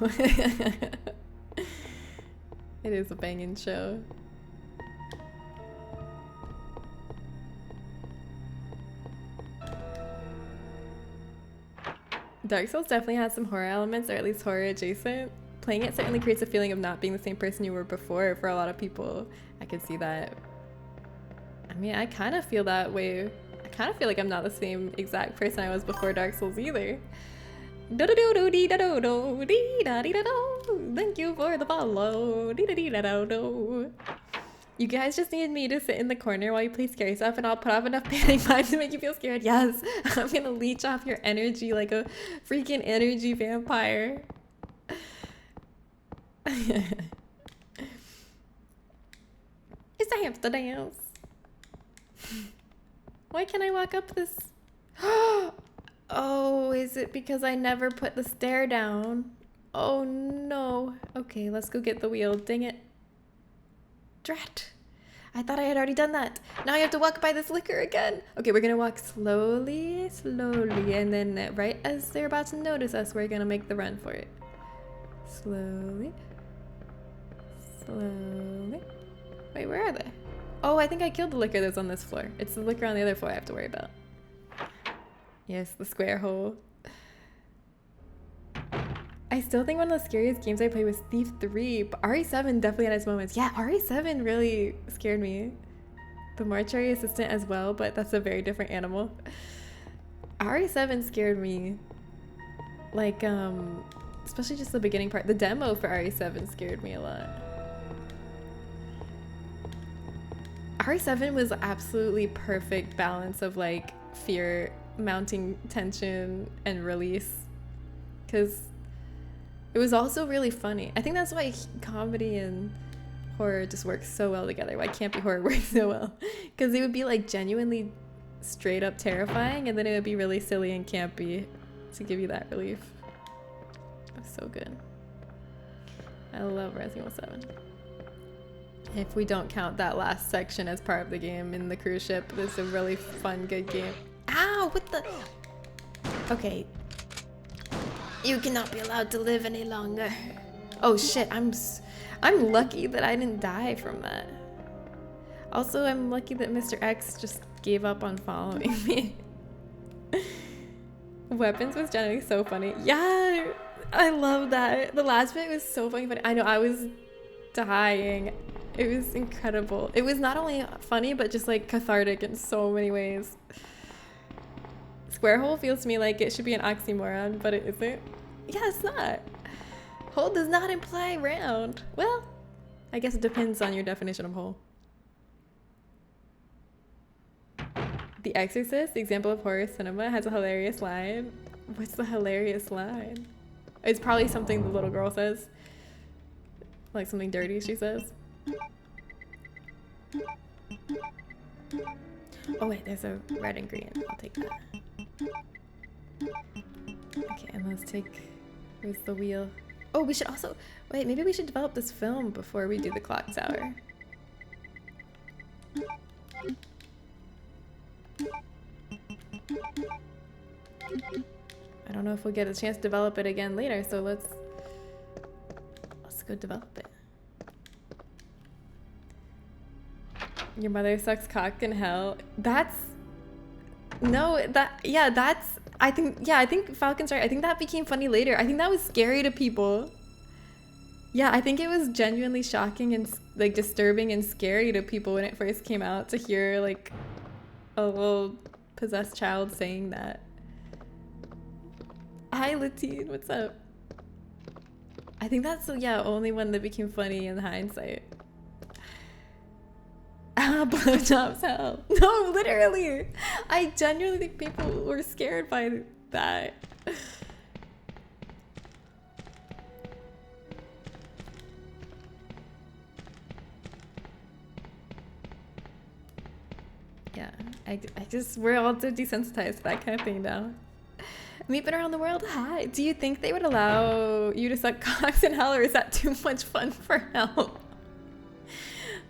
It is a banging show. Dark Souls definitely has some horror elements, or at least horror adjacent. Playing it certainly creates a feeling of not being the same person you were before for a lot of people. I can see that. I mean, I kind of feel that way. I kind of feel like I'm not the same exact person I was before Dark Souls either. Thank you for the follow. You guys just need me to sit in the corner while you play scary stuff, and I'll put off enough panic vibes to make you feel scared. Yes, I'm gonna leech off your energy like a freaking energy vampire. It's a hamster dance. Why can't I walk up this? Oh, is it because I never put the stair down? Oh no. Okay, let's go get the wheel. Dang it. Drat. I thought I had already done that. Now I have to walk by this liquor again. Okay, we're gonna walk slowly, and then right as they're about to notice us, we're gonna make the run for it. Slowly. Wait, where are they? Oh, I think I killed the liquor that's on this floor. It's the liquor on the other floor I have to worry about. Yes, the square hole. I still think one of the scariest games I played was Thief 3, but RE7 definitely had its moments. Yeah, RE7 really scared me. The mortuary assistant as well, but that's a very different animal. RE7 scared me. Like, especially just the beginning part. The demo for RE7 scared me a lot. RE7 was absolutely perfect balance of like fear, mounting tension, and release. Because it was also really funny. I think that's why comedy and horror just works so well together. Why campy horror works so well. Because it would be like genuinely straight up terrifying, and then it would be really silly and campy to give you that relief. That's so good. I love Resident Evil 7. If we don't count that last section as part of the game in the cruise ship, this is a really fun, good game. Ow! What the? Okay. You cannot be allowed to live any longer. Oh shit! I'm lucky that I didn't die from that. Also, I'm lucky that Mr. X just gave up on following me. Weapons was generally so funny. Yeah, I love that. The last bit was so funny. I know, I was dying. It was incredible. It was not only funny, but just like cathartic in so many ways. Square hole feels to me like it should be an oxymoron, but it isn't. Yeah, it's not. Hole does not imply round. Well, I guess it depends on your definition of hole. The Exorcist, the example of horror cinema, has a hilarious line. What's the hilarious line? It's probably something the little girl says. Like something dirty she says. Oh wait, there's a red and green. I'll take that. Okay, and let's take... Where's the wheel? Oh, we should also... Wait, maybe we should develop this film before we do the clock tower. I don't know if we'll get a chance to develop it again later, so let's go develop it. Your mother sucks cock in hell. That's... No, that... Yeah, that's... I think Falcon's right. I think that became funny later. I think that was scary to people. Yeah, I think it was genuinely shocking and like disturbing and scary to people when it first came out to hear like a little possessed child saying that. Hi, Latine, what's up? I think that's, yeah, only one that became funny in hindsight. Ah, blowjobs hell. No, literally. I genuinely think people were scared by that. Yeah, I just, we're all so desensitized to that kind of thing now. Meet been around the world, hi. Do you think they would allow you to suck cocks in hell, or is that too much fun for hell?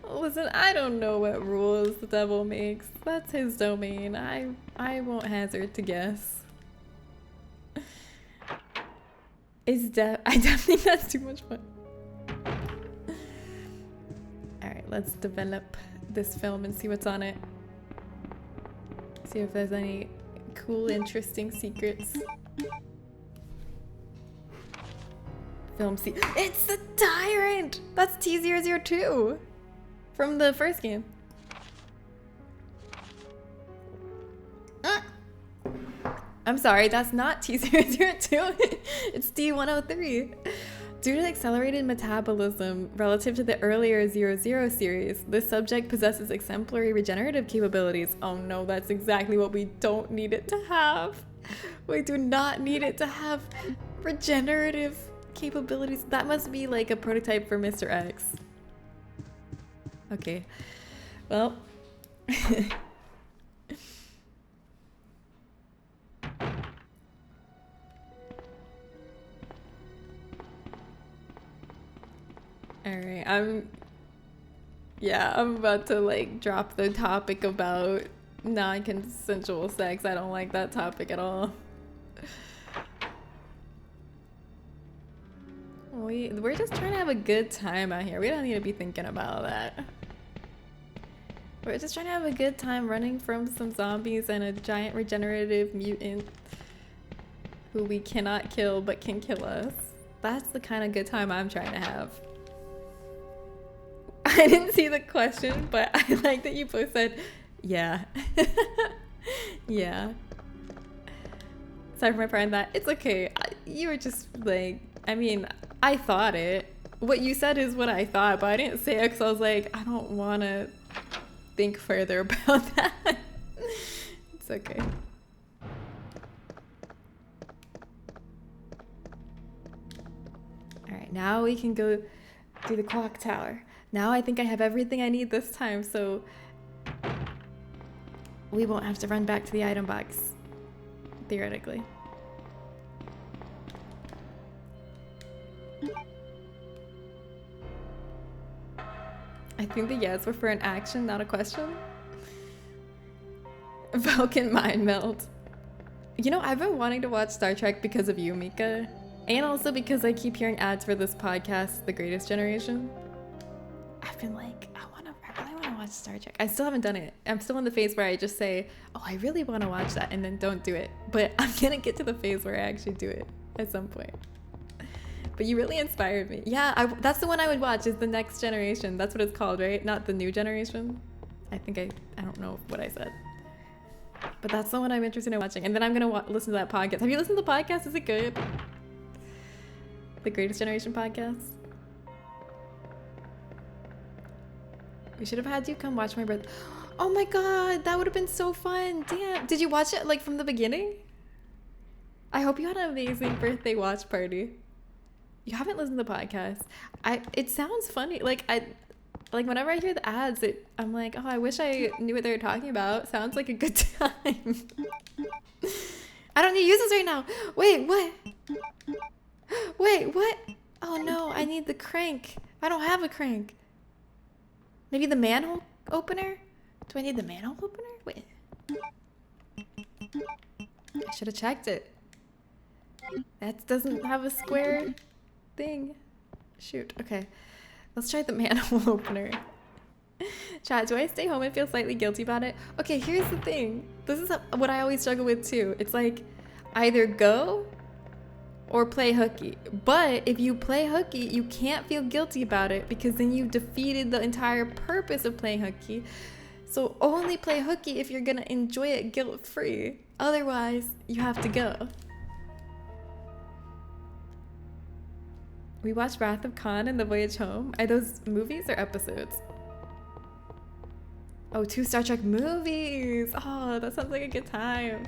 Listen, I don't know what rules the devil makes. That's his domain. I won't hazard to guess. I definitely think that's too much fun. Alright, let's develop this film and see what's on it. See if there's any cool, interesting secrets. Film C. It's the Tyrant! That's T002 from the first game. I'm sorry, that's not T002. It's D103. Due to accelerated metabolism relative to the earlier 00 series, this subject possesses exemplary regenerative capabilities. Oh no, that's exactly what we don't need it to have. We do not need it to have regenerative capabilities. That must be like a prototype for Mr. X. Okay, well. Alright, I'm about to like drop the topic about non-consensual sex. I don't like that topic at all. We're just trying to have a good time out here. We don't need to be thinking about that. We're just trying to have a good time running from some zombies and a giant regenerative mutant who we cannot kill but can kill us. That's the kind of good time I'm trying to have. I didn't see the question, but I like that you both said, yeah. Yeah. Sorry for my part on that. It's okay. You were just like, I mean, I thought it. What you said is what I thought, but I didn't say it because I was like, I don't want to think further about that. It's okay. All right, now we can go do the clock tower. Now I think I have everything I need this time, so we won't have to run back to the item box, theoretically. I think the yes were for an action, not a question. Vulcan mind melt. You know, I've been wanting to watch Star Trek because of you, Mika. And also because I keep hearing ads for this podcast, The Greatest Generation. I've been like, I really want to watch Star Trek. I still haven't done it. I'm still in the phase where I just say, oh, I really want to watch that, and then don't do it. But I'm going to get to the phase where I actually do it at some point. But you really inspired me. Yeah, that's the one I would watch, is The Next Generation. That's what it's called, right? Not The New Generation. I think I don't know what I said. But that's the one I'm interested in watching. And then I'm going to listen to that podcast. Have you listened to the podcast? Is it good? The Greatest Generation podcast? We should have had you come watch my birthday. Oh my god, that would have been so fun. Damn. Did you watch it like from the beginning? I hope you had an amazing birthday watch party. You haven't listened to the podcast. It sounds funny. Like whenever I hear the ads, I'm like, oh, I wish I knew what they were talking about. Sounds like a good time. I don't need to use this right now. Wait, what? Wait, what? Oh no, I need the crank. I don't have a crank. Maybe the manhole opener? Do I need the manhole opener? Wait. I should have checked it. That doesn't have a square thing. Shoot. Okay. Let's try the manhole opener. Chat, do I stay home and feel slightly guilty about it? Okay, here's the thing. This is what I always struggle with too. It's like either go or play hooky. But if you play hooky, you can't feel guilty about it because then you've defeated the entire purpose of playing hooky. So only play hooky if you're gonna enjoy it guilt-free. Otherwise, you have to go. We watched Wrath of Khan and The Voyage Home. Are those movies or episodes? Oh, 2 Star Trek movies. Oh, that sounds like a good time.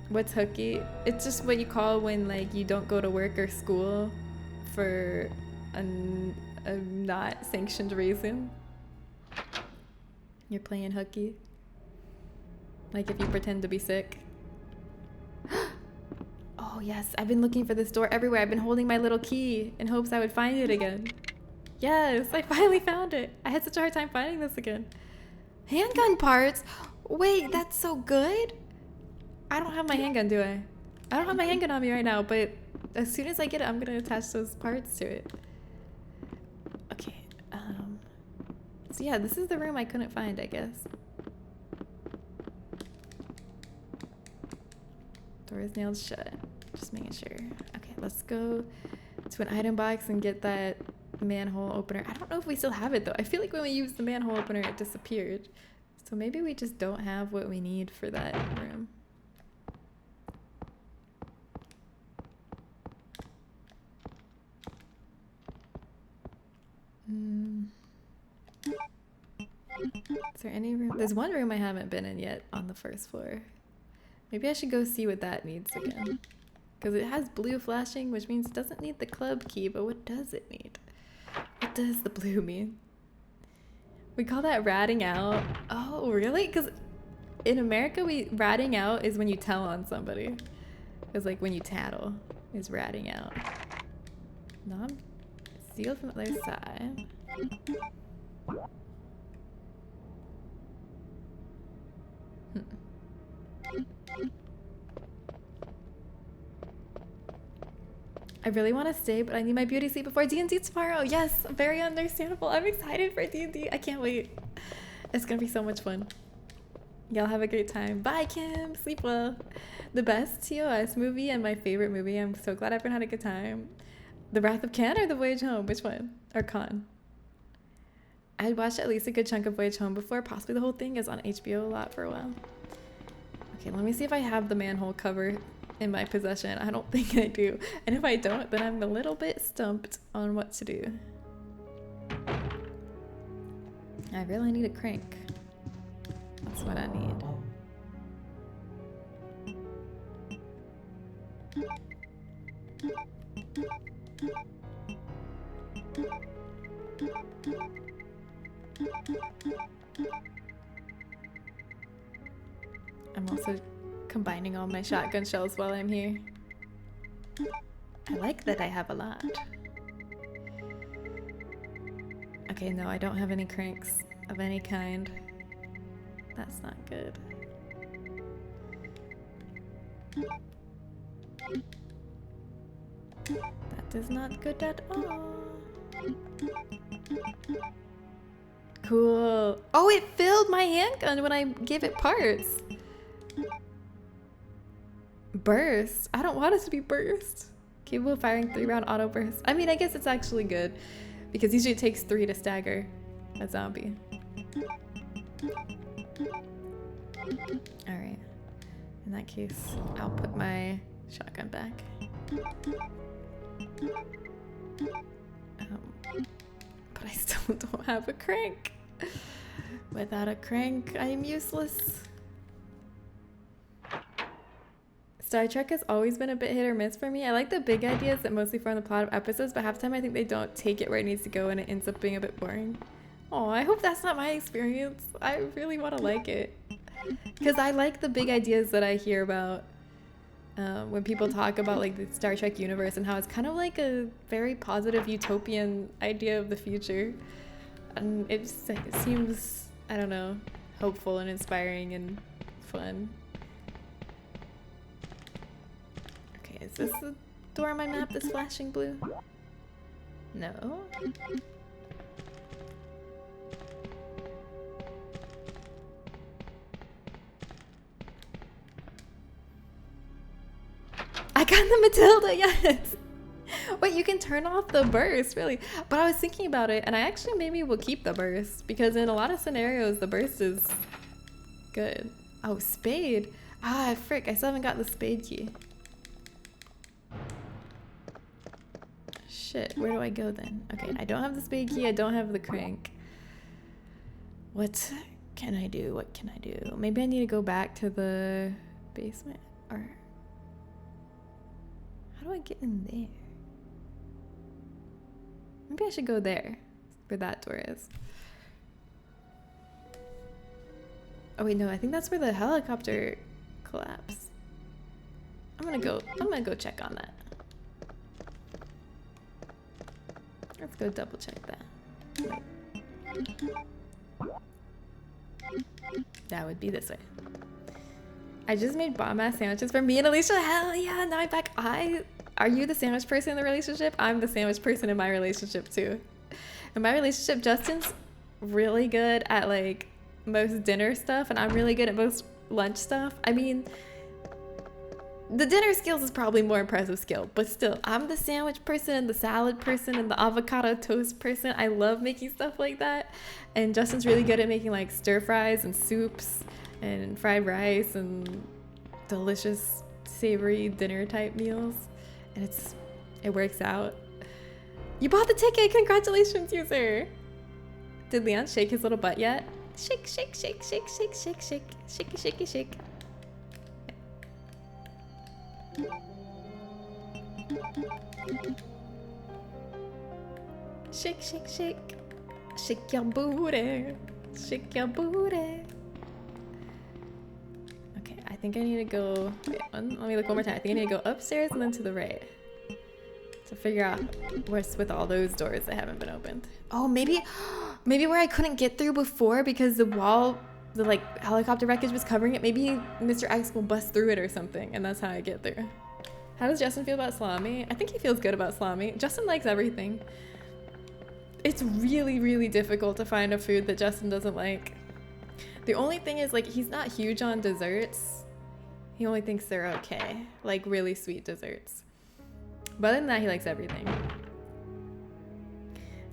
What's hooky? It's just what you call when like you don't go to work or school for a not sanctioned reason. You're playing hooky. Like if you pretend to be sick. Oh yes, I've been looking for this door everywhere. I've been holding my little key in hopes I would find it again. Yes, I finally found it. I had such a hard time finding this again. Handgun parts? Wait, that's so good? I don't have my handgun, do I? I don't have my handgun on me right now, but as soon as I get it, I'm gonna attach those parts to it. Okay, so yeah, this is the room I couldn't find, I guess. Door is nailed shut. Just making sure. Okay, let's go to an item box and get that manhole opener. I don't know if we still have it though. I feel like when we used the manhole opener, it disappeared. So maybe we just don't have what we need for that room. Is there any room? There's one room I haven't been in yet on the first floor. Maybe I should go see what that needs again. Because it has blue flashing, which means it doesn't need the club key, but what does it need? What does the blue mean? We call that ratting out. Oh, really? Because in America, ratting out is when you tell on somebody. It's like when you tattle is ratting out. Knob sealed from the other side. I really want to stay, but I need my beauty sleep before D&D tomorrow. Yes, very understandable. I'm excited for D&D. I can't wait. It's gonna be so much fun. Y'all have a great time. Bye, Kim. Sleep well. The best TOS movie and my favorite movie. I'm so glad everyone had a good time. The Wrath of Khan or The Voyage Home? Which one? Or Khan? I had watched at least a good chunk of Voyage Home before. Possibly the whole thing is on HBO a lot for a while. Okay, let me see if I have the manhole cover in my possession. I don't think I do. And if I don't, then I'm a little bit stumped on what to do. I really need a crank. That's what I need. I'm also combining all my shotgun shells while I'm here. I like that I have a lot. Okay, no, I don't have any cranks of any kind. That's not good. That is not good at all. Cool. Oh, it filled my handgun when I gave it parts. Burst? I don't want it to be burst. Capable of firing 3-round auto burst. I mean, I guess it's actually good because usually it takes 3 to stagger a zombie. Alright. In that case, I'll put my shotgun back. But I still don't have a crank. Without a crank, I am useless. Star Trek has always been a bit hit or miss for me. I like the big ideas that mostly form the plot of episodes, but half the time I think they don't take it where it needs to go and it ends up being a bit boring. Oh, I hope that's not my experience. I really want to like it. Because I like the big ideas that I hear about when people talk about like the Star Trek universe and how it's kind of like a very positive utopian idea of the future. And it seems, I don't know, hopeful and inspiring and fun. Okay, is this the door on my map that's flashing blue? No. I got the Matilda, yes! Wait, you can turn off the burst, really? But I was thinking about it, and I actually maybe will keep the burst, because in a lot of scenarios, the burst is good. Oh, spade. Ah, frick, I still haven't got the spade key. Shit, where do I go then? Okay, I don't have the spade key, I don't have the crank. What can I do? What can I do? Maybe I need to go back to the basement, or... How do I get in there? Maybe I should go there, where that door is. Oh wait, no, I think that's where the helicopter collapsed. I'm gonna go check on that. Let's go double check that. Wait. That would be this way. I just made bomb-ass sandwiches for me and Alicia. Hell yeah, now I'm back. Are you the sandwich person in the relationship? I'm the sandwich person in my relationship too. In my relationship, Justin's really good at like most dinner stuff and I'm really good at most lunch stuff. I mean, the dinner skills is probably more impressive skill, but still, I'm the sandwich person, the salad person, and the avocado toast person. I love making stuff like that. And Justin's really good at making like stir fries and soups and fried rice and delicious savory dinner type meals. And it works out. You bought the ticket! Congratulations, user! Did Leon shake his little butt yet? Shake, shake, shake, shake, shake, shake, shake, shaky, shaky, shake. Shake, shake, shake. Shake your booty. Shake your booty. Okay, I think I need to go... Wait, let me look one more time. I think I need to go upstairs and then to the right. To figure out what's with all those doors that haven't been opened. Oh, maybe where I couldn't get through before because the wall, the like helicopter wreckage was covering it. Maybe Mr. X will bust through it or something, and that's how I get through. How does Justin feel about salami? I think he feels good about salami. Justin likes everything. It's really, really difficult to find a food that Justin doesn't like. The only thing is, like, he's not huge on desserts. He only thinks they're okay. Like, really sweet desserts. But other than that, he likes everything.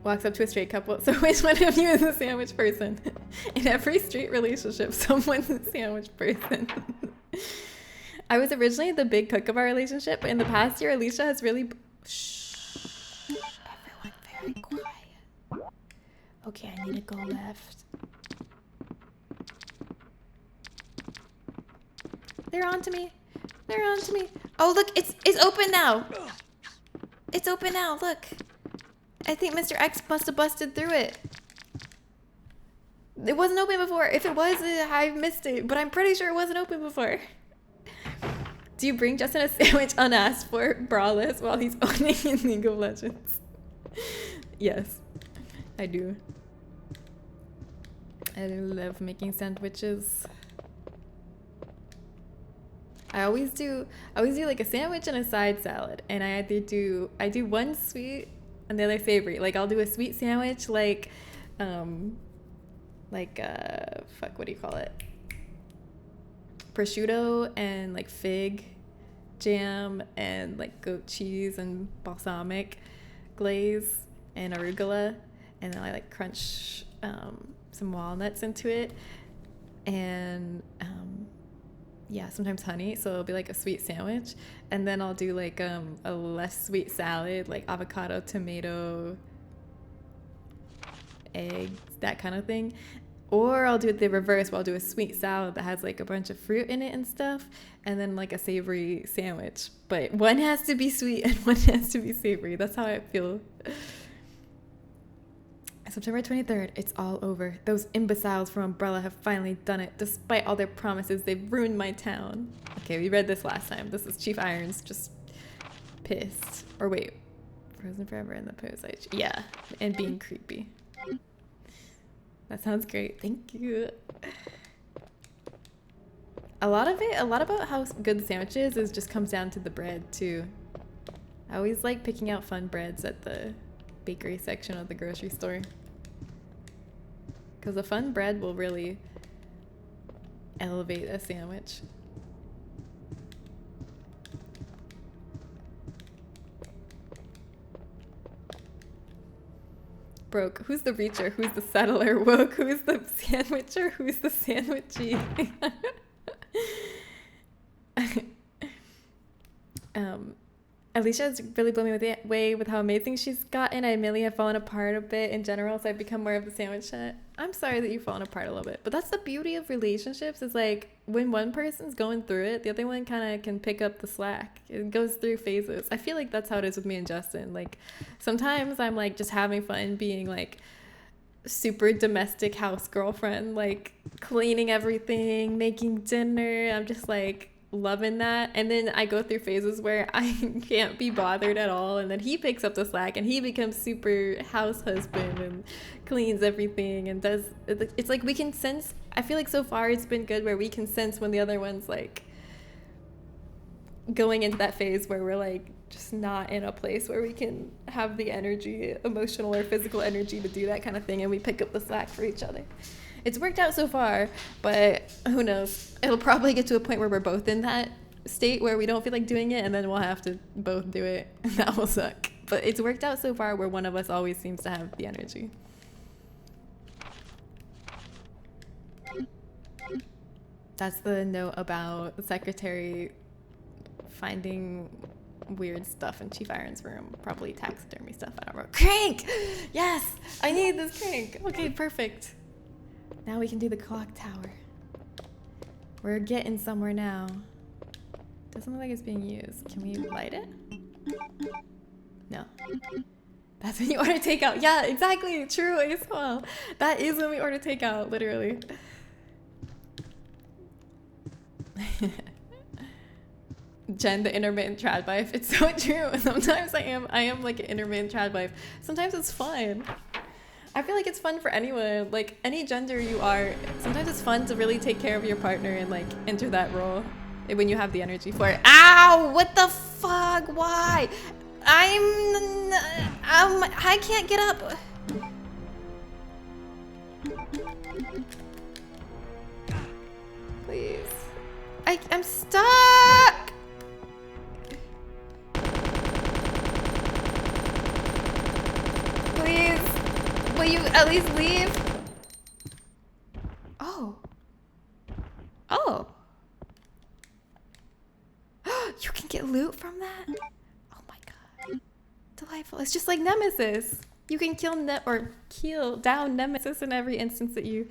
Walks up to a straight couple. So which one of you is a sandwich person? In every straight relationship, someone's a sandwich person. I was originally the big cook of our relationship, but in the past year, Alicia has really... Shh. Everyone very quiet. Okay, I need to go left. They're on to me. They're on to me. Oh, look, it's open now. It's open now, look. I think Mr. X must have busted through it. It wasn't open before. If it was, I missed it, but I'm pretty sure it wasn't open before. Do you bring Justin a sandwich unasked for, braless, while he's owning in League of Legends? Yes, I do. I love making sandwiches. I always do like a sandwich and a side salad, and I do one sweet and the other savory. Like I'll do a sweet sandwich, like fuck, what do you call it? Prosciutto and like fig jam and like goat cheese and balsamic glaze and arugula, and then I like crunch some walnuts into it, and yeah, sometimes honey, so it'll be like a sweet sandwich. And then I'll do like a less sweet salad, like avocado, tomato, eggs, that kind of thing. Or I'll do it the reverse, where I'll do a sweet salad that has like a bunch of fruit in it and stuff, and then like a savory sandwich. But one has to be sweet and one has to be savory. That's how I feel. September 23rd, it's all over. Those imbeciles from Umbrella have finally done it. Despite all their promises, they've ruined my town. Okay, we read this last time. This is Chief Irons just pissed. Or wait, frozen forever in the pose. Yeah, and being creepy. That sounds great. Thank you. A lot about how good the sandwich is just comes down to the bread too. I always like picking out fun breads at the bakery section of the grocery store, because a fun bread will really elevate a sandwich. Broke, who's the reacher? Who's the settler? Woke, who's the sandwicher? Who's the sandwichy? Alicia's really blown me away with how amazing she's gotten. I mainly have fallen apart a bit in general, so I've become more of the sandwich chat. I'm sorry that you've fallen apart a little bit, but that's the beauty of relationships, is like when one person's going through it, the other one kind of can pick up the slack. It goes through phases. I feel like that's how it is with me and Justin. Like sometimes I'm like just having fun being like super domestic house girlfriend, like cleaning everything, making dinner. I'm just like loving that, and then I go through phases where I can't be bothered at all, and then he picks up the slack and he becomes super house husband and cleans everything and does. It's like we can sense. I feel like so far it's been good where we can sense when the other one's like going into that phase where we're like just not in a place where we can have the energy, emotional or physical energy, to do that kind of thing, and we pick up the slack for each other. It's worked out so far, but who knows? It'll probably get to a point where we're both in that state where we don't feel like doing it, and then we'll have to both do it, and that will suck. But it's worked out so far where one of us always seems to have the energy. That's the note about the secretary finding weird stuff in Chief Iron's room. Probably taxidermy stuff. I don't know. Crank! Yes! I need this crank. Okay, perfect. Now we can do the clock tower. We're getting somewhere now. Doesn't look like it's being used. Can we light it? No. That's when you order takeout. Yeah, exactly. True as well. That is when we order takeout, literally. Jen, the intermittent trad wife. It's so true. Sometimes I am like an intermittent trad wife. Sometimes it's fun. I feel like it's fun for anyone, like any gender you are. Sometimes it's fun to really take care of your partner and like enter that role when you have the energy for it. Ow! What the fuck? Why? I can't get up. Please. I'm stuck. Please. Will you at least leave? Oh. Oh. You can get loot from that? Oh my god. Delightful. It's just like Nemesis. You can kill down Nemesis in every instance that you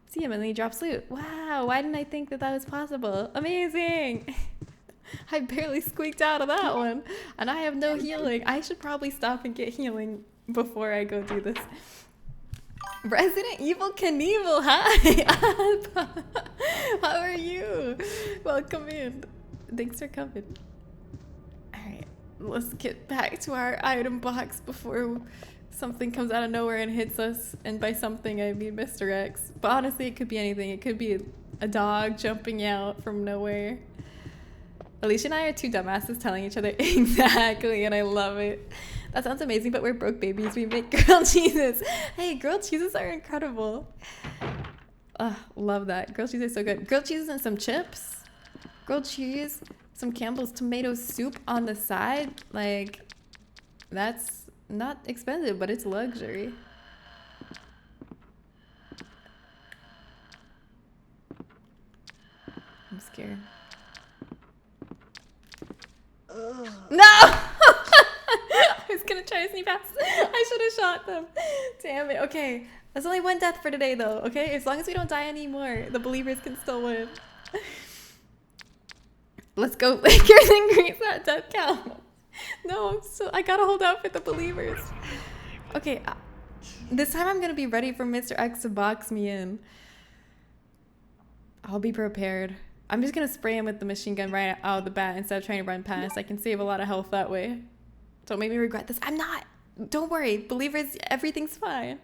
see him, and then he drops loot. Wow, why didn't I think that that was possible? Amazing. I barely squeaked out of that one, and I have no healing. I should probably stop and get healing before I go do this. Resident Evil Knievel, hi. How are you? Welcome in. Thanks for coming. Alright, let's get back to our item box before something comes out of nowhere and hits us. And by something, I mean Mr. X. But honestly, it could be anything. It could be a dog jumping out from nowhere. Alicia and I are two dumbasses telling each other exactly, and I love it. That sounds amazing, but we're broke babies. We make grilled cheeses. Hey, grilled cheeses are incredible. Love that. Grilled cheese are so good. Grilled cheeses and some chips. Grilled cheese, some Campbell's tomato soup on the side. Like, that's not expensive, but it's luxury. I'm scared. No! I was gonna try to sneak past. I should have shot them. Damn it. Okay. That's only one death for today, though. Okay? As long as we don't die anymore, the believers can still win. Let's go Lakers increase that death count. No, I gotta hold out for the believers. Okay. This time I'm gonna be ready for Mr. X to box me in. I'll be prepared. I'm just gonna spray him with the machine gun right out of the bat instead of trying to run past. I can save a lot of health that way. Don't make me regret this. I'm not. Don't worry. Believers, everything's fine.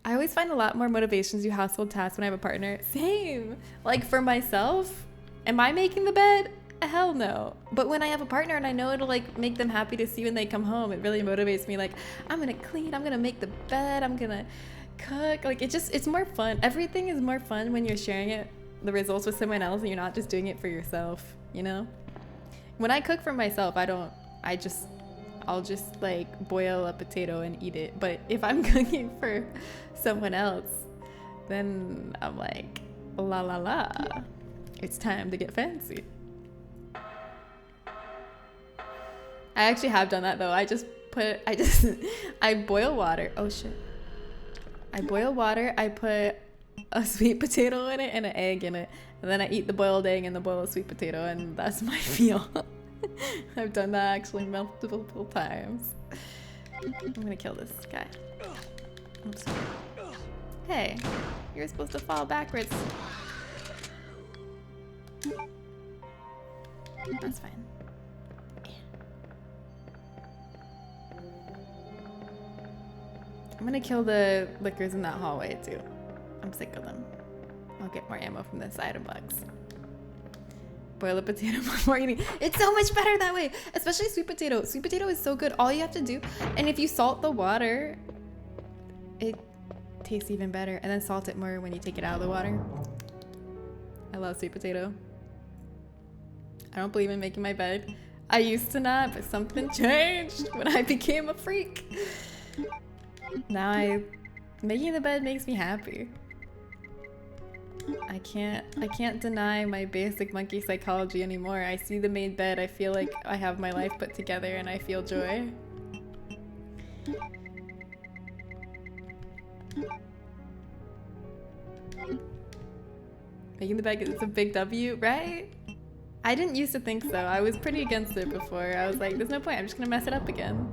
I always find a lot more motivation to do household tasks when I have a partner. Same. Like for myself, am I making the bed? Hell no. But when I have a partner and I know it'll like make them happy to see when they come home, it really motivates me. Like, I'm gonna clean, I'm gonna make the bed, I'm gonna cook. Like it's more fun. Everything is more fun when you're sharing it, the results with someone else, and you're not just doing it for yourself, you know? When I cook for myself, I'll just like boil a potato and eat it. But if I'm cooking for someone else, then I'm like, la la la, it's time to get fancy. I actually have done that though. I boil water. Oh shit. I boil water, I put a sweet potato in it and an egg in it, and then I eat the boiled egg and the boiled sweet potato, and that's my meal. I've done that actually multiple times. I'm gonna kill this guy. Oops. Hey, you're supposed to fall backwards. That's fine. I'm gonna kill the lickers in that hallway too. I'm sick of them. I'll get more ammo from this item box. Boil a potato before eating. It's so much better that way, especially sweet potato. Sweet potato is so good. All you have to do, and if you salt the water, it tastes even better. And then salt it more when you take it out of the water. I love sweet potato. I don't believe in making my bed. I used to not, but something changed when I became a freak. Now making the bed makes me happy. I can't deny my basic monkey psychology anymore. I see the made bed, I feel like I have my life put together, and I feel joy. Making the bed is a big W, right? I didn't used to think so. I was pretty against it before. I was like, there's no point, I'm just gonna mess it up again.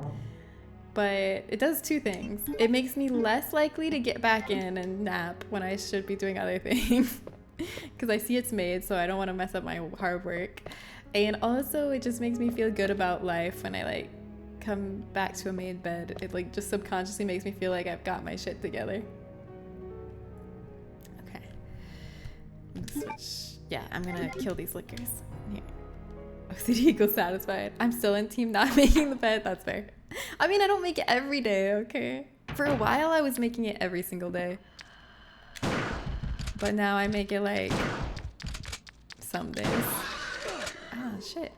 But it does two things. It makes me less likely to get back in and nap when I should be doing other things. Because I see it's made, so I don't want to mess up my hard work. And also, it just makes me feel good about life when I like come back to a made bed. It like just subconsciously makes me feel like I've got my shit together. Okay. Switch. Yeah, I'm gonna kill these lickers. Here. OCD equals satisfied. I'm still in team not making the bed. That's fair. I mean, I don't make it every day, okay? For a while, I was making it every single day. But now I make it like some days. Ah, shit.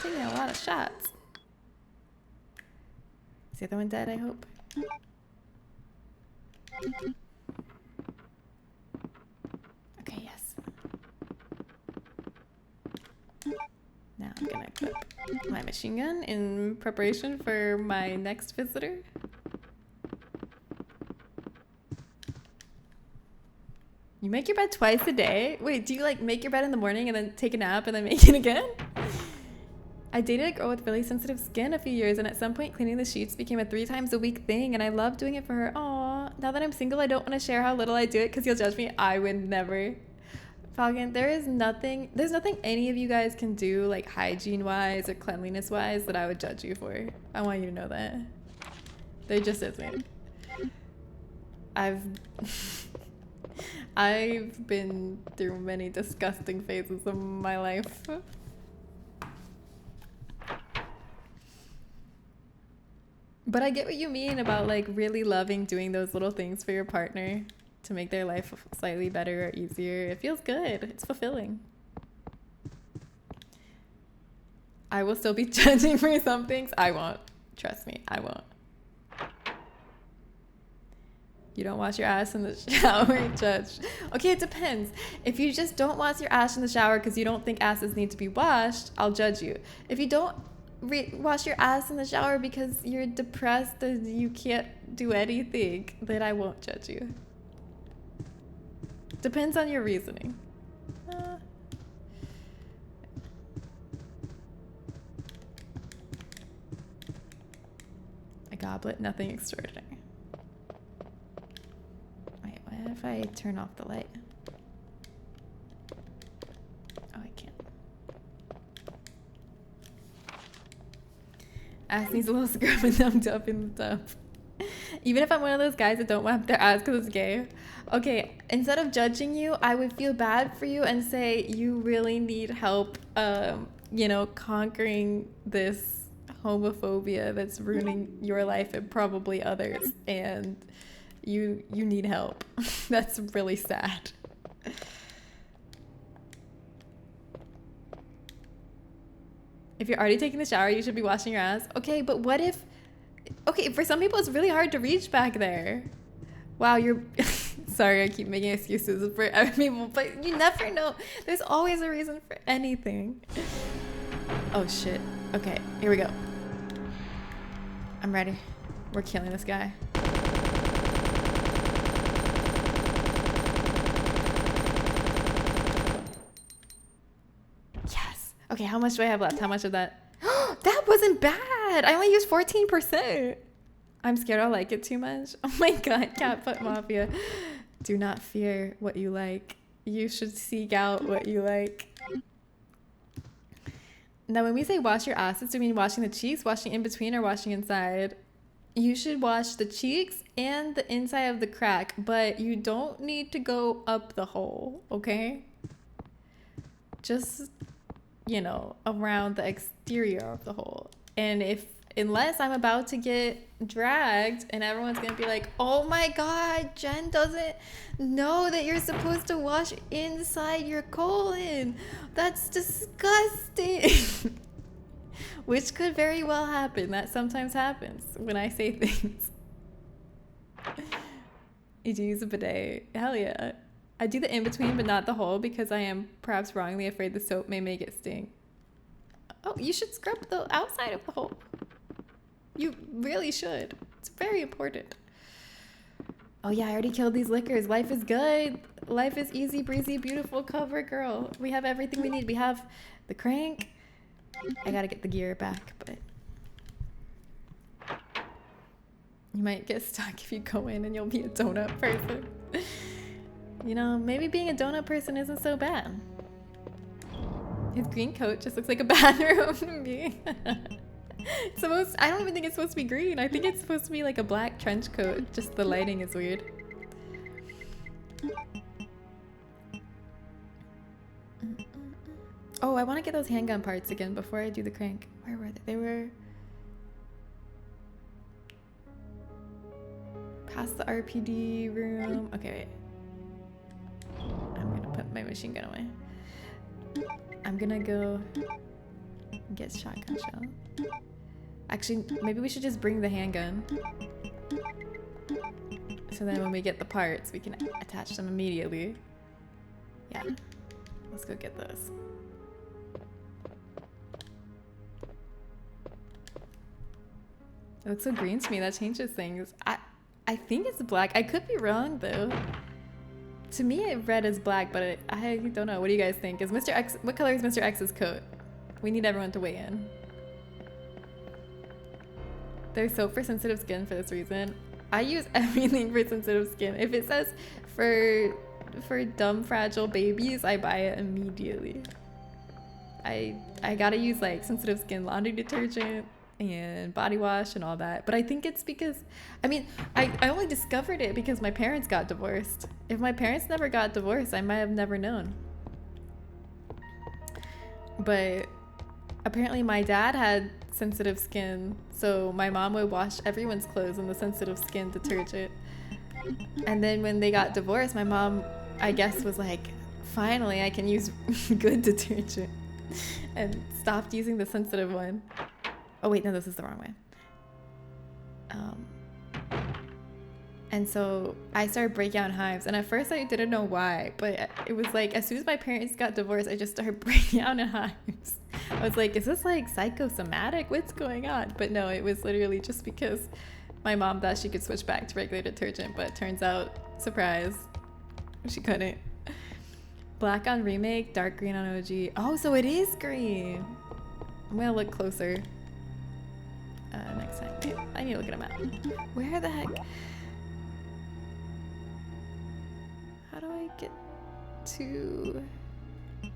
Taking a lot of shots. Is the other one dead, I hope? Okay, yes. Now I'm gonna equip my machine gun in preparation for my next visitor. You make your bed twice a day? Wait, do you like make your bed in the morning and then take a nap and then make it again? I dated a girl with really sensitive skin a few years, and at some point cleaning the sheets became a 3 times a week thing, and I love doing it for her. Aw, now that I'm single, I don't want to share how little I do it because you'll judge me. I would never. Falcon, there's nothing any of you guys can do like hygiene-wise or cleanliness-wise that I would judge you for. I want you to know that. There just isn't. I've been through many disgusting phases of my life. But I get what you mean about like really loving doing those little things for your partner to make their life slightly better or easier. It feels good. It's fulfilling. I will still be judging for some things. I won't. Trust me, I won't. You don't wash your ass in the shower, judge. Okay, it depends. If you just don't wash your ass in the shower because you don't think asses need to be washed, I'll judge you. If you don't wash your ass in the shower because you're depressed and you can't do anything, then I won't judge you. Depends on your reasoning. A goblet, nothing extraordinary. Wait, what if I turn off the light? Oh, I can't. Ass needs a little scrub and dumped up in the tub. Even if I'm one of those guys that don't wipe their ass because it's gay. Okay, instead of judging you, I would feel bad for you and say you really need help, you know, conquering this homophobia that's ruining your life and probably others, and you need help. That's really sad. If you're already taking the shower, you should be washing your ass. Okay, but what if... Okay, for some people, it's really hard to reach back there. Wow, you're... Sorry, I keep making excuses for other people, but you never know. There's always a reason for anything. Oh, shit. Okay, here we go. I'm ready. We're killing this guy. Yes. Okay, how much do I have left? How much of that? That wasn't bad. I only used 14%. I'm scared I'll like it too much. Oh my god, Cat Foot Mafia. Do not fear what you like. You should seek out what you like. Now, when we say wash your asses, do we mean washing the cheeks, washing in between, or washing inside? You should wash the cheeks and the inside of the crack, but you don't need to go up the hole, okay? Just, you know, around the exterior of the hole. And unless I'm about to get dragged and everyone's gonna be like, oh my god, Jen doesn't know that you're supposed to wash inside your colon. That's disgusting. Which could very well happen. That sometimes happens when I say things. Did you use a bidet? Hell yeah. I do the in-between but not the hole because I am perhaps wrongly afraid the soap may make it sting. Oh, you should scrub the outside of the hole. You really should. It's very important. Oh yeah, I already killed these liquors. Life is good. Life is easy breezy, beautiful cover girl. We have everything we need. We have the crank. I gotta get the gear back, but you might get stuck if you go in and you'll be a donut person. You know, maybe being a donut person isn't so bad. His green coat just looks like a bathroom to me. I don't even think it's supposed to be green. I think it's supposed to be like a black trench coat. Just the lighting is weird. Oh, I want to get those handgun parts again before I do the crank. Where were they? They were past the RPD room. Okay, wait. I'm gonna put my machine gun away. I'm gonna go get shotgun shell. Actually, maybe we should just bring the handgun. So then when we get the parts, we can attach them immediately. Yeah. Let's go get those. It looks so green to me. That changes things. I think it's black. I could be wrong though. To me, it read as black, but I don't know. What do you guys think? Is Mr. X? What color is Mr. X's coat? We need everyone to weigh in. There's soap for sensitive skin for this reason. I use everything for sensitive skin. If it says for dumb fragile babies, I buy it immediately. I gotta use like sensitive skin laundry detergent and body wash and all that. But I think it's because, I mean, I only discovered it because my parents got divorced. If my parents never got divorced, I might have never known. But apparently my dad had sensitive skin, so my mom would wash everyone's clothes in the sensitive skin detergent. And then when they got divorced, my mom, I guess, was like, finally I can use good detergent, and stopped using the sensitive one. Oh wait, no, this is the wrong way. And so I started breaking out in hives, and at first I didn't know why, but it was like as soon as my parents got divorced, I just started breaking out in hives. I was like, is this like psychosomatic? What's going on? But no, it was literally just because my mom thought she could switch back to regular detergent, but it turns out, surprise, she couldn't. Black on remake, dark green on OG. Oh, so it is green. I'm gonna look closer next time. Wait, I need to look at a map. Where the heck? How do I get to the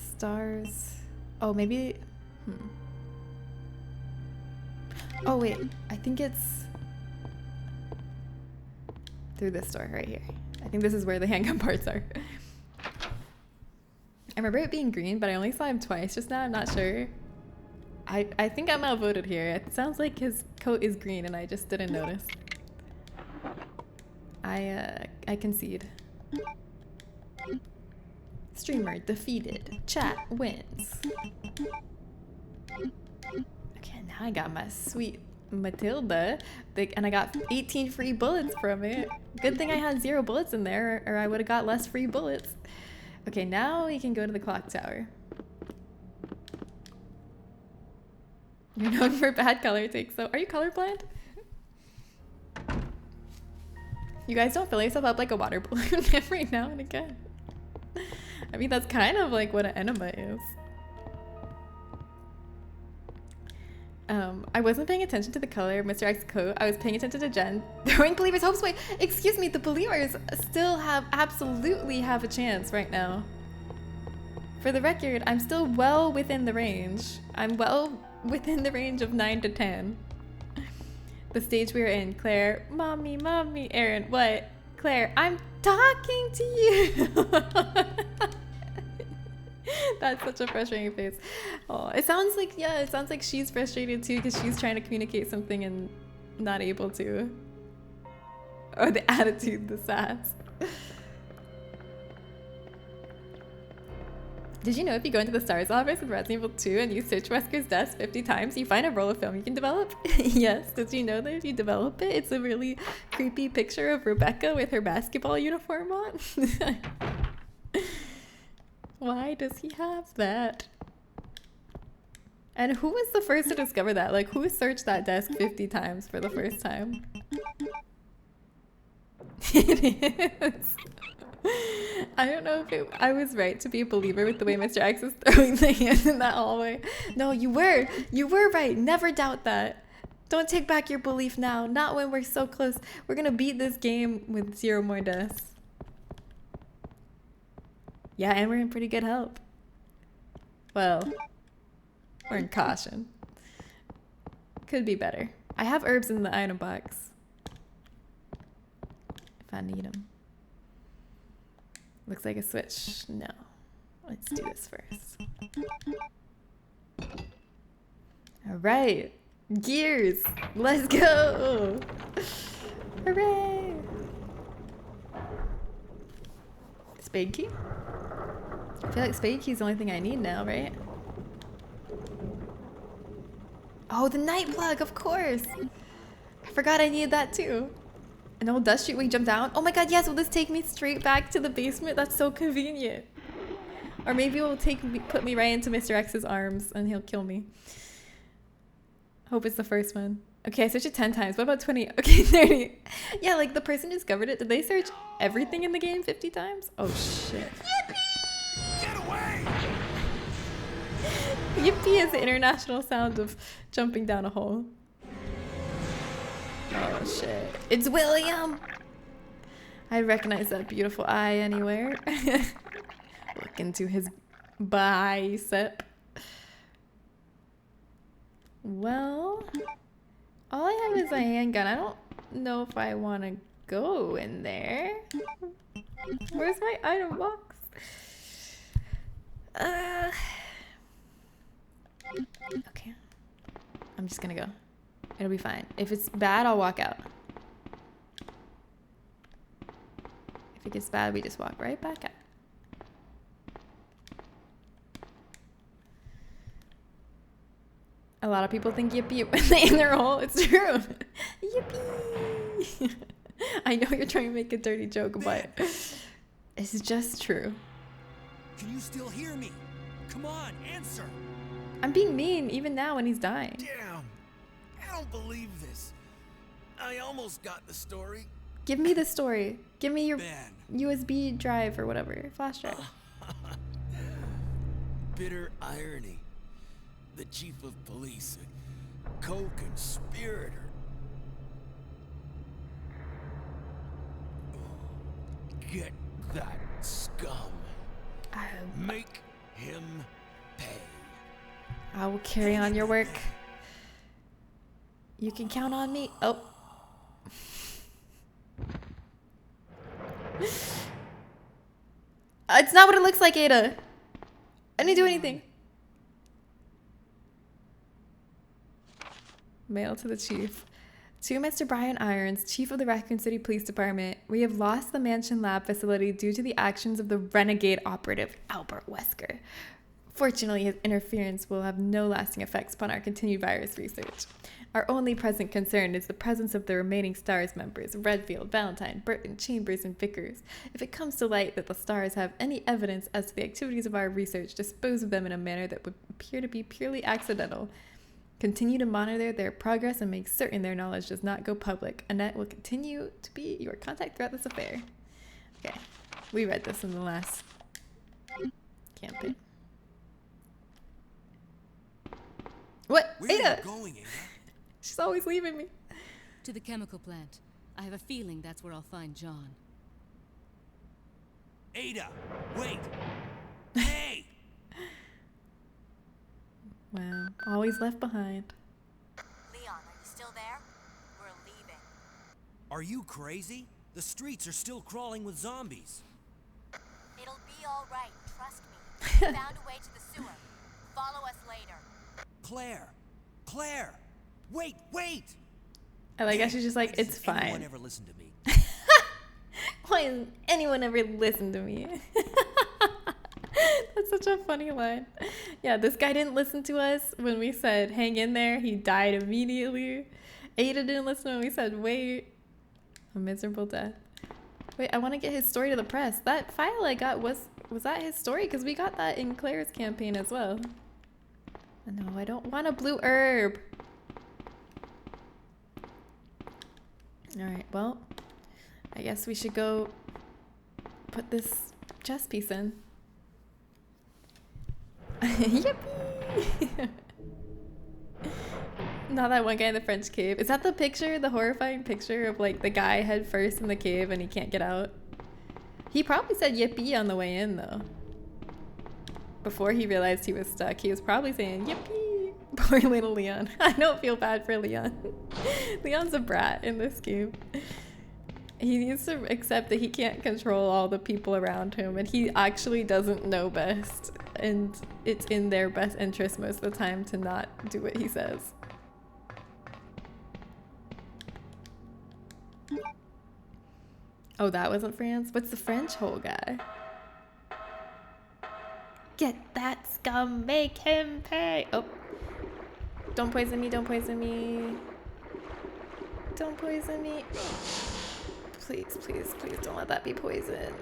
stars? Oh, maybe. Oh wait, I think it's through this door right here. I think this is where the handgun parts are. I remember it being green, but I only saw him twice just now. I'm not sure. I think I'm outvoted here. It sounds like his coat is green and I just didn't notice. I concede. Streamer defeated. Chat wins. Okay, now I got my sweet Matilda, and I got 18 free bullets from it. Good thing I had 0 bullets in there, or I would have got less free bullets. Okay, now we can go to the clock tower. You're known for bad color takes, so are you colorblind? You guys don't fill yourself up like a water balloon every now and again. I mean, that's kind of like what an enema is. I wasn't paying attention to the color of Mr. X's coat. I was paying attention to Jen. Throwing believers' hopes away. Excuse me, the believers still absolutely have a chance right now. For the record, I'm still well within the range. I'm well within the range of 9 to 10. The stage we're in, Claire. Mommy, Aaron, what? Claire, I'm talking to you. That's such a frustrating face. Oh, it sounds like, yeah, it sounds like she's frustrated too because she's trying to communicate something and not able to. Or the attitude, the sass. Did you know if you go into the STARS office in Resident Evil 2 and you search Wesker's desk 50 times, you find a roll of film you can develop? Yes, did you know that if you develop it, it's a really creepy picture of Rebecca with her basketball uniform on? Why does he have that? And who was the first to discover that? Like, who searched that desk 50 times for the first time? It is. I don't know if I was right to be a believer with the way Mr. X is throwing the hand in that hallway. No, you were right. Never doubt that. Don't take back your belief now. Not when we're so close. We're gonna beat this game with 0 more deaths. Yeah, and we're in pretty good health. Well, we're in caution. Could be better. I have herbs in the item box. If I need them. Looks like a switch. No. Let's do this first. All right. Gears. Let's go. Hooray. Spade key? I feel like spade key is the only thing I need now, right? Oh, the night plug, of course. I forgot I needed that too. An old dust chute where you jump down. Oh my god, yes, will this take me straight back to the basement? That's so convenient. Or maybe it will put me right into Mr. X's arms and he'll kill me. Hope it's the first one. Okay, I searched it 10 times. What about 20? Okay, 30. Yeah, like the person who discovered it, did they search everything in the game 50 times? Oh shit. Get away! Yippee is the international sound of jumping down a hole. Oh shit. It's William! I recognize that beautiful eye anywhere. Look into his bicep. Well, all I have is a handgun. I don't know if I want to go in there. Where's my item box? Okay. I'm just gonna go. It'll be fine. If it's bad, I'll walk out. If it gets bad, we just walk right back out. A lot of people think yippee when they in their hole. It's true. Yippee! I know you're trying to make a dirty joke, but it's just true. Can you still hear me? Come on, answer. I'm being mean even now when he's dying. Damn. I don't believe this. I almost got the story. Give me the story. Give me your Ben. USB drive or whatever. Flash drive. Bitter irony. The chief of police, a co-conspirator. Get that scum. Make him pay. I will carry on your work. You can count on me. Oh. It's not what it looks like, Ada. I didn't do anything. Mail to the chief. To Mr. Brian Irons, chief of the Raccoon City Police Department, we have lost the Mansion Lab facility due to the actions of the renegade operative Albert Wesker. Fortunately, his interference will have no lasting effects upon our continued virus research. Our only present concern is the presence of the remaining STARS members, Redfield, Valentine, Burton, Chambers, and Vickers. If it comes to light that the STARS have any evidence as to the activities of our research, dispose of them in a manner that would appear to be purely accidental. Continue to monitor their progress and make certain their knowledge does not go public. Annette will continue to be your contact throughout this affair. Okay, we read this in the last campaign. What? Where Ada! are you going, Ada? She's always leaving me. To the chemical plant. I have a feeling that's where I'll find John. Ada, wait. Hey! Wow, always left behind. Leon, are you still there? We're leaving. Are you crazy? The streets are still crawling with zombies. It'll be all right, trust me. We found a way to the sewer. Follow us later. Claire! Wait! I like how she's just like, Why it's doesn't anyone fine. ever listen to me? Why doesn't anyone ever listen to me? That's such a funny line. Yeah, this guy didn't listen to us when we said hang in there. He died immediately. Ada didn't listen when we said wait. A miserable death. Wait, I want to get his story to the press. That file I got, was that his story? Because we got that in Claire's campaign as well. No, I don't want a blue herb. Alright, well, I guess we should go put this chess piece in. Yippee! Not that one guy in the French cave. Is that the picture, the horrifying picture of like the guy head first in the cave and he can't get out? He probably said yippee on the way in though. Before he realized he was stuck, he was probably saying yippee. Poor little Leon. I don't feel bad for Leon. Leon's a brat in this game. He needs to accept that he can't control all the people around him, and he actually doesn't know best. And it's in their best interest most of the time to not do what he says. Oh, that wasn't France? What's the French hole guy? Get that scum, make him pay. Oh. Don't poison me, don't poison me. Don't poison me. Please, please, please don't let that be poison.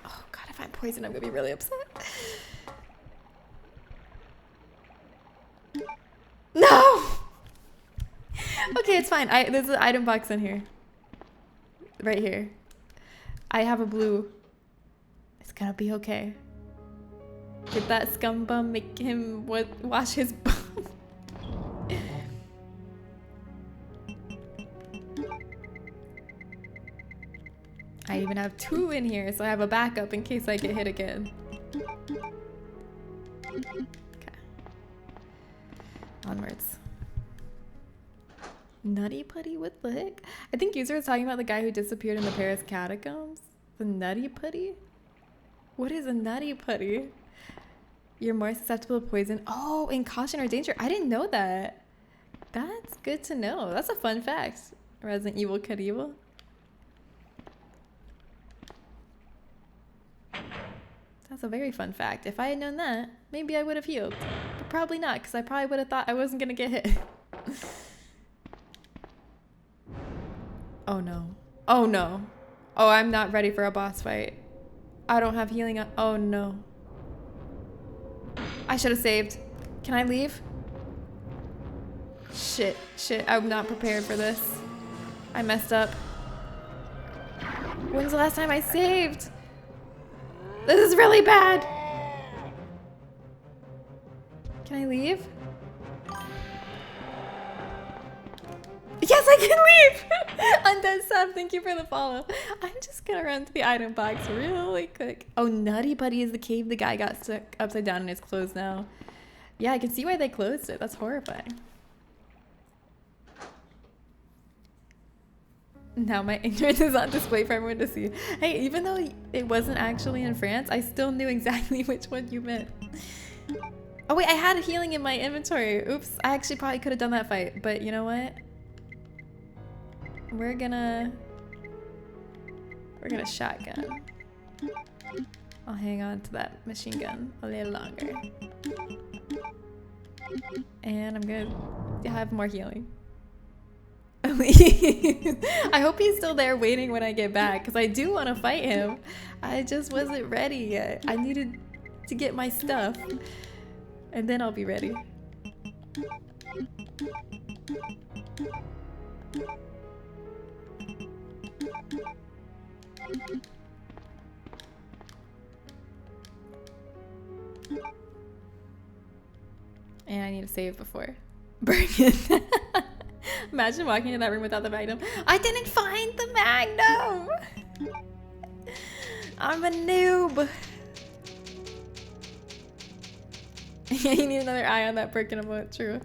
Oh god, if I'm poisoned, I'm gonna be really upset. No! Okay, it's fine. There's an item box in here. Right here. I have a blue. It's gonna be okay. Get that scum bum, make him wash his bum. I even have 2 in here, so I have a backup in case I get hit again. Okay. Onwards. Nutty Putty? What the heck? I think user was talking about the guy who disappeared in the Paris catacombs. The Nutty Putty? What is a Nutty Putty? You're more susceptible to poison. Oh, in caution or danger. I didn't know that. That's good to know. That's a fun fact. Resident Evil Karibo. That's a very fun fact. If I had known that, maybe I would have healed. But probably not, because I probably would have thought I wasn't going to get hit. Oh no. Oh no. Oh, I'm not ready for a boss fight. I don't have healing. Oh no. I should have saved. Can I leave? Shit. Shit. I'm not prepared for this. I messed up. When's the last time I saved? This is really bad. Can I leave? Yes, I can leave! Undead Sub, thank you for the follow. I'm just gonna run to the item box really quick. Oh, Nutty Buddy is the cave the guy got stuck upside down and it's closed now. Yeah, I can see why they closed it. That's horrifying. Now my ignorance is on display for everyone to see. Hey, even though it wasn't actually in France, I still knew exactly which one you meant. Oh wait, I had healing in my inventory. Oops, I actually probably could have done that fight, but you know what? We're gonna shotgun. I'll hang on to that machine gun a little longer. And I'm gonna have more healing. I hope he's still there waiting when I get back, because I do want to fight him. I just wasn't ready yet. I needed to get my stuff, and then I'll be ready. And I need to save before. Burn it. Imagine walking in that room without the magnum. I didn't find the magnum! I'm a noob. You need another eye on that Birkin emote, true.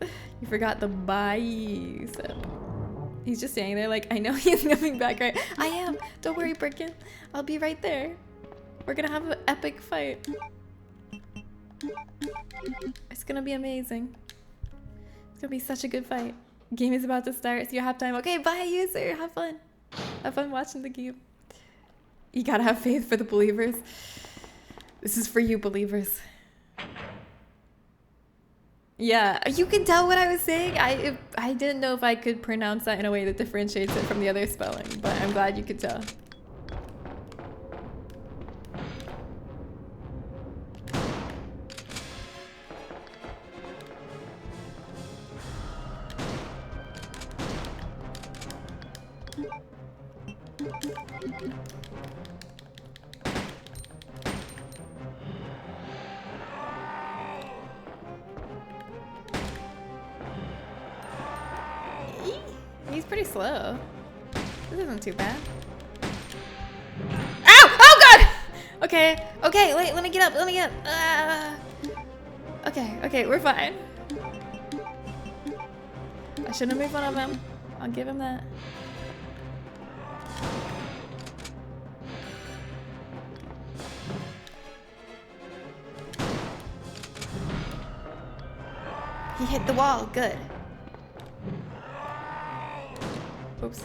You forgot the bicep. He's just standing there like, I know he's coming back, right? I am. Don't worry, Birkin. I'll be right there. We're gonna have an epic fight. It's gonna be amazing. It's gonna be such a good fight. Game is about to start, so you have time. Okay, bye, user. Have fun. Have fun watching the game. You gotta have faith for the believers. This is for you, believers. Yeah, you can tell what I was saying. I didn't know if I could pronounce that in a way that differentiates it from the other spelling, but I'm glad you could tell. He's pretty slow. This isn't too bad. Ow! Oh god! Okay, okay, wait, let me get up, let me get up. Okay, okay, we're fine. I shouldn't have made fun of him. I'll give him that. He hit the wall. Good. Oops.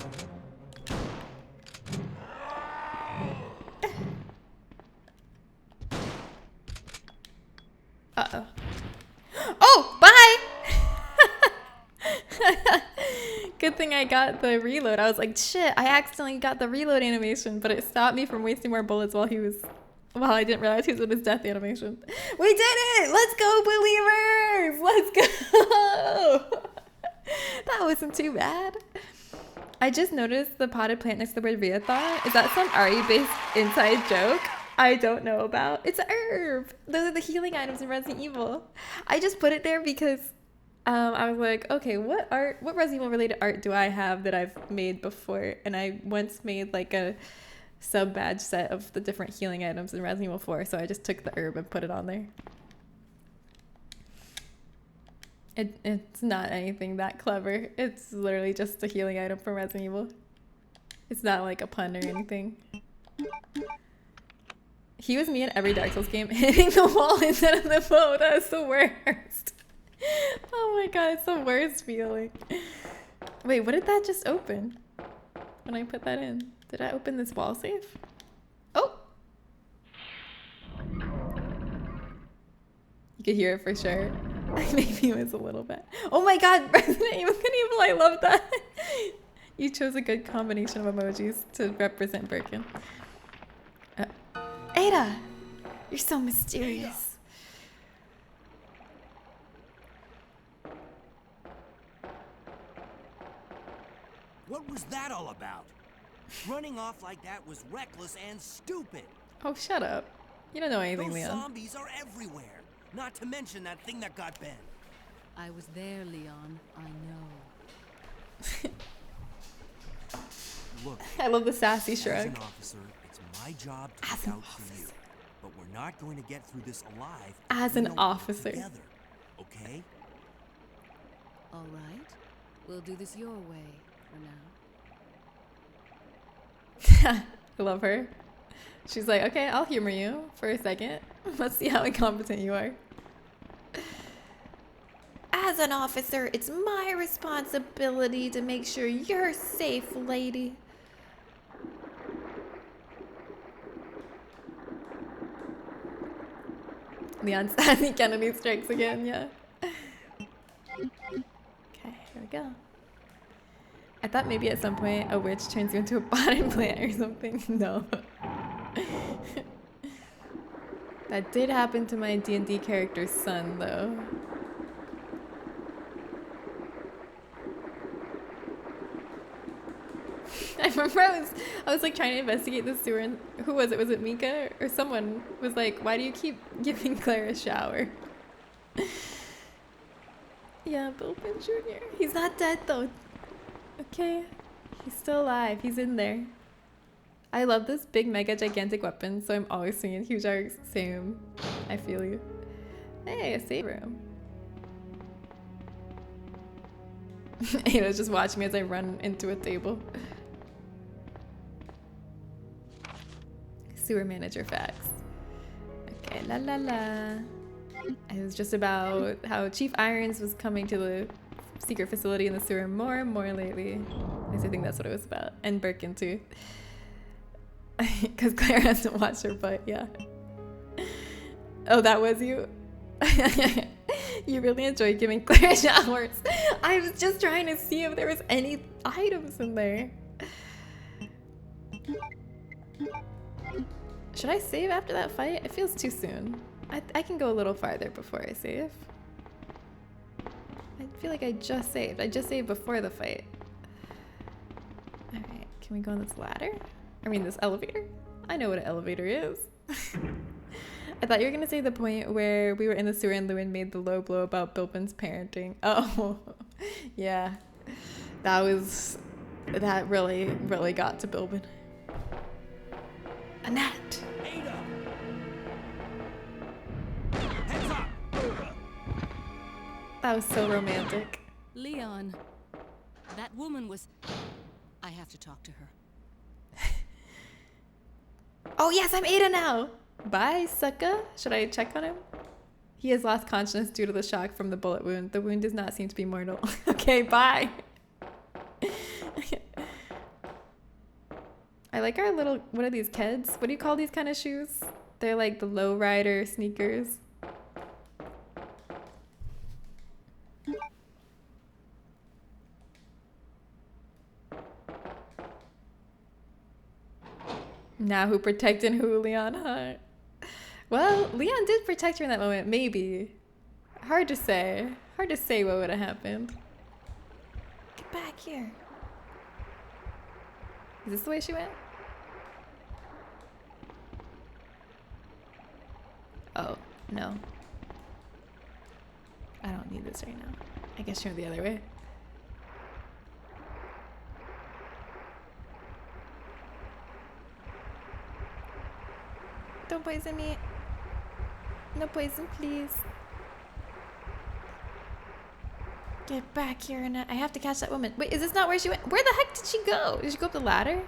Uh-oh. Oh, bye! Good thing I got the reload. I was like, shit, I accidentally got the reload animation, but it stopped me from wasting more bullets while I didn't realize he was in his death animation. We did it! Let's go, believers! Let's go! That wasn't too bad. I just noticed the potted plant next to the word Viathon. Is that some RE-based inside joke I don't know about? It's a herb. Those are the healing items in Resident Evil. I just put it there because I was like, okay, what Resident Evil related art do I have that I've made before? And I once made like a sub badge set of the different healing items in Resident Evil 4, so I just took the herb and put it on there. It's not anything that clever. It's literally just a healing item from Resident Evil. It's not like a pun or anything. He was me in every Dark Souls game, hitting the wall instead of the bow. That's the worst. Oh my god, it's the worst feeling. Wait, what did that just open when I put that in? Did I open this wall safe? Oh! You could hear it for sure. Maybe it was a little bit. Oh my god, Resident Evil, I love that. You chose a good combination of emojis to represent Birkin. Ada! You're so mysterious. What was that all about? Running off like that was reckless and stupid. Oh, shut up. You don't know anything, Those Leon. zombies are everywhere. Not to mention that thing that got Ben. I was there, Leon. I know. Look, I love the sassy as shrug. an officer, it's my job to look out for you. But we're not going to get through this alive. As if we an don't work officer. Together, okay? All right. We'll do this your way for now. I love her. She's like, okay, I'll humor you for a second. Let's see how incompetent you are. As an officer, it's my responsibility to make sure you're safe, lady. Leon Stanley Kennedy strikes again, yeah. Okay, here we go. I thought maybe at some point a witch turns you into a potted plant or something. No. That did happen to my D&D character's son, though. I remember I was like trying to investigate the sewer, and who was it? Was it Mika or someone was like, "Why do you keep giving Claire a shower?" Yeah, Bilpin Jr. He's not dead though. Okay, he's still alive. He's in there. I love this big, mega, gigantic weapon, so I'm always swinging huge arcs. Same. I feel you. Hey, a save room. Ada's just watching me as I run into a table. Sewer manager facts. Okay, la la la. It was just about how Chief Irons was coming to the secret facility in the sewer more and more lately. At least I think that's what it was about. And Birkin too. Because Claire hasn't watched her butt, yeah. Oh, that was you? You really enjoyed giving Claire showers. I was just trying to see if there was any items in there. Should I save after that fight? It feels too soon. I can go a little farther before I save. I feel like I just saved. I just saved before the fight. Alright, can we go on this ladder? I mean this elevator? I know what an elevator is. I thought you were going to say the point where we were in the sewer and Lewin made the low blow about Bilpin's parenting. Oh, yeah. That really, really got to Bilpin. Annette! Ada! Heads up! That was so romantic. Leon, that woman was... I have to talk to her. Oh yes, I'm Ada now. Bye, sucker. Should I check on him? He has lost consciousness due to the shock from the bullet wound. The wound does not seem to be mortal. Okay, bye. I like our little, what are these, Keds? What do you call these kind of shoes? They're like the low rider sneakers. Now who protected who, Leon, huh? Well, Leon did protect her in that moment, maybe. Hard to say. Hard to say what would have happened. Get back here. Is this the way she went? Oh, no. I don't need this right now. I guess she went the other way. Don't poison me. No poison, please. Get back here, and I have to catch that woman. Wait, is this not where she went? Where the heck did she go? Did she go up the ladder?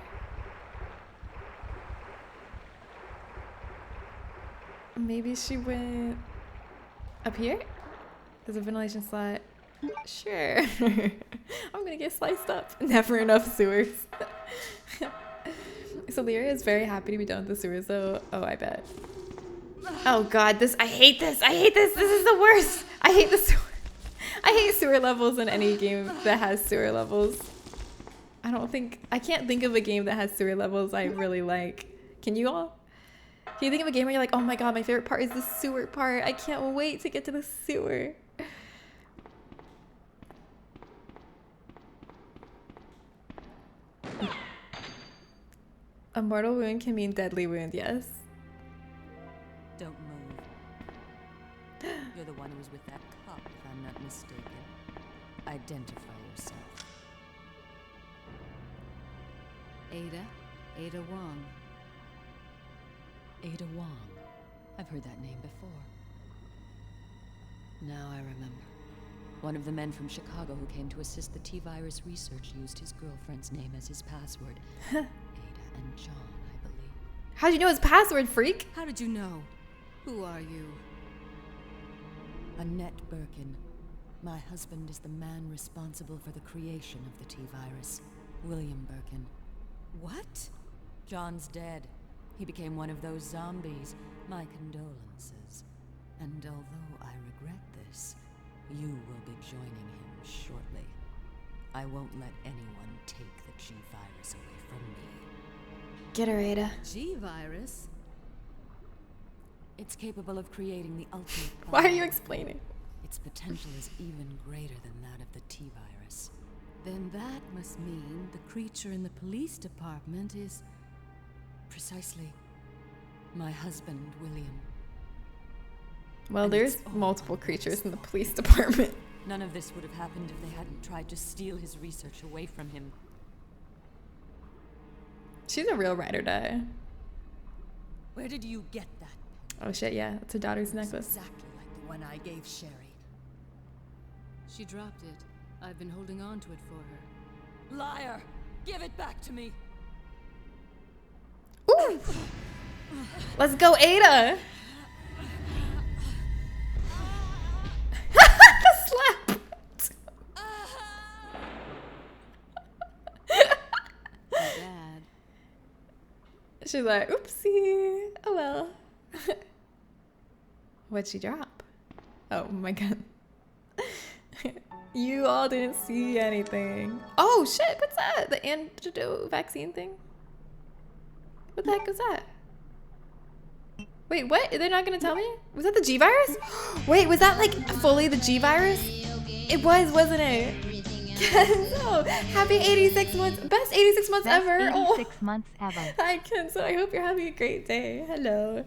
Maybe she went up here? There's a ventilation slot. Sure. I'm gonna get sliced up. Never enough sewers. So Lyra is very happy to be done with the sewers though. Oh, I bet. Oh god, I hate this. I hate this. This is the worst. I hate the sewer. I hate sewer levels in any game that has sewer levels. I can't think of a game that has sewer levels I really like. Can you all? Can you think of a game where you're like, oh my god, my favorite part is the sewer part. I can't wait to get to the sewer. A mortal wound can mean deadly wound, yes. Don't move. You're the one who was with that cop, if I'm not mistaken. Identify yourself. Ada Wong. Ada Wong. I've heard that name before. Now I remember. One of the men from Chicago who came to assist the T-virus research used his girlfriend's name as his password. Ada and John, I believe. How'd you know his password, freak? How did you know? Who are you? Annette Birkin. My husband is the man responsible for the creation of the T-virus. William Birkin. What? John's dead. He became one of those zombies. My condolences. And although I regret this, you will be joining him shortly. I won't let anyone take the G-virus away from me. Get her, Ada. G-virus? It's capable of creating the ultimate bomb. Why are you explaining? Its potential is even greater than that of the T-virus. Then that must mean the creature in the police department is precisely my husband, William. Well, And there's it's all multiple on creatures this. in the police department. None of this would have happened if they hadn't tried to steal his research away from him. She's a real ride or die. Where did you get that? Oh shit, yeah. It's her daughter's It's necklace. exactly like the one I gave Sherry. She dropped it. I've been holding on to it for her. Liar! Give it back to me! Ooh! Let's go, Ada! Slap! Dad. She's like, oopsie. Oh well. What'd she drop? Oh my god. You all didn't see anything. Oh shit, what's that? The antidote vaccine thing? What the heck was that? Wait, what? They're not gonna tell me? Was that the G virus? Wait, was that like fully the G virus? It was, wasn't it? Kenzo, happy 86 months. Best 86 months Best ever. 86 months ever. Hi, Kenzo. I hope you're having a great day. Hello.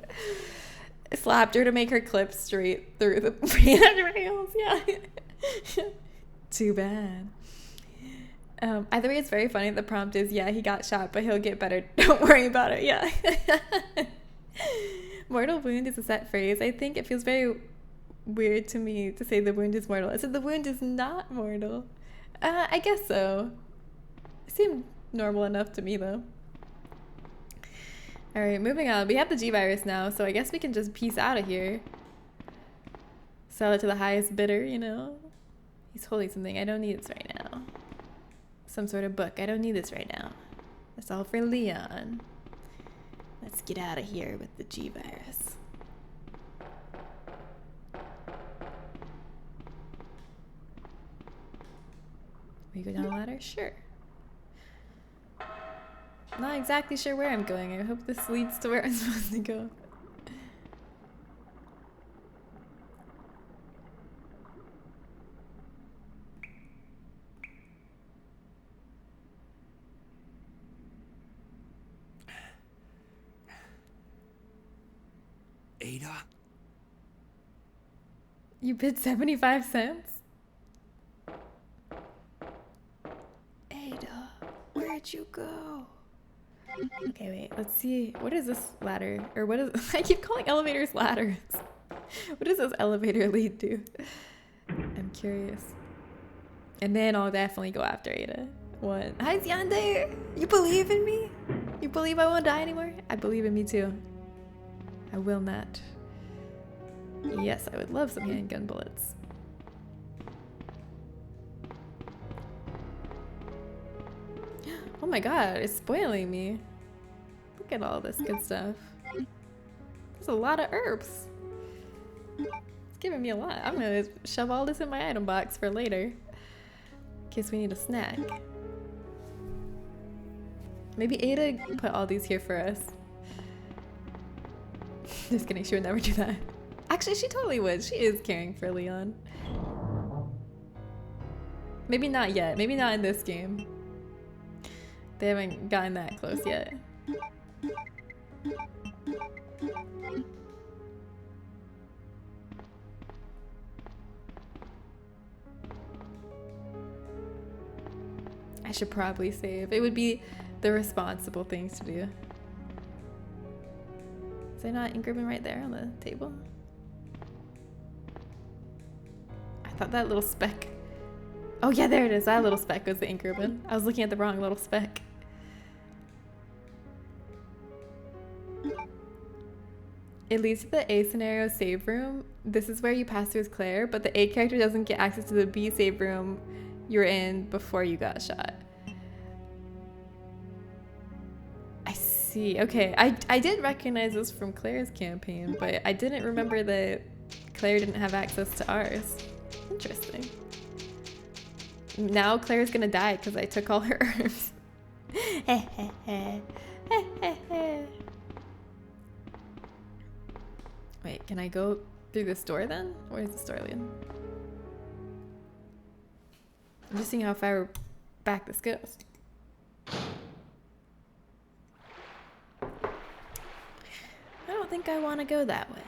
I slapped her to make her clip straight through the rails. Yeah. Too bad. Either way, it's very funny. The prompt is, yeah, he got shot, but he'll get better. Don't worry about it. Yeah. Mortal wound is a set phrase. I think it feels very weird to me to say the wound is mortal. I said the wound is not mortal. I guess so. It seemed normal enough to me, though. Alright, moving on. We have the G-Virus now, so I guess we can just peace out of here. Sell it to the highest bidder, you know? He's holding something. I don't need this right now. Some sort of book. I don't need this right now. That's all for Leon. Let's get out of here with the G-Virus. We go down the ladder? Sure. Not exactly sure where I'm going. I hope this leads to where I'm supposed to go. Ada? You bid 75 cents? Ada, where'd you go? Okay, wait, let's see. What is this ladder? Or what is... I keep calling elevators ladders. What does this elevator lead to? I'm curious. And then I'll definitely go after Ada. What? Hi, Yandere! You believe in me? You believe I won't die anymore? I believe in me too. I will not. Yes, I would love some handgun bullets. Oh my god, it's spoiling me. Look at all this good stuff. There's a lot of herbs. It's giving me a lot. I'm gonna shove all this in my item box for later. In case we need a snack. Maybe Ada put all these here for us. Just kidding, she would never do that. Actually, she totally would. She is caring for Leon. Maybe not yet. Maybe not in this game. They haven't gotten that close yet. I should probably save. It would be the responsible things to do. Is there not ink ribbon right there on the table? I thought that little speck... Oh yeah, there it is. That little speck was the ink ribbon. I was looking at the wrong little speck. It leads to the A scenario save room. This is where you pass through as Claire, but the A character doesn't get access to the B save room you were in before you got shot. I see. Okay, I did recognize this from Claire's campaign, but I didn't remember that Claire didn't have access to ours. Interesting. Now Claire's gonna die because I took all her herbs. Wait, can I go through this door then? Where's this door lead? I'm just seeing how far back this goes. I don't think I want to go that way.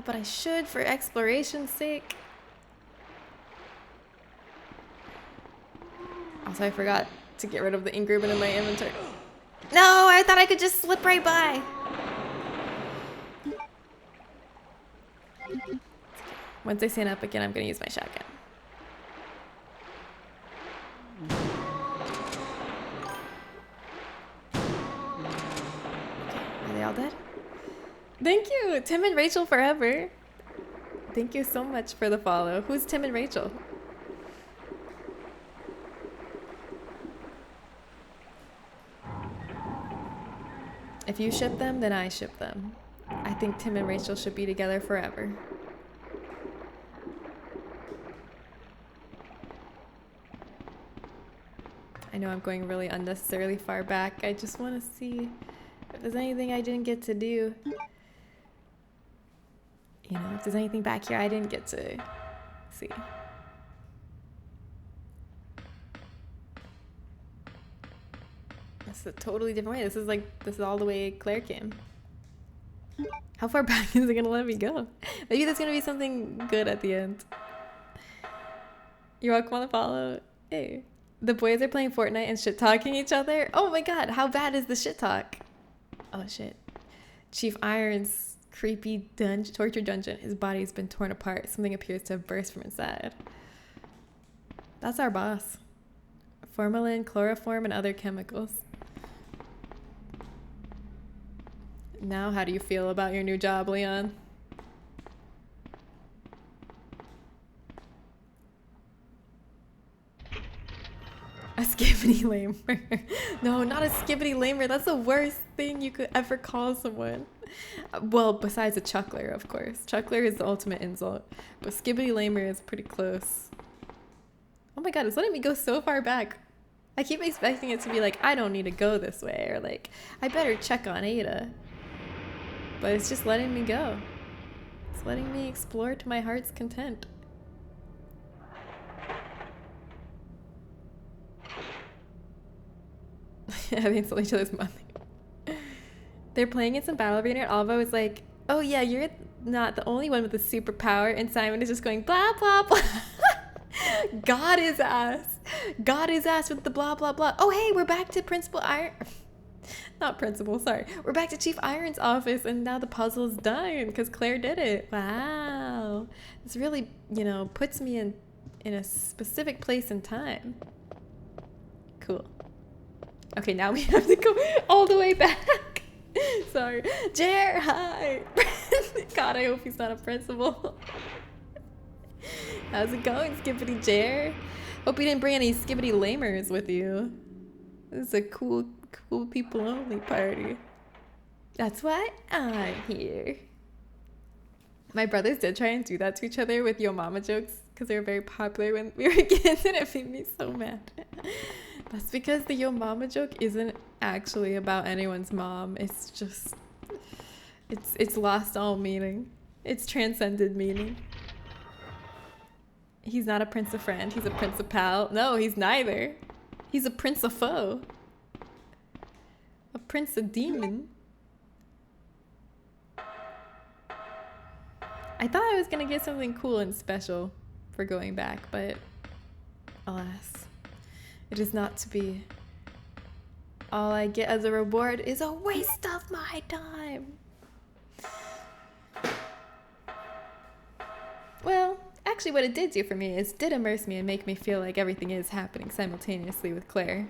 But I should for exploration's sake. Also, I forgot to get rid of the ink ribbon in my inventory. No, I thought I could just slip right by. Once I stand up again, I'm gonna use my shotgun. Are they all dead? Thank you, Tim and Rachel forever. Thank you so much for the follow. Who's Tim and Rachel? If you ship them, then I ship them. I think Tim and Rachel should be together forever. I know I'm going really unnecessarily far back. I just want to see if there's anything I didn't get to do. You know, if there's anything back here I didn't get to see. This is a totally different way. This is all the way Claire came. How far back is it gonna let me go? Maybe there's gonna be something good at the end. You're welcome on the follow. Hey. The boys are playing Fortnite and shit talking each other. Oh my god, how bad is the shit talk? Oh shit. Chief Iron's creepy torture dungeon. His body has been torn apart. Something appears to have burst from inside. That's our boss. Formalin, chloroform, and other chemicals. Now, how do you feel about your new job, Leon? A skibbity lamer. No, not a skibbity lamer. That's the worst thing you could ever call someone. Well, besides a chuckler, of course. Chuckler is the ultimate insult. But skibbity lamer is pretty close. Oh my god, it's letting me go so far back. I keep expecting it to be like, I don't need to go this way. Or like, I better check on Ada. But it's just letting me go. It's letting me explore to my heart's content. Having to each other's money. They're playing in some battle arena and Alva was like, oh yeah, you're not the only one with a superpower, and Simon is just going blah blah blah. Got his ass. Got his ass with the blah blah blah. Oh hey, we're back to Principal Iron. Not Principal, sorry. We're back to Chief Iron's office and now the puzzle's done because Claire did it. Wow. This really, you know, puts me in a specific place and time. Cool. Okay, now we have to go all the way back. Sorry. Jer, hi. God, I hope he's not a principal. How's it going, Skippity Jer? Hope you didn't bring any Skippity lamers with you. This is a cool people only party. That's why I'm here. My brothers did try and do that to each other with Yo Mama jokes because they were very popular when we were kids and it made me so mad. That's because the Yo Mama joke isn't actually about anyone's mom. It's just, it's lost all meaning. It's transcended meaning. He's not a prince of friend. He's a principal. No, he's neither. He's a prince of foe. A prince of demon. I thought I was gonna get something cool and special for going back, but alas, it is not to be. All I get as a reward is a waste of my time. Well, actually what it did do for me is did immerse me and make me feel like everything is happening simultaneously with Claire.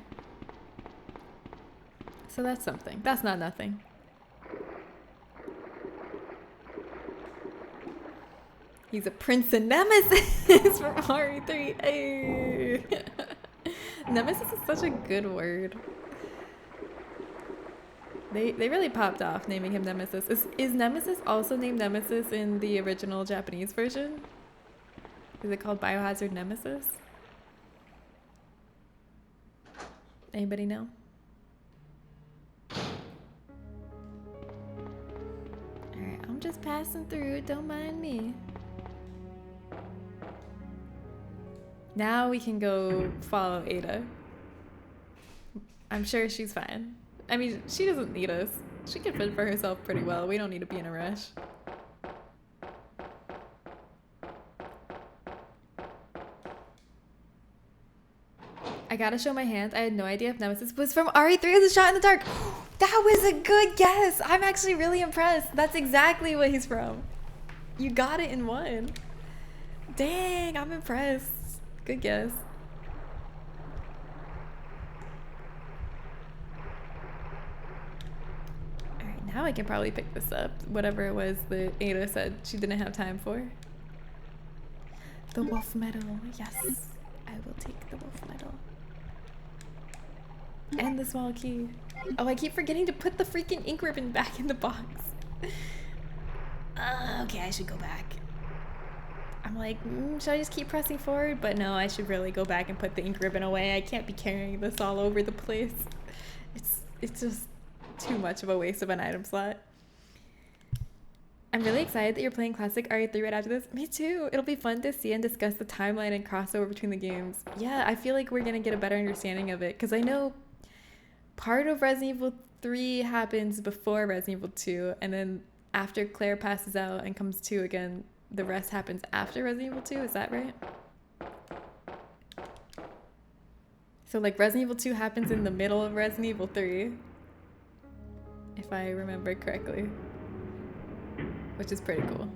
So that's something. That's not nothing. He's a prince of Nemesis from RE3. Hey. Nemesis is such a good word. They really popped off naming him Nemesis. Is Nemesis also named Nemesis in the original Japanese version? Is it called Biohazard Nemesis? Anybody know? Alright, I'm just passing through. Don't mind me. Now we can go follow Ada. I'm sure she's fine. I mean, she doesn't need us. She can fend for herself pretty well. We don't need to be in a rush. I gotta show my hand. I had no idea if Nemesis was from RE3 as a shot in the dark. That was a good guess. I'm actually really impressed. That's exactly what he's from. You got it in one. Dang, I'm impressed. Good guess. Alright, now I can probably pick this up. Whatever it was that Ada said she didn't have time for. The wolf medal. Yes, I will take the wolf medal. And the small key. Oh, I keep forgetting to put the freaking ink ribbon back in the box. Okay, I should go back. I'm like, should I just keep pressing forward? But no, I should really go back and put the ink ribbon away. I can't be carrying this all over the place. It's just too much of a waste of an item slot. I'm really excited that you're playing Classic RE3 right after this. Me too. It'll be fun to see and discuss the timeline and crossover between the games. Yeah, I feel like we're going to get a better understanding of it because I know part of Resident Evil 3 happens before Resident Evil 2, and then after Claire passes out and comes to again, the rest happens after Resident Evil 2. Is that right? So like Resident Evil 2 happens in the middle of Resident Evil 3, if I remember correctly, which is pretty cool.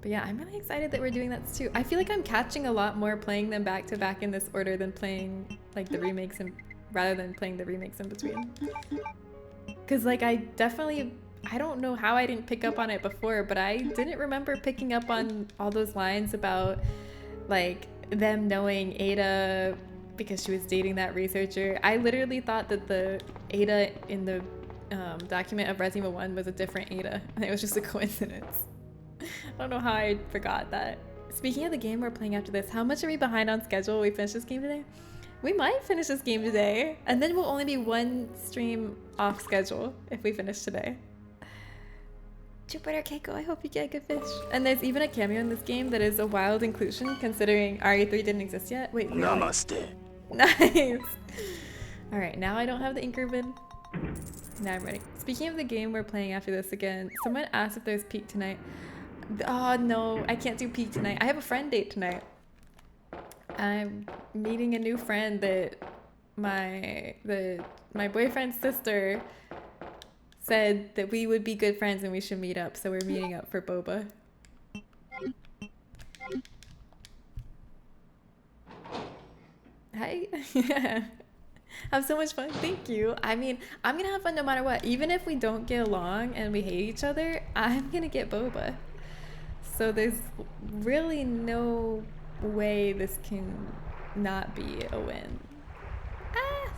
But yeah, I'm really excited that we're doing that too. I feel like I'm catching a lot more playing them back to back in this order than playing like the remakes and rather than playing the remakes in between. Cause like I don't know how I didn't pick up on it before, but I didn't remember picking up on all those lines about like them knowing Ada because she was dating that researcher. I literally thought that the Ada in the document of Resident Evil 1 was a different Ada, and it was just a coincidence. I don't know how I forgot that. Speaking of the game we're playing after this, how much are we behind on schedule? We finish this game today? We might finish this game today, and then we'll only be one stream off schedule if we finish today. Jupiter Keiko, I hope you get a good fish. And there's even a cameo in this game that is a wild inclusion considering RE3 didn't exist yet. Wait, really? Namaste. Nice. Alright, now I don't have the ink ribbon. Now I'm ready. Speaking of the game we're playing after this again, someone asked if there's peak tonight. Oh no, I can't do peak tonight. I have a friend date tonight. I'm meeting a new friend that my boyfriend's sister said that we would be good friends and we should meet up, so we're meeting up for boba. Hi. Have so much fun. Thank you. I mean, I'm gonna have fun no matter what. Even if we don't get along and we hate each other, I'm gonna get boba. So there's really no way this can not be a win. Ah!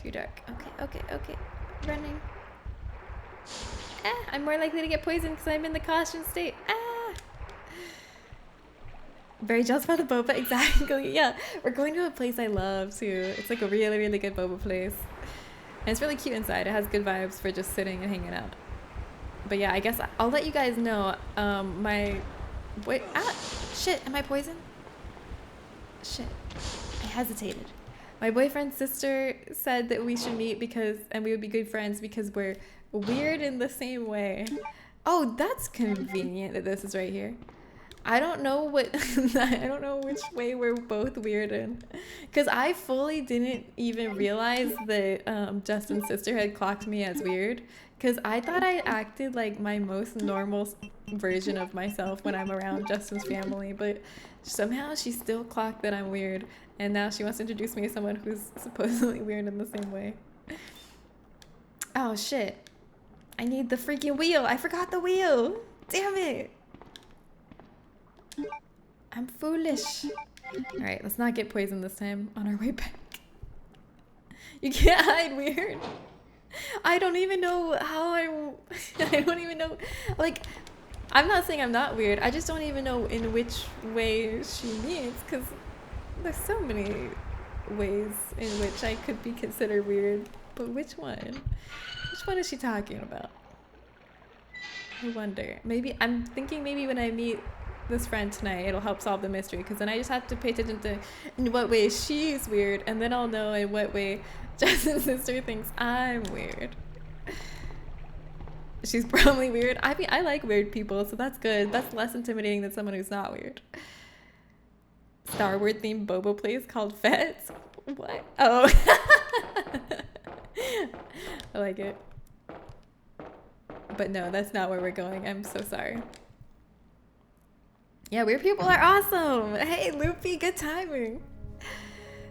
Too dark. Okay. Running. Ah! I'm more likely to get poisoned because I'm in the caution state. Ah! Very jealous about the boba. Exactly. Yeah, we're going to a place I love too. It's like a really, really good boba place. And it's really cute inside. It has good vibes for just sitting and hanging out. But yeah, I guess I'll let you guys know. Shit, am I poisoned? Shit, I hesitated. My boyfriend's sister said that we should meet and we would be good friends because we're weird in the same way. Oh, that's convenient that this is right here. I don't know which way we're both weird in. Because I fully didn't even realize that Justin's sister had clocked me as weird. Because I thought I acted like my most normal version of myself when I'm around Justin's family. But somehow she still clocked that I'm weird. And now she wants to introduce me to someone who's supposedly weird in the same way. Oh shit. I need the freaking wheel. I forgot the wheel. Damn it. I'm foolish. Alright, let's not get poisoned this time on our way back. You can't hide weird. I don't even know how I don't even know. Like, I'm not saying I'm not weird. I just don't even know in which way she means because there's so many ways in which I could be considered weird. But which one? Which one is she talking about? I wonder. Maybe, I'm thinking maybe when I meet this friend tonight, it'll help solve the mystery because then I just have to pay attention to in what way she's weird and then I'll know in what way Justin's sister thinks I'm weird. She's probably weird. I mean, I like weird people, so that's good. That's less intimidating than someone who's not weird. Star Wars themed boba place called Fets? What? Oh. I like it. But no, that's not where we're going. I'm so sorry. Yeah, weird people are awesome. Hey, Loopy, good timing.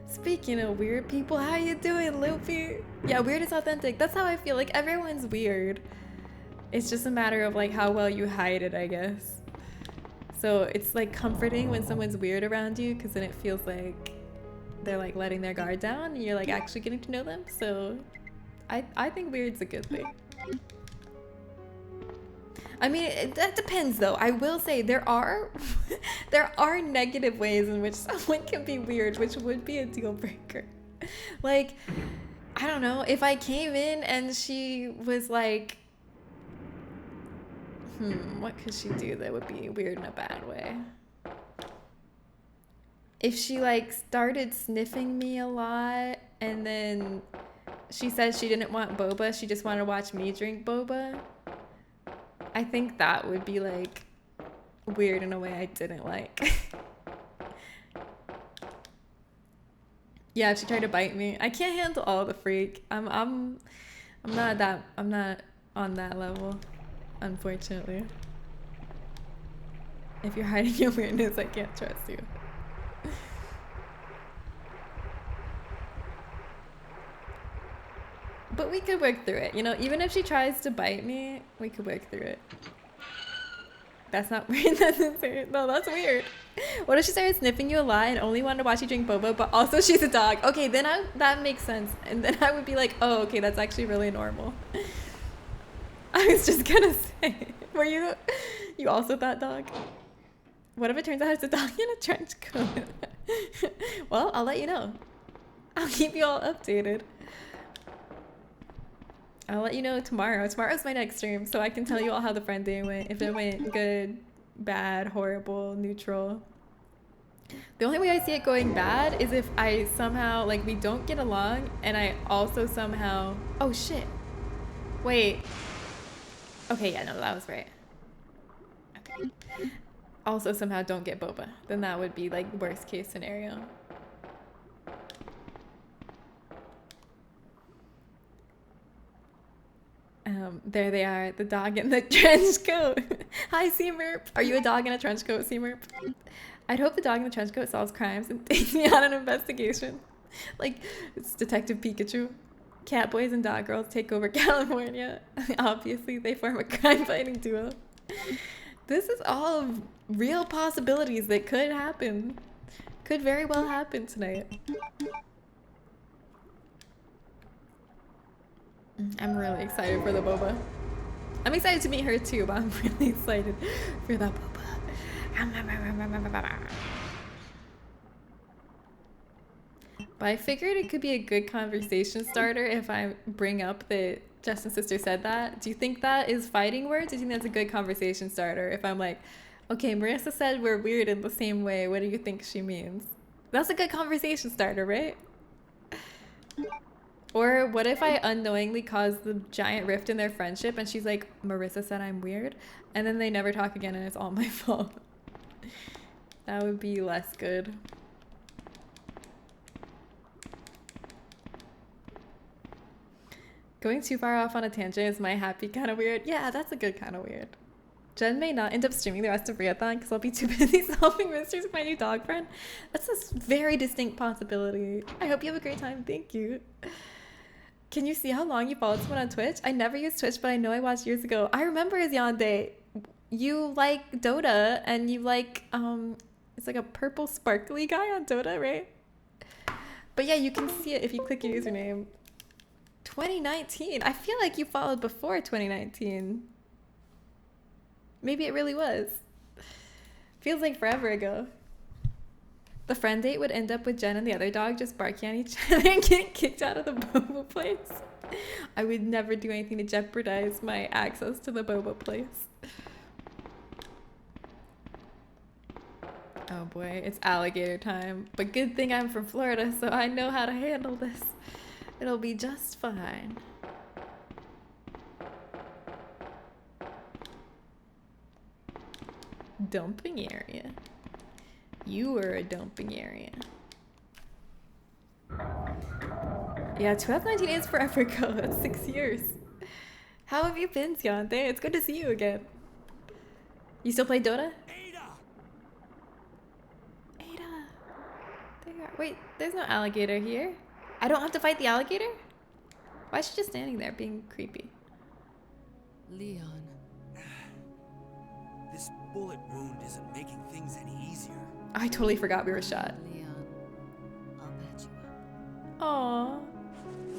Speaking of weird people, how you doing, Loopy? Yeah, weird is authentic. That's how I feel. Like, everyone's weird. It's just a matter of, like, how well you hide it, I guess. So it's, like, comforting when someone's weird around you because then it feels like they're, like, letting their guard down and you're, like, actually getting to know them. So I think weird's a good thing. I mean, that depends though. I will say there are negative ways in which someone can be weird, which would be a deal breaker. Like, I don't know, if I came in and she was like, what could she do that would be weird in a bad way? If she like started sniffing me a lot and then she said she didn't want boba, she just wanted to watch me drink boba, I think that would be like weird in a way I didn't like. Yeah, if she tried to bite me, I can't handle all the freak. I'm not on that level, unfortunately. If you're hiding your weirdness, I can't trust you. But we could work through it, you know, even if she tries to bite me, we could work through it. That's not weird. That's weird. No, that's weird. What if she started sniffing you a lot and only wanted to watch you drink boba, but also she's a dog? Okay, then that makes sense. And then I would be like, oh, okay, that's actually really normal. I was just gonna say, were you also that dog? What if it turns out it's a dog in a trench coat? Well, I'll let you know. I'll keep you all updated. I'll let you know tomorrow. Tomorrow's my next stream, so I can tell you all how the friend day went. If it went good, bad, horrible, neutral. The only way I see it going bad is if I somehow, like, we don't get along, and I also somehow... Oh, shit. Wait. Okay, yeah, no, that was right. Okay. Also somehow don't get boba. Then that would be, like, worst case scenario. There they are, the dog in the trench coat. Hi, Seamerp. Are you a dog in a trench coat, Seamerp? I'd hope the dog in the trench coat solves crimes and takes me on an investigation. Like, it's Detective Pikachu. Cat boys and dog girls take over California. Obviously, they form a crime-fighting duo. This is all real possibilities that could happen. Could very well happen tonight. I'm really excited for the boba. I'm excited to meet her too, but I'm really excited for the boba. But I figured it could be a good conversation starter if I bring up that Justin's sister said that. Do you think that is fighting words? Do you think that's a good conversation starter? If I'm like, okay, Marissa said we're weird in the same way. What do you think she means? That's a good conversation starter, right? Or what if I unknowingly cause the giant rift in their friendship and she's like, Marissa said I'm weird, and then they never talk again and it's all my fault? That would be less good. Going too far off on a tangent is my happy kind of weird. Yeah, that's a good kind of weird. Jen may not end up streaming the rest of Reathon because I'll be too busy solving mysteries with my new dog friend. That's a very distinct possibility. I hope you have a great time. Thank you. Can you see how long you followed someone on Twitch? I never used Twitch, but I know I watched years ago. I remember Yonde. You like Dota, and you like, it's like a purple sparkly guy on Dota, right? But yeah, you can see it if you click your username. 2019. I feel like you followed before 2019. Maybe it really was. Feels like forever ago. The friend date would end up with Jen and the other dog just barking at each other and getting kicked out of the boba place. I would never do anything to jeopardize my access to the boba place. Oh boy, it's alligator time. But good thing I'm from Florida, so I know how to handle this. It'll be just fine. Dumping area. You were a dumping area. Yeah, 2019 is forever ago. That's 6 years. How have you been, Deontay? It's good to see you again. You still play Dota? Ada! There you are. Wait, there's no alligator here. I don't have to fight the alligator? Why is she just standing there being creepy? Leon. This bullet wound isn't making things any easier. I totally forgot we were shot. Leon, I'll patch you up. Aww.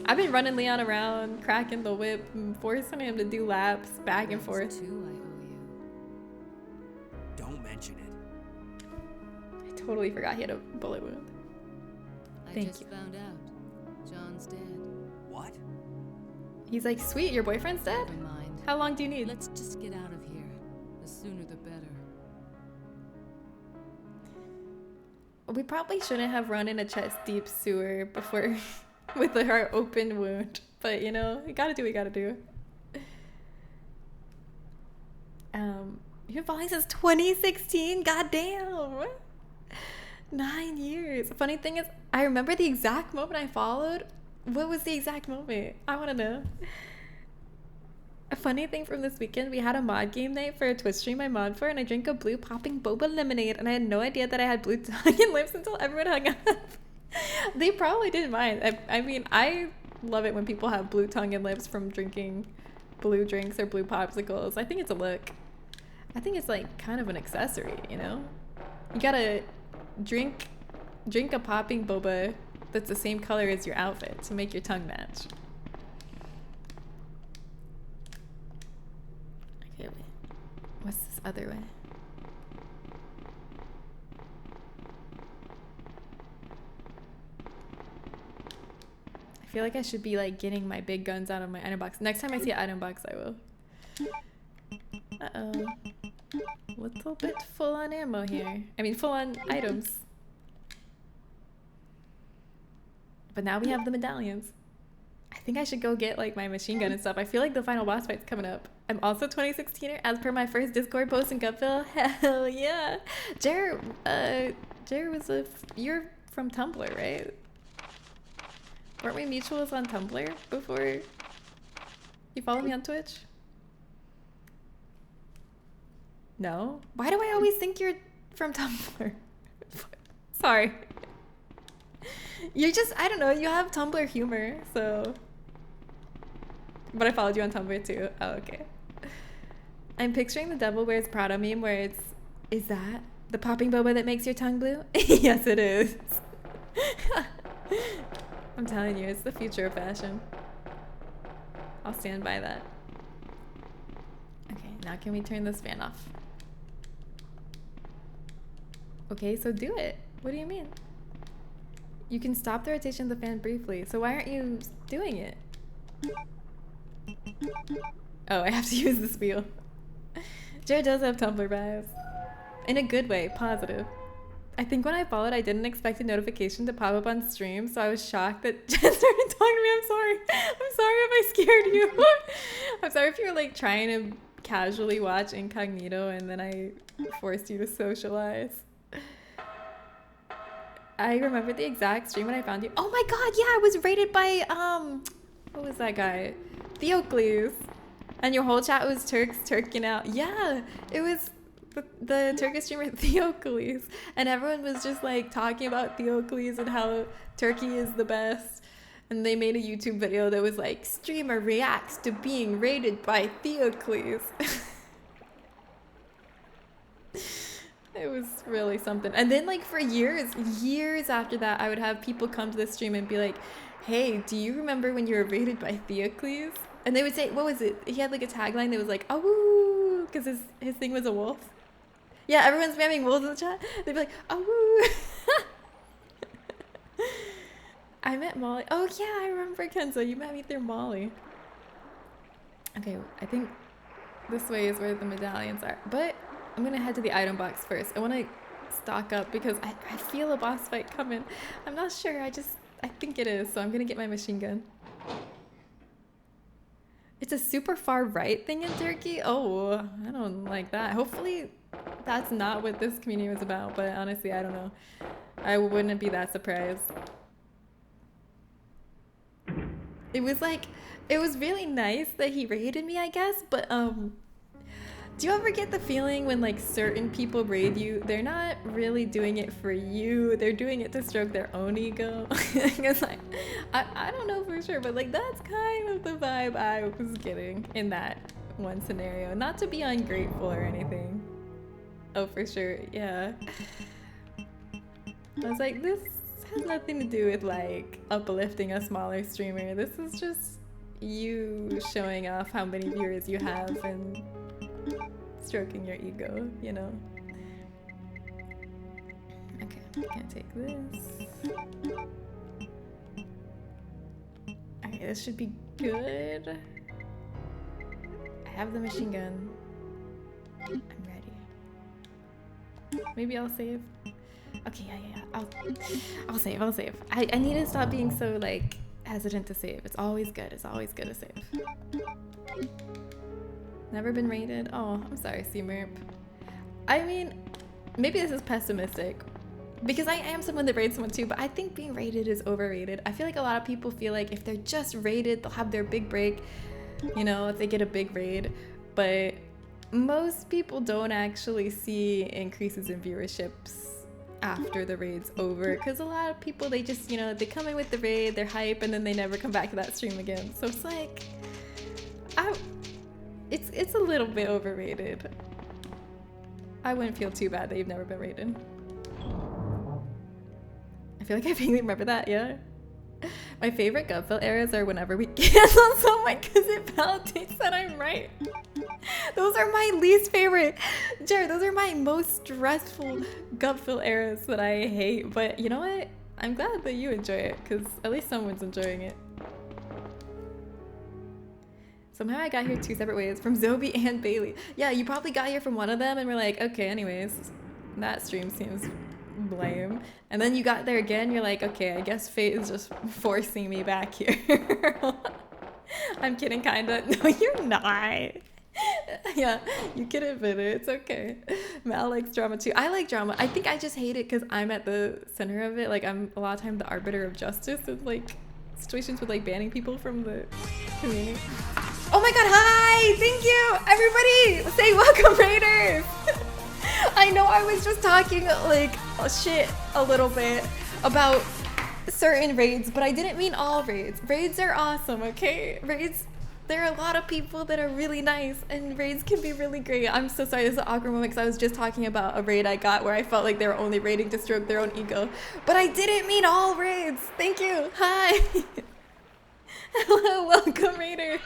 I've been running Leon around, cracking the whip, and forcing him to do laps back and forth. Two I owe you. Don't mention it. I totally forgot he had a bullet wound. I Thank just you. found out. John's dead. What? He's like, sweet, your boyfriend's dead? Never mind. How long do you need? Let's just get out of here. The sooner the better. We probably shouldn't have run in a chest deep sewer before with our open wound. But you know, we gotta do what we gotta do. You've been following since 2016? Goddamn! 9 years. Funny thing is, I remember the exact moment I followed. What was the exact moment? I wanna know. A funny thing from this weekend, we had a mod game night for a Twitch stream I mod for, and I drank a blue popping boba lemonade, and I had no idea that I had blue tongue and lips until everyone hung up. They probably didn't mind. I mean, I love it when people have blue tongue and lips from drinking blue drinks or blue popsicles. I think it's a look. I think it's like kind of an accessory, you know? You gotta drink a popping boba that's the same color as your outfit to make your tongue match. Okay, wait. What's this other way? I feel like I should be like getting my big guns out of my item box. Next time I see an item box, I will. Uh-oh. Little bit full on ammo here. I mean, full on items. But now we have the medallions. I think I should go get like my machine gun and stuff. I feel like the final boss fight's coming up. I'm also 2016er as per my first Discord post in Gupville. Hell yeah. Jared was you're from Tumblr, right? Weren't we mutuals on Tumblr before you follow me on Twitch? No? Why do I always think you're from Tumblr? Sorry. You're just, I don't know, you have Tumblr humor, so. But I followed you on Tumblr too. Oh, okay. I'm picturing the Devil Wears Prada meme where it's, is that the popping boba that makes your tongue blue? Yes, it is. I'm telling you, it's the future of fashion. I'll stand by that. Okay, now can we turn this fan off? Okay, so do it. What do you mean? You can stop the rotation of the fan briefly, so why aren't you doing it? Oh, I have to use this wheel. Jared does have Tumblr vibes. In a good way, positive. I think when I followed, I didn't expect a notification to pop up on stream, so I was shocked that Jen started talking to me. I'm sorry. I'm sorry if I scared you. I'm sorry if you were like trying to casually watch incognito and then I forced you to socialize. I remember the exact stream when I found you. Oh my god, yeah, I was rated by, what was that guy? Theocles. And your whole chat was Turks turking out. Yeah, it was the Turkish streamer Theocles. And everyone was just like talking about Theocles and how Turkey is the best. And they made a YouTube video that was like, streamer reacts to being rated by Theocles. It was really something. And then like for years after that, I would have people come to the stream and be like, hey, do you remember when you were rated by Theocles? And they would say, what was it? He had like a tagline that was like, oh, because his thing was a wolf. Yeah, everyone's spamming wolves in the chat. They'd be like, oh. I met Molly. Oh yeah, I remember Kenzo. You met me through Molly. Okay, I think this way is where the medallions are. But I'm gonna head to the item box first. I wanna stock up because I feel a boss fight coming. I'm not sure, I think it is, so I'm gonna get my machine gun. It's a super far right thing in Turkey? Oh, I don't like that. Hopefully that's not what this community was about, but honestly, I don't know. I wouldn't be that surprised. It was really nice that he raided me, I guess, but do you ever get the feeling when like certain people raid you, they're not really doing it for you, they're doing it to stroke their own ego? It's like, I don't know for sure, but like that's kind of the vibe I was getting in that one scenario. Not to be ungrateful or anything. Oh, for sure, yeah. I was like, this has nothing to do with like uplifting a smaller streamer. This is just you showing off how many viewers you have and stroking your ego, you know. Okay, I can't take this. Okay, this should be good. I have the machine gun. I'm ready. Maybe I'll save. Okay, yeah. I'll save. I need to stop being so like hesitant to save. It's always good to save. Never been rated? Oh, I'm sorry, C-Merp. I mean, maybe this is pessimistic because I am someone that raids someone too, but I think being rated is overrated. I feel like a lot of people feel like if they're just rated, they'll have their big break. you know, if they get a big raid, but most people don't actually see increases in viewerships after the raid's over, because a lot of people, they just, you know, they come in with the raid, they're hype, and then they never come back to that stream again. So it's like, it's a little bit overrated. I wouldn't feel too bad that you've never been raided. I feel like I vaguely remember that, yeah. My favorite Gutfill eras are whenever we cancel someone because it validates that I'm right. Those are my least favorite. Jared, those are my most stressful Gutfill eras that I hate. But you know what? I'm glad that you enjoy it, because at least someone's enjoying it. Somehow I got here 2 separate ways, from Zobi and Bailey. Yeah, you probably got here from one of them and we're like, okay, anyways, that stream seems lame. And then you got there again, you're like, okay, I guess fate is just forcing me back here. I'm kidding, kinda. No, you're not. Yeah, you can admit it. It's okay. Mal likes drama too. I like drama. I think I just hate it because I'm at the center of it. Like, I'm a lot of time the arbiter of justice in like situations with like banning people from the community. Oh my god, hi! Thank you! Everybody! Say welcome, Raiders! I know I was just talking like shit a little bit about certain raids, but I didn't mean all raids. Raids are awesome, okay? Raids, there are a lot of people that are really nice, and raids can be really great. I'm so sorry, this is an awkward moment because I was just talking about a raid I got where I felt like they were only raiding to stroke their own ego. But I didn't mean all raids. Thank you. Hi. Hello, welcome, Raiders.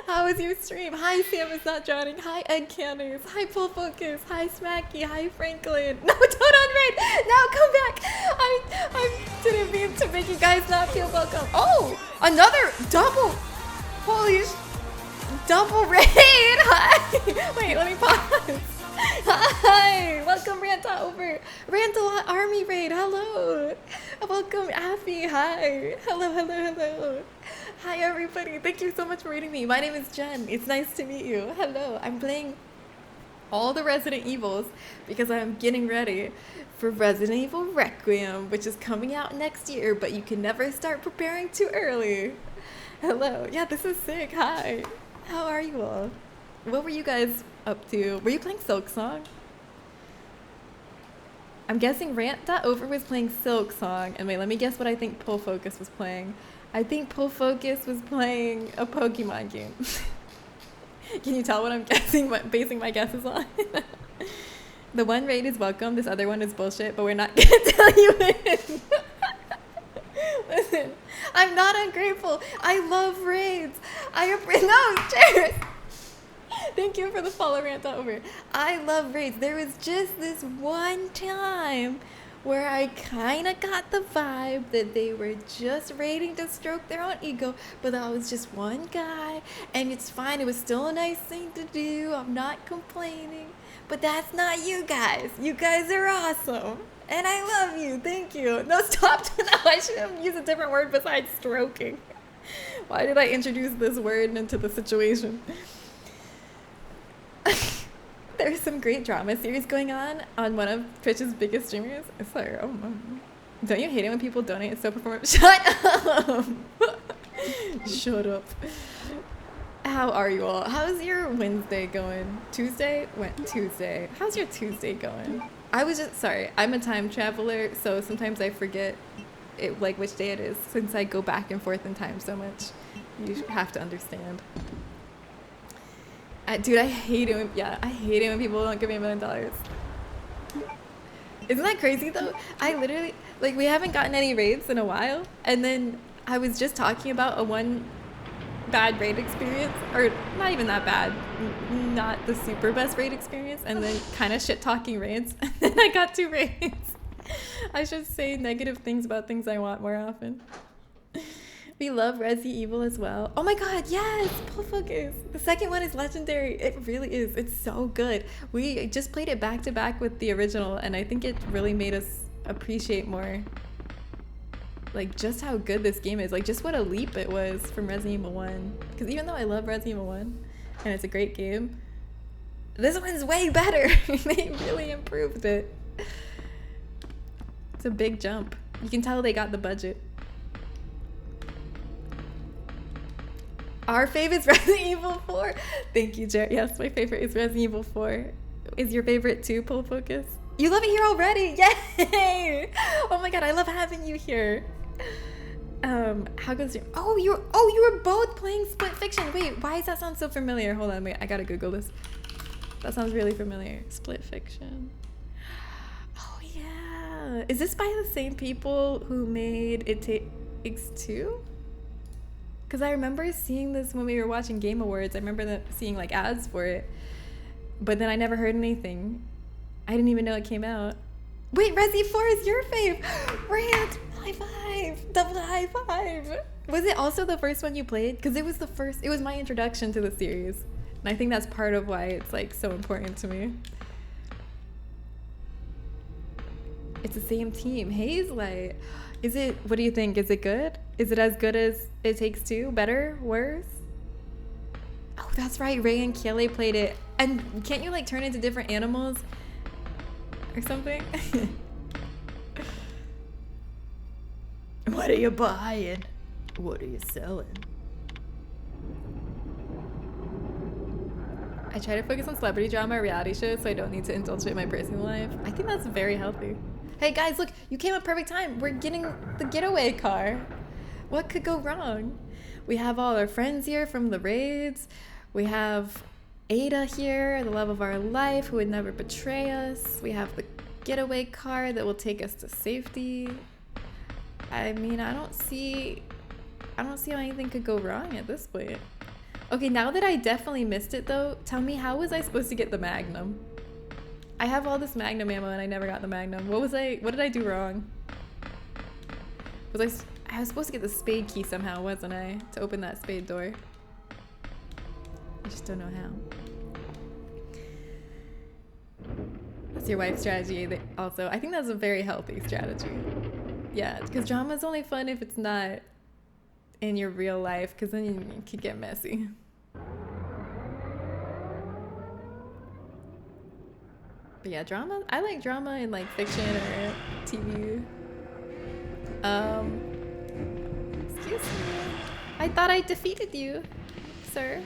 How was your stream? Hi, Sam is not joining. Hi, Ed Canners. Hi, Full Focus. Hi, Smacky. Hi, Franklin. No, don't unraid. No, come back. I didn't mean to make you guys not feel welcome. Oh, another double. Holy double raid. Hi. Wait, let me pause. Hi, welcome Ranta over. Ranta Army Raid, hello. Welcome Affy, hi. Hello, hello, hello. Hi everybody, thank you so much for raiding me. My name is Jen, it's nice to meet you. Hello, I'm playing all the Resident Evils because I'm getting ready for Resident Evil Requiem, which is coming out next year, but you can never start preparing too early. Hello, yeah, this is sick, hi. How are you all? What were you guys up to? Were you playing Silk Song? I'm guessing Rant.Over was playing Silk Song. And wait, let me guess what I think Pull Focus was playing. I think Pull Focus was playing a Pokemon game. Can you tell what I'm guessing, what basing my guesses on? The one raid is welcome, this other one is bullshit, but we're not gonna tell you it. Listen, I'm not ungrateful. I love raids. No, cheers. Thank you for the follow, Rant.Over. I love raids. There was just this one time where I kind of got the vibe that they were just raiding to stroke their own ego, but that was just one guy, and it's fine. It was still a nice thing to do. I'm not complaining, but that's not you guys. You guys are awesome, and I love you. Thank you. No, stop. No, I should have used a different word besides stroking. Why did I introduce this word into the situation? There's some great drama series going on one of Twitch's biggest streamers. It's like, oh my. Don't you hate it when people donate? It's so performative. Shut up! Shut up. How are you all? How's your Wednesday going? Tuesday? Tuesday. How's your Tuesday going? I was just, sorry, I'm a time traveler, so sometimes I forget like which day it is since I go back and forth in time so much. You have to understand. Dude, I hate it when, I hate it when people don't give me $1 million. Isn't that crazy though? I literally, like, we haven't gotten any raids in a while, and then I was just talking about a one bad raid experience, or not even that bad, not the super best raid experience, and then kind of shit talking raids, and then I got 2 raids. I should say negative things about things I want more often. We love Resident Evil as well. Oh my god, yes! Pull Focus! The second one is legendary. It really is. It's so good. We just played it back to back with the original, and I think it really made us appreciate more like just how good this game is. Like just what a leap it was from Resident Evil 1. Because even though I love Resident Evil 1 and it's a great game, this one's way better. They really improved it. It's a big jump. You can tell they got the budget. Our favorite is Resident Evil 4. Thank you, Jared. Yes, my favorite is Resident Evil 4. Is your favorite too, Pull Focus? You love it here already. Yay! Oh my god, I love having you here. How goes your... Oh, you were both playing Split Fiction. Wait, why does that sound so familiar? Hold on, wait, I gotta Google this. That sounds really familiar. Split Fiction. Oh yeah. Is this by the same people who made It Takes Two? Because I remember seeing this when we were watching Game Awards. I remember seeing like ads for it. But then I never heard anything. I didn't even know it came out. Wait, Resi 4 is your fave! Rant! High five! Double high five! Was it also the first one you played? Because it was the first, it was my introduction to the series. And I think that's part of why it's like so important to me. It's the same team. Hazelight. Is it, what do you think? Is it good? Is it as good as It Takes Two? Better? Worse? Oh, that's right. Ray and Kelly played it. And can't you like turn into different animals? Or something? What are you buying? What are you selling? I try to focus on celebrity drama or reality shows so I don't need to indulge in my personal life. I think that's very healthy. Hey guys, look, you came at perfect time. We're getting the getaway car. What could go wrong? We have all our friends here from the raids. We have Ada here, the love of our life, who would never betray us. We have the getaway car that will take us to safety. I mean, I don't see how anything could go wrong at this point. Okay, now that I definitely missed it though, tell me, how was I supposed to get the Magnum? I have all this Magnum ammo and I never got the Magnum. What did I do wrong? I was supposed to get the spade key somehow, wasn't I? To open that spade door. I just don't know how. That's your wife's strategy also. I think that's a very healthy strategy. Yeah, because drama is only fun if it's not in your real life, because then you can get messy. But yeah, drama, I like drama in like fiction or TV. Excuse me. I thought I defeated you, sir.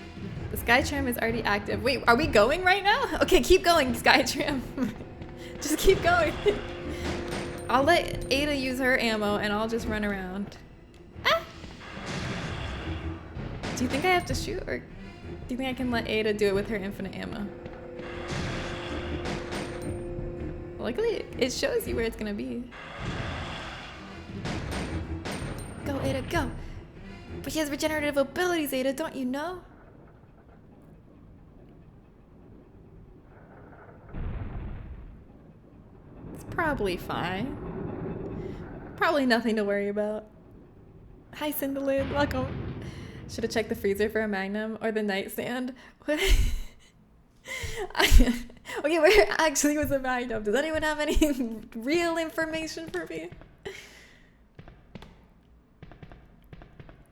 The Skytram is already active. Wait, are we going right now? Okay, keep going, Skytram. Just keep going. I'll let Ada use her ammo and I'll just run around. Ah! Do you think I have to shoot, or do you think I can let Ada do it with her infinite ammo? Luckily, it shows you where it's gonna be. Go, Ada, go! But she has regenerative abilities, Ada, don't you know? It's probably fine. Probably nothing to worry about. Hi, Cinderlyn, welcome. Should have checked the freezer for a Magnum or the nightstand. Okay, where actually was a Magnum? Does anyone have any real information for me?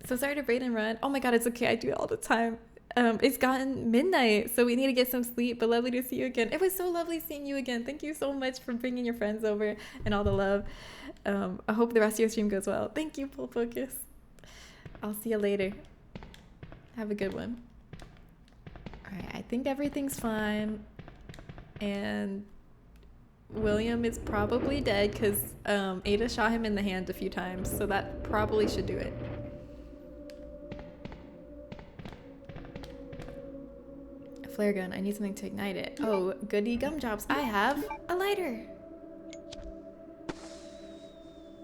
So sorry to braid and run. Oh my god, it's okay. I do it all the time. It's gotten midnight, so we need to get some sleep, but lovely to see you again. It was so lovely seeing you again. Thank you so much for bringing your friends over and all the love. I hope the rest of your stream goes well. Thank you, Full Focus. I'll see you later. Have a good one. Alright, I think everything's fine. And William is probably dead because Ada shot him in the hand a few times, so that probably should do it. A flare gun, I need something to ignite it. Oh, goody gumdrops, I have a lighter.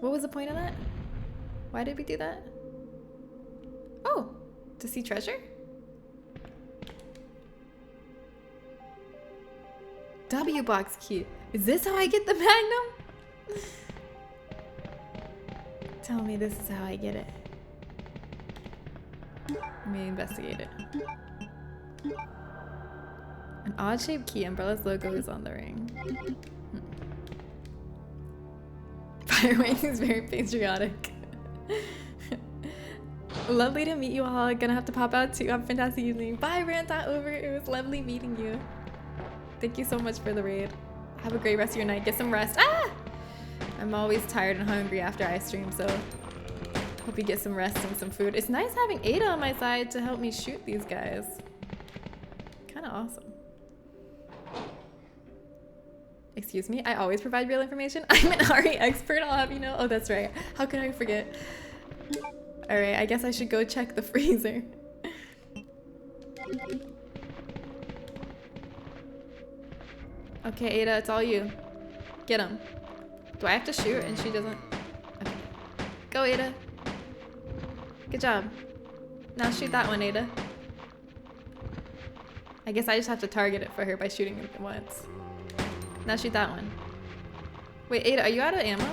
What was the point of that? Why did we do that? Oh, to see treasure? W box key. Is this how I get the Magnum? Tell me this is how I get it. Let me investigate it. An odd-shaped key. Umbrella's logo is on the ring. Firewing is very patriotic. Lovely to meet you all. Gonna have to pop out too. Have a fantastic evening. Bye, rant.over. It was lovely meeting you. Thank you so much for the raid. Have a great rest of your night. Get some rest. Ah! I'm always tired and hungry after I stream, so Hope you get some rest and some food. It's nice having Ada on my side to help me shoot these guys. Kind of awesome. Excuse me, I always provide real information. I'm an RE expert, I'll have you know. Oh, that's right. How could I forget? All right, I guess I should go check the freezer. Okay, Ada, it's all you. Get him. Do I have to shoot and she doesn't? Okay. Go, Ada. Good job. Now shoot that one, Ada. I guess I just have to target it for her by shooting it once. Now shoot that one. Wait, Ada, are you out of ammo?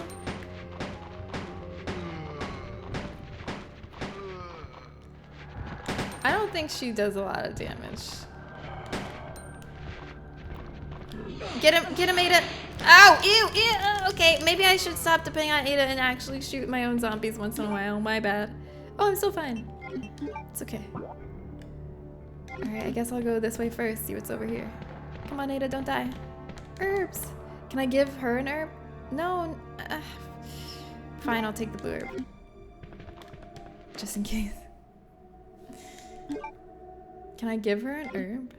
I don't think she does a lot of damage. Get him, Ada! Ow! Ew! Ew! Okay, maybe I should stop depending on Ada and actually shoot my own zombies once in a while. My bad. Oh, I'm still fine. It's okay. Alright, I guess I'll go this way first, see what's over here. Come on, Ada, don't die. Herbs! Can I give her an herb? No. Fine, I'll take the blue herb. Just in case. Can I give her an herb?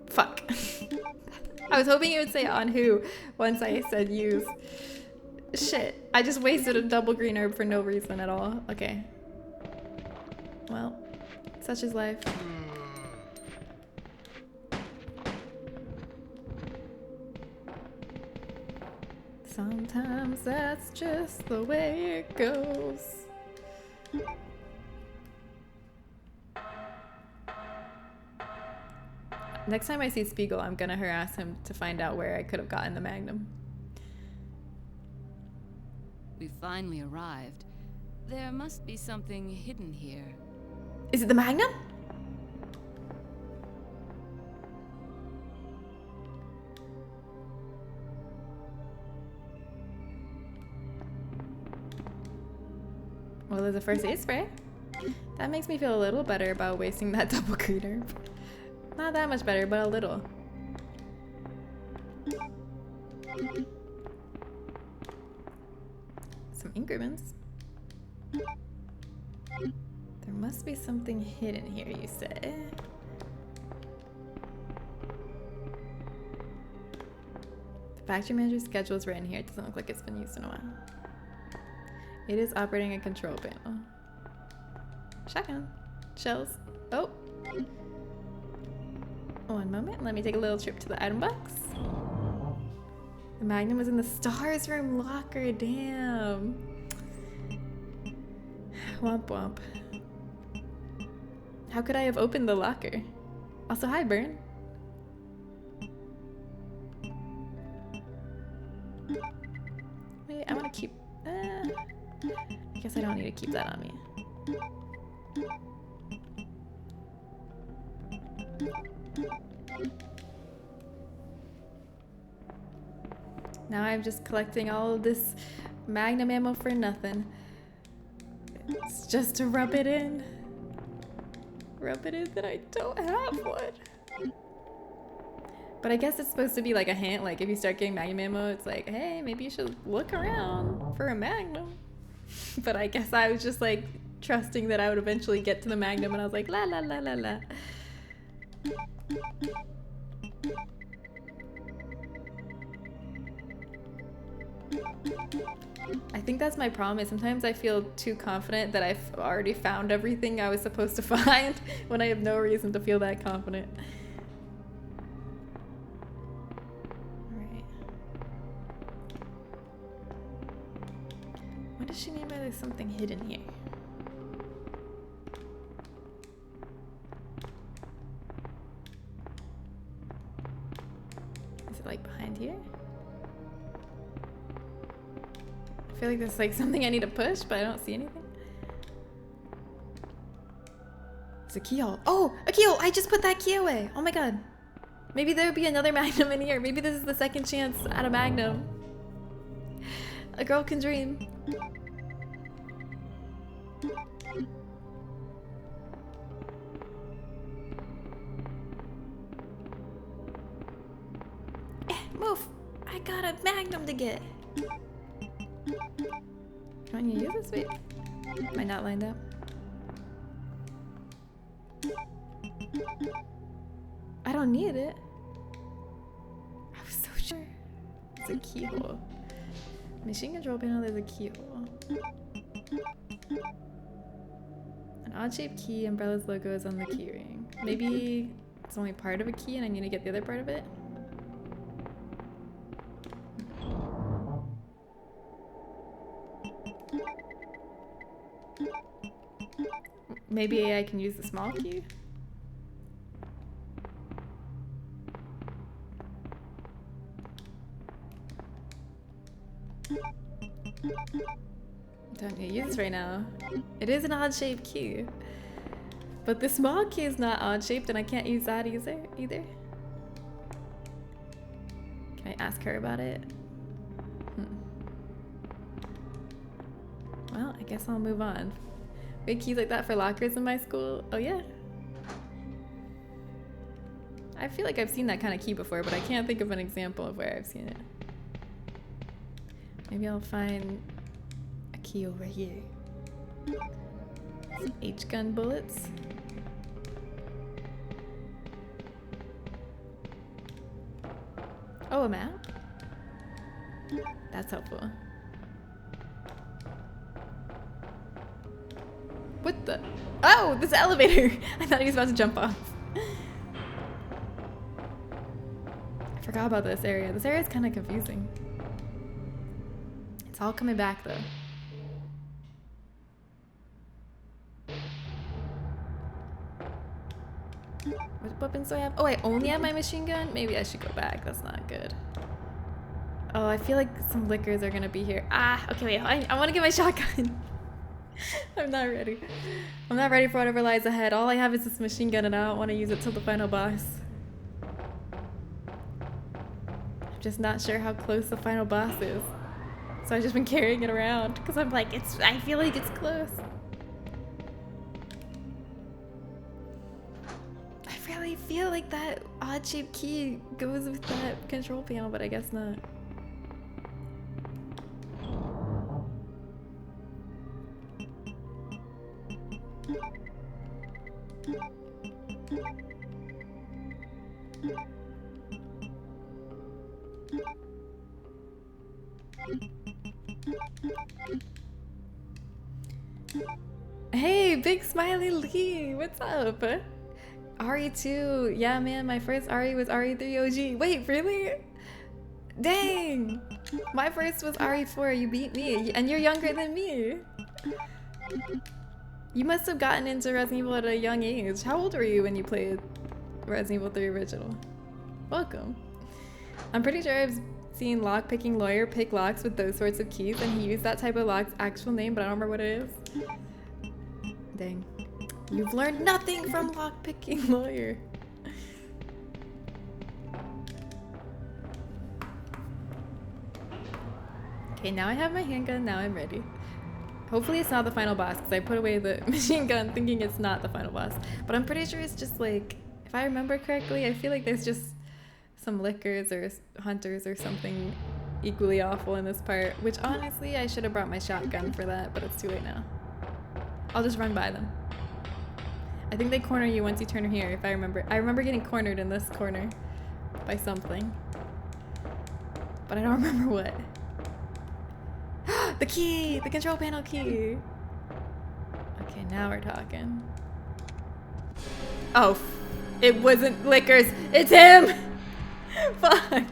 Fuck. I was hoping you would say on who once I said use. Shit. I just wasted a double green herb for no reason at all. Okay. Well, such is life. Sometimes that's just the way it goes. Next time I see Spiegel, I'm gonna harass him to find out where I could have gotten the Magnum. We finally arrived. There must be something hidden here. Is it the Magnum? Well, there's a first aid spray. That makes me feel a little better about wasting that double green herb. Not that much better, but a little. Some increments. There must be something hidden here, you say? The factory manager's schedule is written here. It doesn't look like it's been used in a while. It is operating a control panel. Shotgun. Shells. Oh. One moment. Let me take a little trip to the item box. The Magnum was in the stars room locker. Damn. Womp womp. How could I have opened the locker? Also, hi, Burn. Wait, I want to keep... I guess I don't need to keep that on me. Now I'm just collecting all of this Magnum ammo for nothing. It's just to rub it in. Rub it in that I don't have one. But I guess it's supposed to be like a hint, like if you start getting Magnum ammo, it's like, hey, maybe you should look around for a Magnum. But I guess I was just like trusting that I would eventually get to the Magnum, and I was like, la la la la la. I think that's my problem, is sometimes I feel too confident that I've already found everything I was supposed to find when I have no reason to feel that confident. Alright. What does she mean by there's something hidden here? Is it like behind here? I feel like there's like something I need to push, but I don't see anything. It's a keyhole. Oh, a keyhole! I just put that key away. Oh my god. Maybe there'll be another Magnum in here. Maybe this is the second chance at a Magnum. A girl can dream. I got a magnum to get. Can you use this? Wait. Am I not lined up? I don't need it. I was so sure. It's a keyhole. Machine control panel, there's a keyhole. An odd-shaped key, Umbrella's logo is on the keyring. Maybe it's only part of a key and I need to get the other part of it? Maybe I can use the small key? Don't need to use this right now. It is an odd-shaped key. But the small key is not odd-shaped and I can't use that either. Can I ask her about it? Well, I guess I'll move on. We had keys like that for lockers in my school. Oh yeah? I feel like I've seen that kind of key before, but I can't think of an example of where I've seen it. Maybe I'll find a key over here. Some H-gun bullets. Oh, a map? That's helpful. What the? Oh, this elevator! I thought he was about to jump off. I forgot about this area. This area is kind of confusing. It's all coming back though. What weapons do I have? Oh, I only have my machine gun? Maybe I should go back. That's not good. Oh, I feel like some liquors are gonna be here. Ah, okay, wait. I want to get my shotgun. I'm not ready. I'm not ready for whatever lies ahead. All I have is this machine gun and I don't want to use it till the final boss. I'm just not sure how close the final boss is. So I've just been carrying it around because I'm like, I feel like it's close. I really feel like that odd-shaped key goes with that control panel, but I guess not. Hey, Big Smiley Lee, what's up? RE2, yeah man, my first RE was RE3 OG. Wait, really? Dang! My first was RE4, you beat me, and you're younger than me. You must have gotten into Resident Evil at a young age. How old were you when you played Resident Evil 3 Original? Welcome. I'm pretty sure I've seen lock-picking lawyer pick locks with those sorts of keys, and he used that type of lock's actual name, but I don't remember what it is. Dang. You've learned nothing from lock-picking lawyer. Okay, now I have my handgun, now I'm ready. Hopefully it's not the final boss, because I put away the machine gun thinking it's not the final boss. But I'm pretty sure it's just like, if I remember correctly, I feel like there's just some lickers or hunters or something equally awful in this part, which honestly I should have brought my shotgun for that, but it's too late now. I'll just run by them. I think they corner you once you turn here, if I remember. I remember getting cornered in this corner by something, but I don't remember what. The key! The control panel key! Okay, now we're talking. Oh, it wasn't Lickers. It's him! Fuck.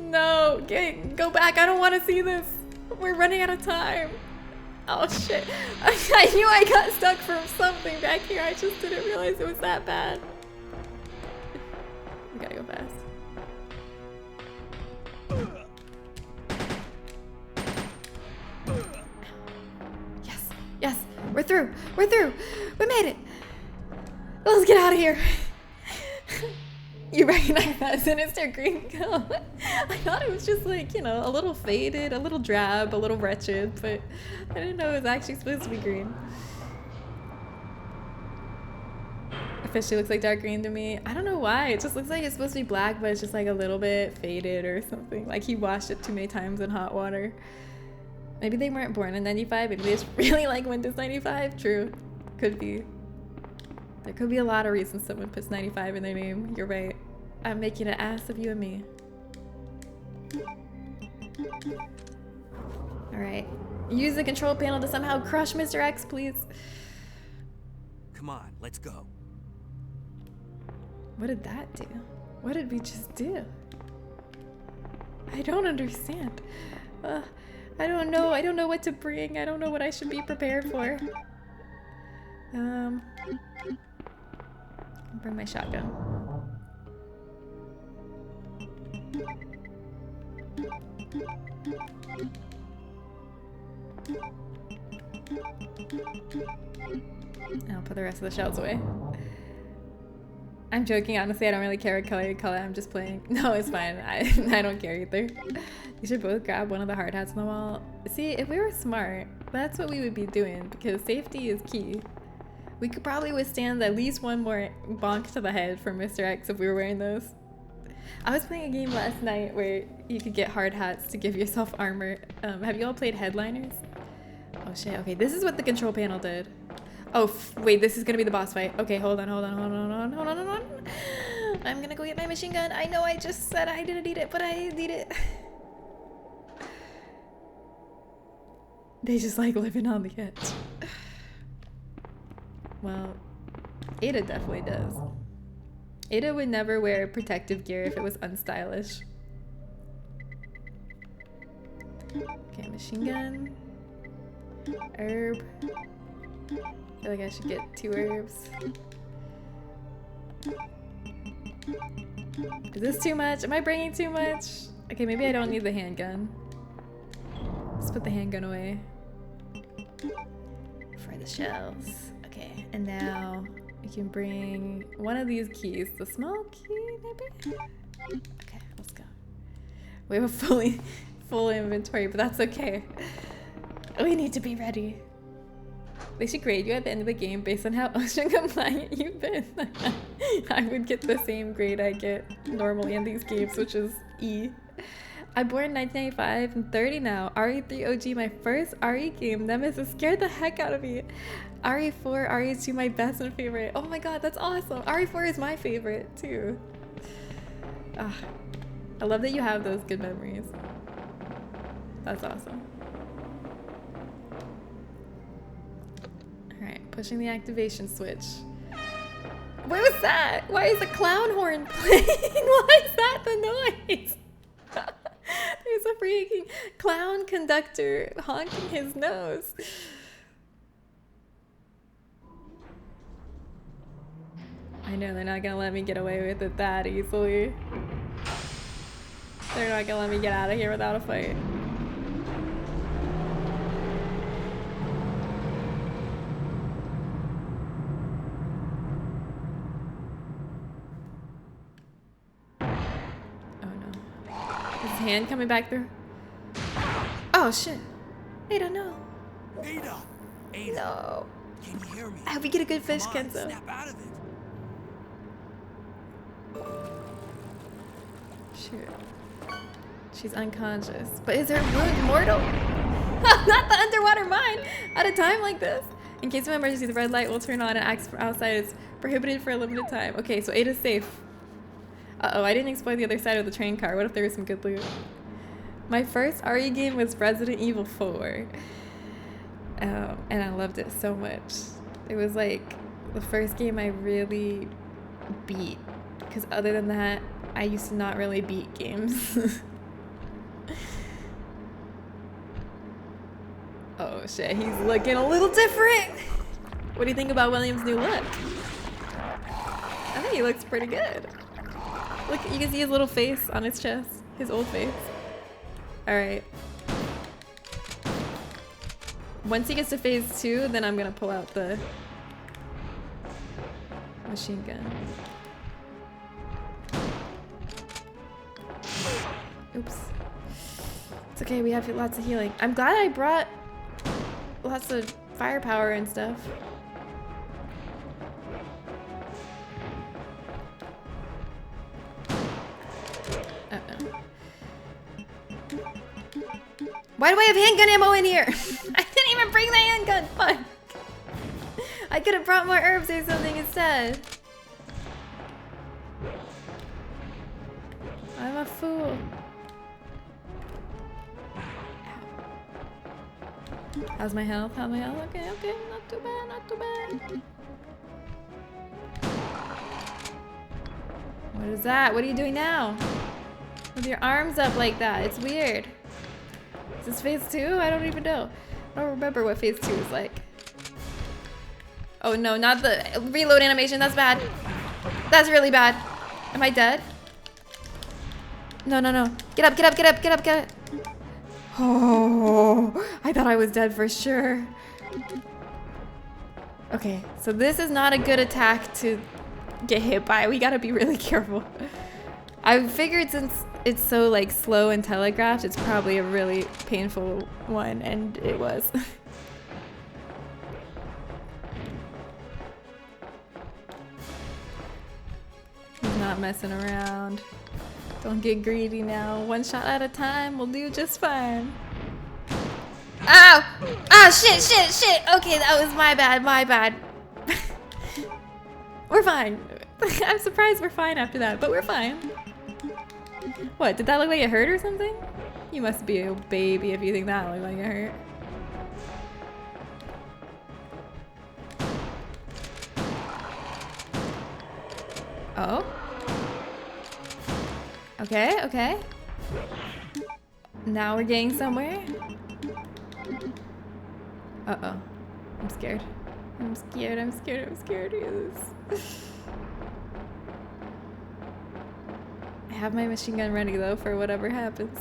No, go back. I don't want to see this. We're running out of time. Oh shit. I knew I got stuck from something back here. I just didn't realize it was that bad. We gotta go fast. Yes, yes, we're through. We're through. We made it. Let's get out of here. You recognize that sinister green color? I thought it was just like, you know, a little faded, a little drab, a little wretched, but I didn't know it was actually supposed to be green. Officially looks like dark green to me. I don't know why. It just looks like it's supposed to be black, but it's just like a little bit faded or something. Like he washed it too many times in hot water. Maybe they weren't born in 95. Maybe they just really like Windows 95. True. Could be. There could be a lot of reasons someone puts 95 in their name. You're right. I'm making an ass of you and me. Alright. Use the control panel to somehow crush Mr. X, please. Come on, let's go. What did that do? What did we just do? I don't understand. I don't know. I don't know what to bring. I don't know what I should be prepared for. I'll bring my shotgun. I'll put the rest of the shells away. I'm joking, honestly, I don't really care what color you color, I'm just playing. No, it's fine, I don't care either. You should both grab one of the hard hats on the wall. See, if we were smart, that's what we would be doing, because safety is key. We could probably withstand at least one more bonk to the head from Mr. X if we were wearing those. I was playing a game last night where you could get hard hats to give yourself armor. Have you all played Headliners? Oh shit, okay, this is what the control panel did. Oh, wait, this is gonna be the boss fight. Okay, hold on. I'm gonna go get my machine gun. I know I just said I didn't need it, but I need it. They just like living on the edge. Well, Ada definitely does. Ada would never wear protective gear if it was unstylish. Okay, machine gun. Herb. I feel like I should get 2 herbs. Is this too much? Am I bringing too much? Okay, maybe I don't need the handgun. Let's put the handgun away. For the shells. Okay, and now we can bring one of these keys. The small key, maybe? Okay, let's go. We have a full inventory, but that's okay. We need to be ready. They should grade you at the end of the game based on how ocean compliant you've been. I would get the same grade I get normally in these games, which is E. I'm born in 1995, I'm 30 now. RE3 OG, my first RE game. Nemesis scared the heck out of me. RE4, RE2, my best and favorite. Oh my god, that's awesome. RE4 is my favorite too. I love that you have those good memories. That's awesome. Alright, pushing the activation switch. What was that? Why is the clown horn playing? Why is that the noise? There's a freaking clown conductor honking his nose. I know they're not gonna let me get away with it that easily. They're not gonna let me get out of here without a fight. Hand coming back through. Oh shit. Ada, no. Ada! No. Can you hear me? I hope we get a good fish, Come on, Kenzo. snap out of it. Shoot. She's unconscious. But is her wound mortal? Not the underwater mine! At a time like this. In case of emergency, the red light will turn on and acts from outside. It's prohibited for a limited time. Okay, so Ada's safe. Uh-oh, I didn't explore the other side of the train car. What if there was some good loot? My first RE game was Resident Evil 4. And I loved it so much. It was like the first game I really beat. Because other than that, I used to not really beat games. Oh shit, he's looking a little different! What do you think about William's new look? I think he looks pretty good. Look, you can see his little face on his chest. His old face. Alright. Once he gets to phase 2, then I'm gonna pull out the machine gun. Oops. It's okay, we have lots of healing. I'm glad I brought lots of firepower and stuff. Why do I have handgun ammo in here? I didn't even bring the handgun. Fuck. I could have brought more herbs or something instead. I'm a fool. How's my health? How's my health? Okay, okay. Not too bad, not too bad. What is that? What are you doing now? With your arms up like that. It's weird. Is this phase 2? I don't even know. I don't remember what phase 2 is like. Oh no, not the reload animation. That's bad. That's really bad. Am I dead? No, no, no. Get up, get up, get up, get up, get up. Oh, I thought I was dead for sure. Okay, so this is not a good attack to get hit by. We gotta be really careful. I figured since it's so like slow and telegraphed, it's probably a really painful one, and it was. He's not messing around. Don't get greedy now. One shot at a time will do just fine. Ow! Ah, shit, shit, shit! Okay, that was my bad, my bad. We're fine. I'm surprised we're fine after that, but we're fine. What, did that look like it hurt or something? You must be a baby if you think that looked like it hurt. Oh? Okay, okay. Now we're getting somewhere. Uh-oh. I'm scared. I'm scared, I'm scared, I'm scared. I have my machine gun ready though for whatever happens.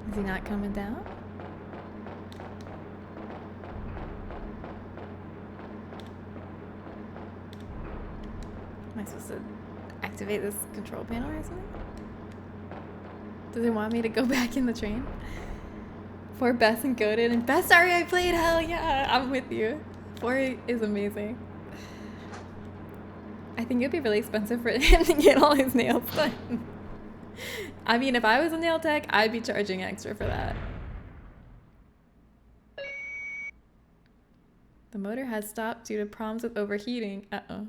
Is he not coming down? Am I supposed to activate this control panel or something? Does it want me to go back in the train? For Best and Goated, and best story I played, hell yeah, I'm with you. 4 is amazing. I think it'd be really expensive for him to get all his nails done. I mean, if I was a nail tech, I'd be charging extra for that. The motor has stopped due to problems with overheating. Uh-oh.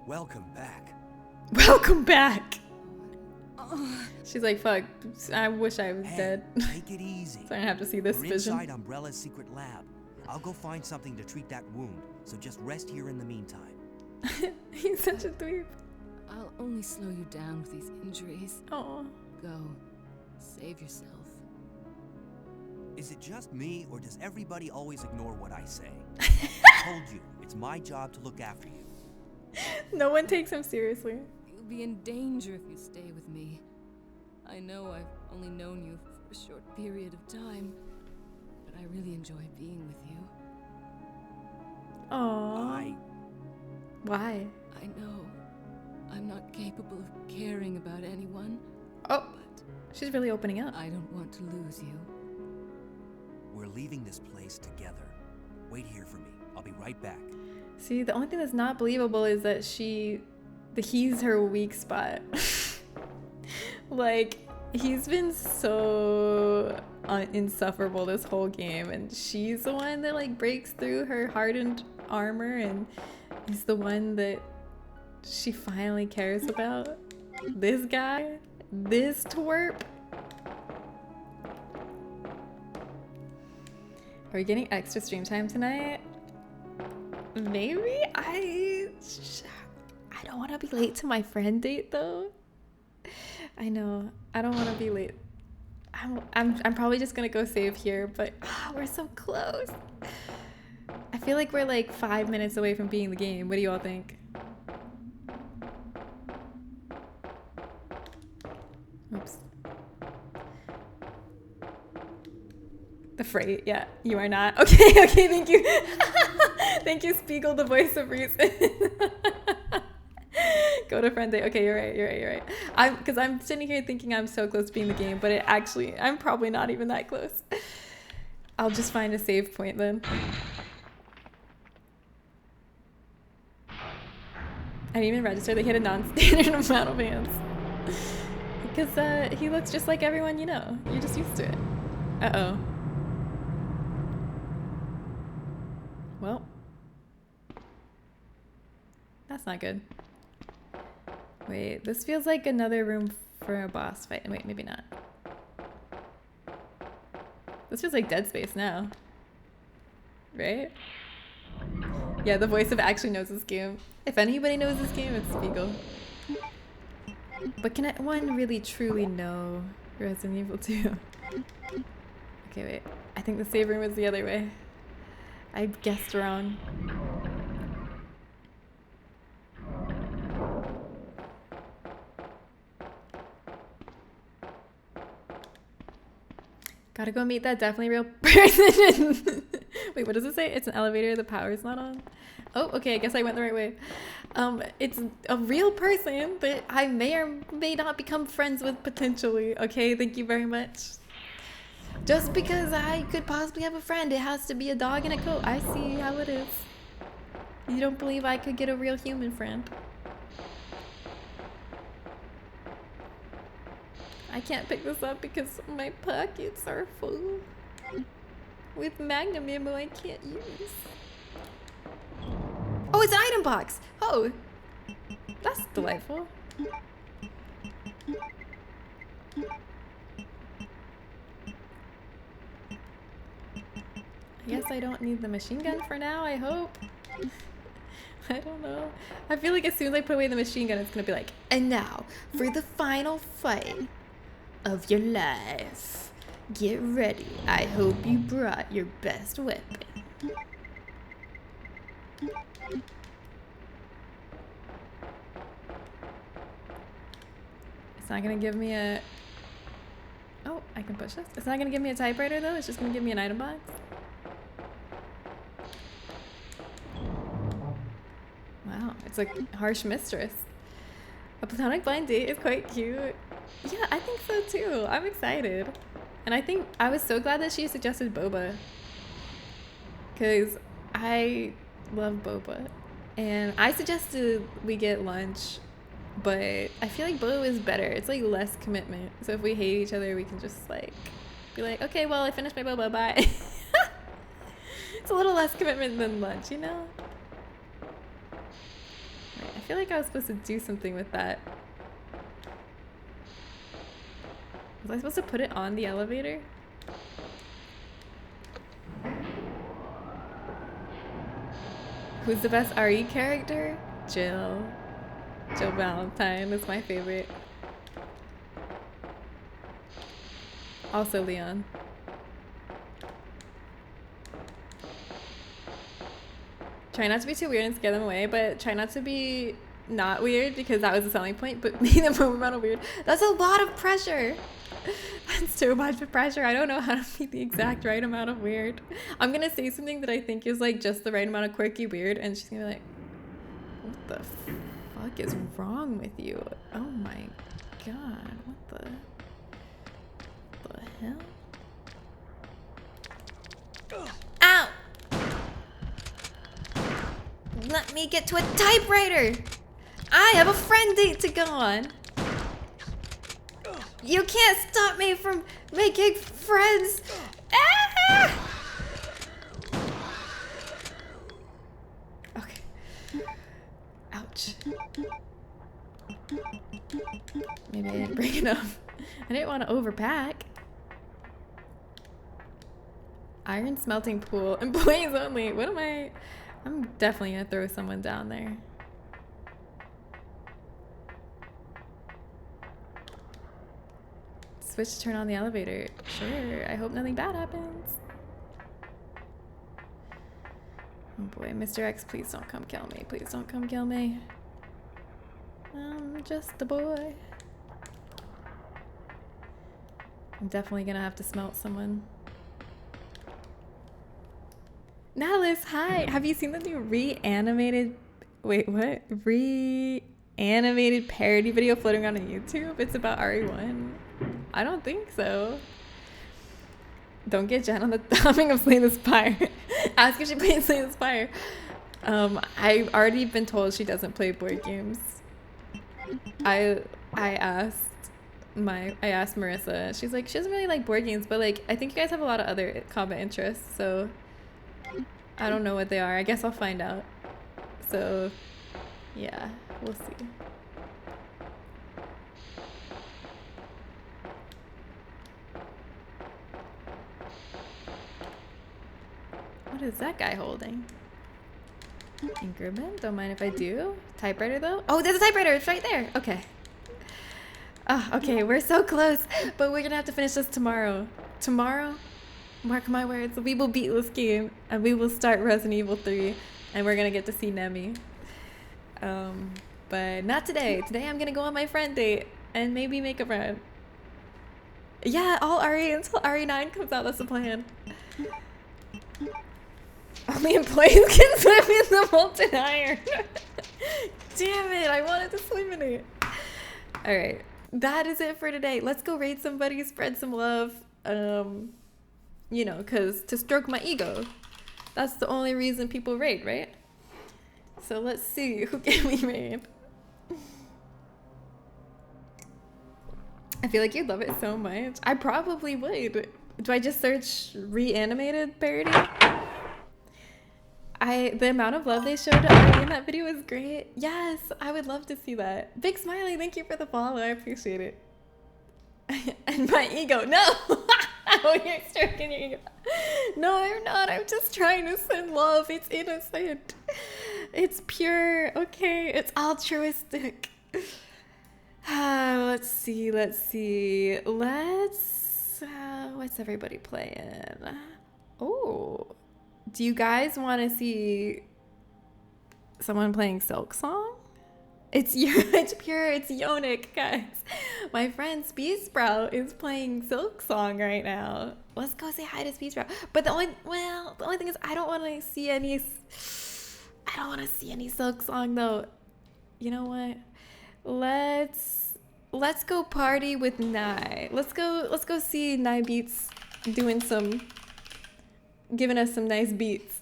Welcome back. Welcome back! She's like, fuck, I wish I was dead. Take it easy. So I don't have to see this We're vision. inside Umbrella's secret lab. I'll go find something to treat that wound, so just rest here in the meantime. He's such a dweeb. I'll only slow you down with these injuries. Oh. Go. Save yourself. Is it just me, or does everybody always ignore what I say? I told you, it's my job to look after you. No one takes him seriously. You'll be in danger if you stay with me. I know I've only known you for a short period of time, but I really enjoy being with you. Aww. Why? I know I'm not capable of caring about anyone. Oh, but she's really opening up. I don't want to lose you. We're leaving this place together. Wait here for me. I'll be right back. See, the only thing that's not believable is that he's her weak spot. Like, he's been so insufferable this whole game, and she's the one that like breaks through her hardened armor and is the one that she finally cares about. This guy, this twerp. Are we getting extra stream time tonight? Maybe. I don't want to be late to my friend date though. I know. I don't want to be late. I'm probably just gonna go save here, but we're so close. I feel like we're like 5 minutes away from beating the game. What do you all think? Oops. The freight, yeah, you are not. Okay, okay, thank you. Thank you, Spiegel, the voice of reason. Go to friend day. Okay, you're right. Because I'm sitting here thinking I'm so close to being the game, but I'm probably not even that close. I'll just find a save point then. I didn't even register that he had a non-standard amount of hands. Because he looks just like everyone you know. You're just used to it. Uh-oh. Well. That's not good. Wait, this feels like another room for a boss fight. Wait, maybe not. This feels like Dead Space now. Right? Yeah, the voice of actually knows this game. If anybody knows this game, it's Spiegel. But can one really truly know Resident Evil 2? Okay, wait. I think the save room was the other way. I guessed wrong. Gotta go meet that definitely real person. Wait, what does it say? It's an elevator, the power's not on. Oh, okay, I guess I went the right way. It's a real person that I may or may not become friends with potentially. Okay, thank you very much. Just because I could possibly have a friend, it has to be a dog in a coat. I see how it is. You don't believe I could get a real human friend? I can't pick this up because my pockets are full with Magnum ammo I can't use. Oh, it's an item box! Oh! That's delightful. I guess I don't need the machine gun for now, I hope. I don't know. I feel like as soon as I put away the machine gun, it's gonna be like, and now for the final fight of your life. Get ready. I hope you brought your best weapon. It's not gonna give me a... Oh, I can push this. It's not gonna give me a typewriter though, it's just gonna give me an item box. Wow, it's like harsh mistress. A platonic blind date is quite cute. Yeah, I think so too. I'm excited. And I think I was so glad that she suggested boba. Because I love boba. And I suggested we get lunch, but I feel like boba is better. It's like less commitment. So if we hate each other, we can just like be like, okay, well, I finished my boba, bye. It's a little less commitment than lunch, you know? Wait, I feel like I was supposed to do something with that. Was I supposed to put it on the elevator? Who's the best RE character? Jill. Jill Valentine is my favorite. Also Leon. Try not to be too weird and scare them away, but try not to be not weird because that was the selling point, but make them over amount of weird. That's a lot of pressure. That's too much pressure. I don't know how to make the exact right amount of weird. I'm gonna say something that I think is like just the right amount of quirky weird, and she's gonna be like, what the fuck is wrong with you? Oh my god, what the hell? Ow! Let me get to a typewriter! I have a friend date to go on! You can't stop me from making friends! Ah! Okay. Ouch. Maybe I didn't bring enough. I didn't want to overpack. Iron smelting pool. Employees only. What am I... I'm definitely gonna throw someone down there. Switch to turn on the elevator. Sure. I hope nothing bad happens. Oh boy, Mr. X, please don't come kill me. Please don't come kill me. I'm just a boy. I'm definitely gonna have to smelt someone. Natalis, hi! Have you seen the new reanimated... Wait, what? Reanimated parody video floating around on YouTube? It's about RE1. I don't think so. Don't get Jen on the topic of Slay the Spire. Ask if she plays Slay the Spire. I've already been told she doesn't play board games. I asked Marissa. She's like, she doesn't really like board games, but like I think you guys have a lot of other combat interests, so I don't know what they are. I guess I'll find out. So yeah, we'll see. What is that guy holding? Increment? Don't mind if I do. Typewriter though? Oh, there's a typewriter. It's right there. Okay. Oh, okay, we're so close, but we're gonna have to finish this tomorrow. Tomorrow, mark my words, we will beat this game and we will start Resident Evil 3 and we're gonna get to see Nemi. But not today. Today I'm gonna go on my friend date and maybe make a friend. Yeah, all RE until RE9 comes out. That's the plan. Only employees can swim in the molten iron. Damn it, I wanted to swim in it. Alright, that is it for today. Let's go raid somebody, spread some love. You know, because to stroke my ego. That's the only reason people raid, right? So let's see, who can we raid? I feel like you'd love it so much. I probably would. Do I just search reanimated parody? The amount of love they showed to Ari in that video was great. Yes, I would love to see that. Big Smiley, thank you for the follow. I appreciate it. And my ego. No! Oh, you're stroking your ego. No, I'm not. I'm just trying to send love. It's innocent. It's pure. Okay, it's altruistic. Let's see. What's everybody playing? Oh. Do you guys want to see someone playing Silk Song? It's pure, it's Yonic, guys. My friend Speed Sprout is playing Silk Song right now. Let's go say hi to Speed Sprout. But the only thing is I don't want to see any Silk Song though. You know what? Let's go party with Nai. Let's go see Nai Beats giving us some nice beats.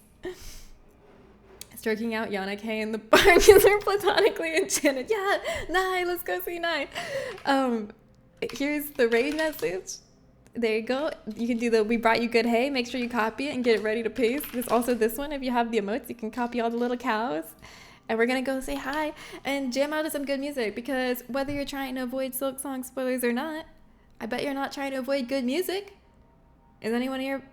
Stroking out Yana K in the bar because they're platonically enchanted. Yeah, Nai, let's go see Nai. Here's the raid message. There you go. You can do the "we brought you good hay." Make sure you copy it and get it ready to paste. There's also this one. If you have the emotes, you can copy all the little cows. And we're gonna go say hi and jam out to some good music, because whether you're trying to avoid Silk Song spoilers or not, I bet you're not trying to avoid good music. Is anyone here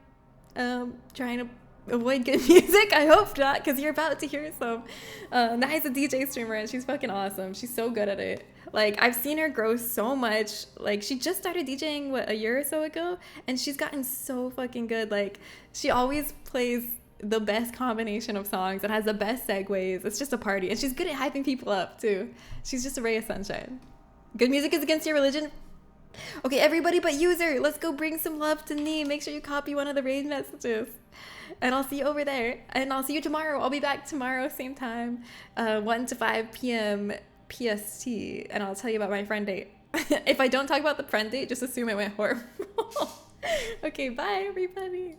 trying to avoid good music? I hope not, because you're about to hear some. Nai's a DJ streamer and she's fucking awesome. She's so good at it. Like, I've seen her grow so much. Like, she just started DJing, a year or so ago, and she's gotten so fucking good. Like, she always plays the best combination of songs and has the best segues. It's just a party. And she's good at hyping people up, too. She's just a ray of sunshine. Good music is against your religion? Okay, everybody but user, let's go bring some love to Nee. Make sure you copy one of the raid messages. And I'll see you over there. And I'll see you tomorrow. I'll be back tomorrow, same time, 1 to 5 p.m. PST. And I'll tell you about my friend date. If I don't talk about the friend date, just assume it went horrible. Okay, bye, everybody.